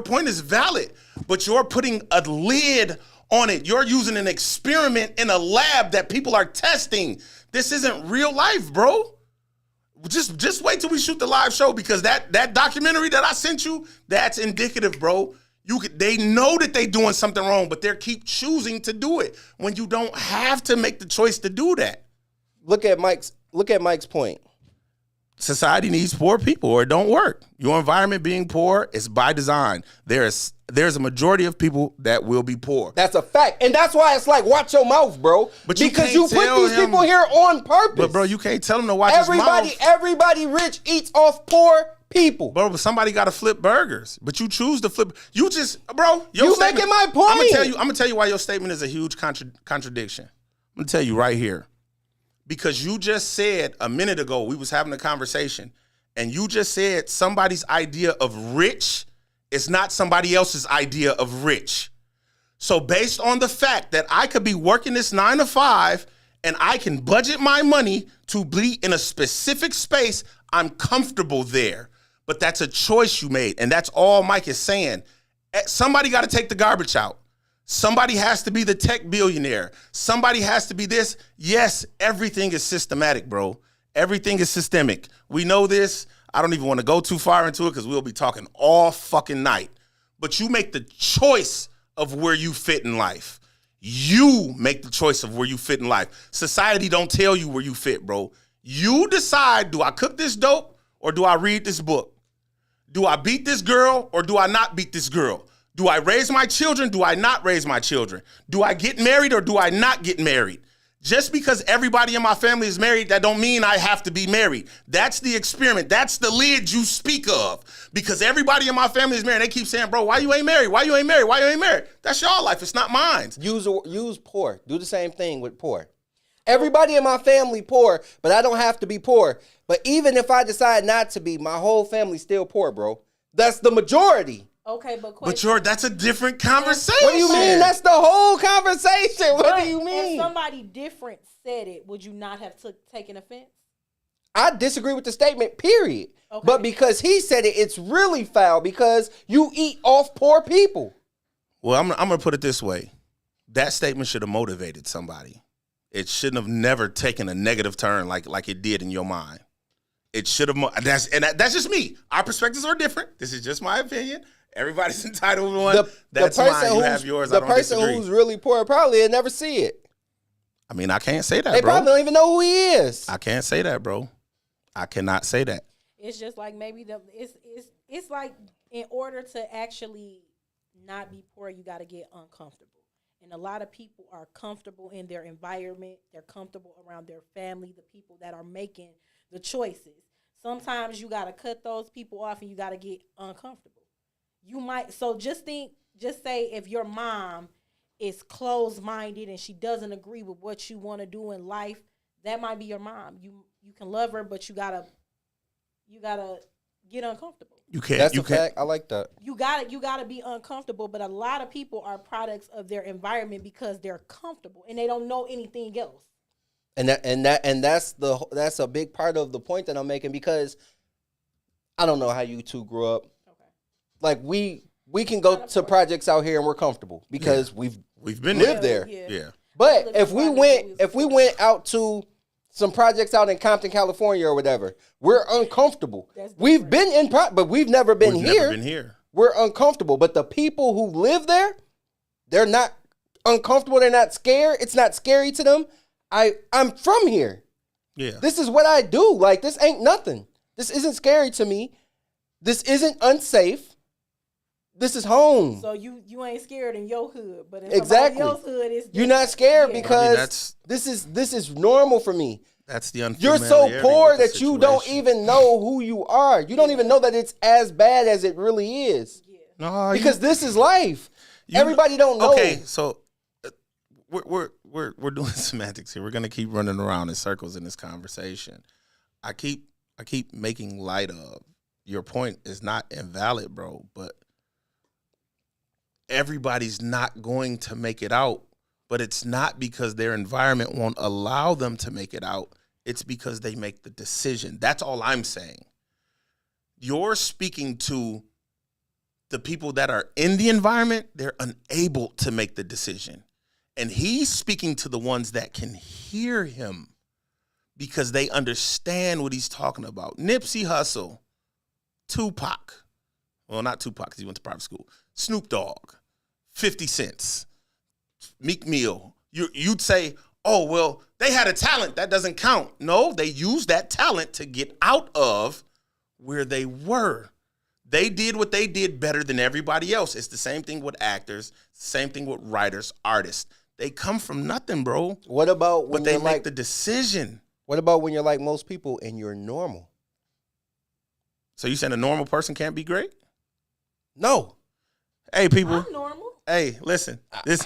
point is valid, but you're putting a lid on it. You're using an experiment in a lab that people are testing. This isn't real life, bro. Just wait till we shoot the live show, because that documentary that I sent you, that's indicative, bro. They know that they doing something wrong, but they keep choosing to do it when you don't have to make the choice to do that. Look at Mike's point. Society needs poor people or it don't work. Your environment being poor is by design. There's a majority of people that will be poor. That's a fact, and that's why it's like, watch your mouth, bro. But you because can't you put tell these him- people here on purpose. But bro, you can't tell them to watch his mouth. Everybody rich eats off poor people. Bro, but somebody got to flip burgers. But you choose to flip. You just, bro. You making my point. I'm gonna tell you why your statement is a huge contradiction. I'm gonna tell you right here, because you just said a minute ago we was having a conversation, and you just said somebody's idea of rich is not somebody else's idea of rich. So based on the fact that I could be working this 9 to 5 and I can budget my money to be in a specific space, I'm comfortable there. But that's a choice you made, and that's all Mike is saying. Somebody got to take the garbage out. Somebody has to be the tech billionaire. Somebody has to be this. Yes, everything is systematic, bro. Everything is systemic. We know this. I don't even want to go too far into it because we'll be talking all fucking night. But you make the choice of where you fit in life. You make the choice of where you fit in life. Society don't tell you where you fit, bro. You decide, do I cook this dope or do I read this book? Do I beat this girl or do I not beat this girl? Do I raise my children? Do I not raise my children? Do I get married or do I not get married? Just because everybody in my family is married, that don't mean I have to be married. That's the experiment. That's the lid you speak of. Because everybody in my family is married. They keep saying, bro, why you ain't married? Why you ain't married? Why you ain't married? That's y'all life. It's not mine. Use poor. Do the same thing with poor. Everybody in my family poor, but I don't have to be poor. But even if I decide not to be, my whole family's still poor, bro. That's the majority. Okay, but That's a different conversation. What do you mean? That's the whole conversation. What do you mean? If somebody different said it, would you not have taken offense? I disagree with the statement, period. Okay. But because he said it, it's really foul because you eat off poor people. Well, I'm going to put it this way. That statement should have motivated somebody. It shouldn't have never taken a negative turn like it did in your mind. It should have. That's just me. Our perspectives are different. This is just my opinion. Everybody's entitled to one. That's mine. You have yours. The person who's really poor probably will never see it. I mean, I can't say that, They bro. probably don't even know who he is. I can't say that, bro. I cannot say that. It's just like maybe it's like in order to actually not be poor, you got to get uncomfortable. And a lot of people are comfortable in their environment. They're comfortable around their family, the people that are making the choices. Sometimes you got to cut those people off and you got to get uncomfortable. You might, so just say if your mom is closed-minded and she doesn't agree with what you want to do in life, that might be your mom. You can love her, but you gotta get uncomfortable. You can't. That's a fact. I like that. You gotta be uncomfortable. But a lot of people are products of their environment because they're comfortable and they don't know anything else. And that's a big part of the point that I'm making because I don't know how you two grew up. Okay. Like we can go to projects out here and we're comfortable because we've been lived there. Yeah. But if we went out to some projects out in Compton, California or whatever, we're uncomfortable. We've been but we've never been here. We're uncomfortable. But the people who live there, they're not uncomfortable. They're not scared. It's not scary to them. I'm from here. Yeah. This is what I do. Like, this ain't nothing. This isn't scary to me. This isn't unsafe. This is home. So you ain't scared in your hood, but in exactly. somebody else's hood, it's you're not scared because this is normal for me. That's the You're so poor that you don't even know who you are. You don't even know that it's as bad as it really is. Yeah. No, because this is life. Everybody don't know. Okay, so we're doing semantics here. We're gonna keep running around in circles in this conversation. I keep making light of your point is not invalid, bro, but everybody's not going to make it out, but it's not because their environment won't allow them to make it out. It's because they make the decision. That's all I'm saying. You're speaking to the people that are in the environment. They're unable to make the decision. And he's speaking to the ones that can hear him because they understand what he's talking about. Nipsey Hussle, Tupac. Well, not Tupac because he went to private school. Snoop Dogg, 50 Cent, Meek Mill. You'd say, oh, well, they had a talent. That doesn't count. No, they used that talent to get out of where they were. They did what they did better than everybody else. It's the same thing with actors, same thing with writers, artists. They come from nothing, bro. What about when they make the decision? What about when you're like most people and you're normal? So you saying a normal person can't be great? No. Hey, people. I'm normal. Hey, listen.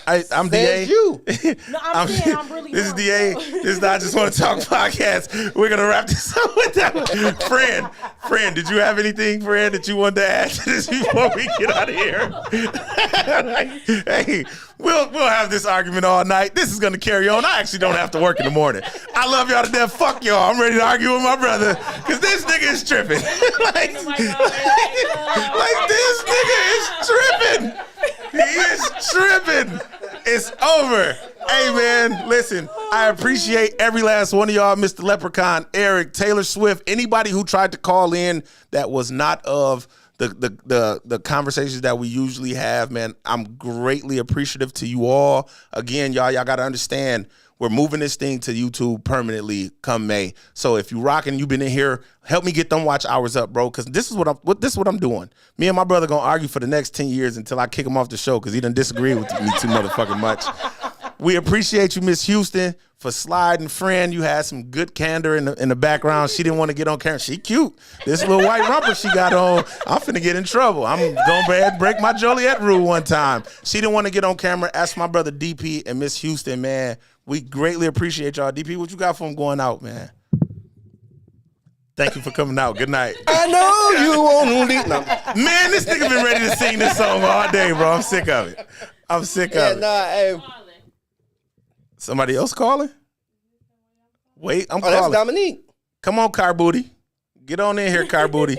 I'm DA. You. No, I'm saying I'm really This is normal. DA. This is not Just Want to Talk podcast. We're going to wrap this up with that. Friend, did you have anything, friend, that you wanted to add to this before we get out of here? Hey, we'll have this argument all night. This is going to carry on. I actually don't have to work in the morning. I love y'all to death. Fuck y'all. I'm ready to argue with my brother because this nigga is tripping. like this nigga is tripping. He is tripping. It's over. Hey, man, listen, I appreciate every last one of y'all, Mr. Leprechaun, Eric, Taylor Swift, anybody who tried to call in that was not of the conversations that we usually have, man. I'm greatly appreciative to you all. Again, y'all got to understand, we're moving this thing to YouTube permanently come May. So if you rocking, you've been in here, help me get them watch hours up, bro, because this is what I'm doing. Me and my brother going to argue for the next 10 years until I kick him off the show because he done disagree with me too motherfucking much. We appreciate you, Miss Houston, for sliding. Friend, you had some good candor in the background. She didn't want to get on camera. She cute. This little white romper she got on, I'm finna get in trouble. I'm going to break my Joliet rule one time. She didn't want to get on camera. Ask my brother DP and Miss Houston, man. We greatly appreciate y'all. DP, what you got for him going out, man? Thank you for coming out. Good night. I know you won't leave. No. Man, this nigga been ready to sing this song all day, bro. I'm sick of it. Yeah, nah, hey. Somebody else calling? Wait, I'm Oh, that's calling. Dominique. Come on, Car Booty. Get on in here, Car Booty.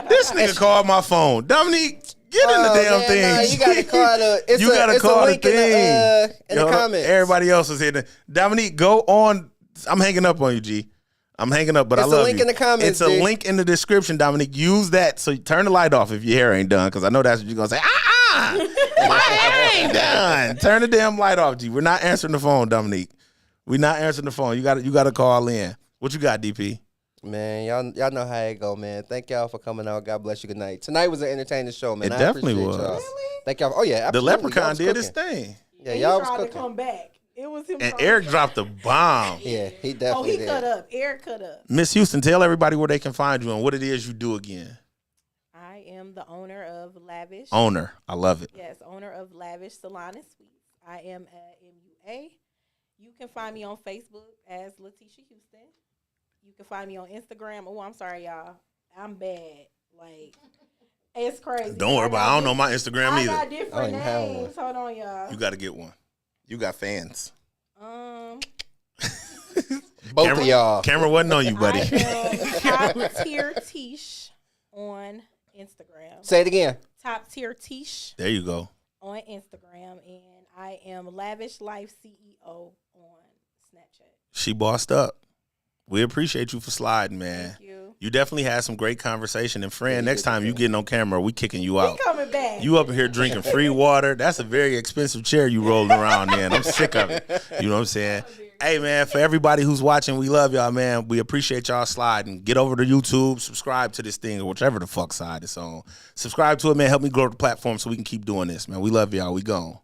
This nigga called my phone. Dominique, get in the damn thing. Nah, you got to call the. It's You gotta it's call a the link thing. in the comments. Everybody else is hitting. Dominique, go on. I'm hanging up on you, G. I'm hanging up, but I It's a love you. link in the comments, It's a G. link in the description, Dominique. Use that. So turn the light off if your hair ain't done, because I know that's what you're gonna say. My hair ain't done. Turn the damn light off, G. We're not answering the phone, Dominique. We're not answering the phone. You got to call in. What you got, DP? Man, y'all know how it go, man. Thank y'all for coming out. God bless you. Good night. Tonight was an entertaining show, man. It I definitely appreciate was. y'all. Really? Thank y'all. Oh yeah, The absolutely. Leprechaun Y'all was did his cooking. thing. Yeah, He y'all was tried to cooking. come back. It was him. And trying Eric to- dropped a bomb. Yeah, he Oh, definitely he did. cut up. Eric cut up. Miss Houston, tell everybody where they can find you and what it is you do again. I am the owner of Lavish. Owner. I love it. Yes, owner of Lavish Salon and Suites. I am at MUA. You can find me on Facebook as Letitia Houston. You can find me on Instagram. Oh, I'm sorry, y'all. I'm bad. Like, it's crazy. Don't worry about it. I don't know my Instagram I either. got I different don't even have names. Hold on, y'all. You got to get one. You got fans. Both Camera- of y'all. Camera wasn't on you, buddy. I am Top Tier Tish on Instagram. Say it again. Top Tier Tish There you go. on Instagram. And I am Lavish Life CEO on Snapchat. She bossed up. We appreciate you for sliding, man. Thank you. You definitely had some great conversation. And friend, Yeah, you next did time you good. getting on camera, we kicking you We out. coming back. You up in here drinking free water. That's a very expensive chair you rolling around in. I'm sick of it. You know what I'm saying? Hey, man, for everybody who's watching, we love y'all, man. We appreciate y'all sliding. Get over to YouTube, subscribe to this thing or whichever the fuck side it's on. Subscribe to it, man. Help me grow the platform so we can keep doing this, man. We love y'all. We gone.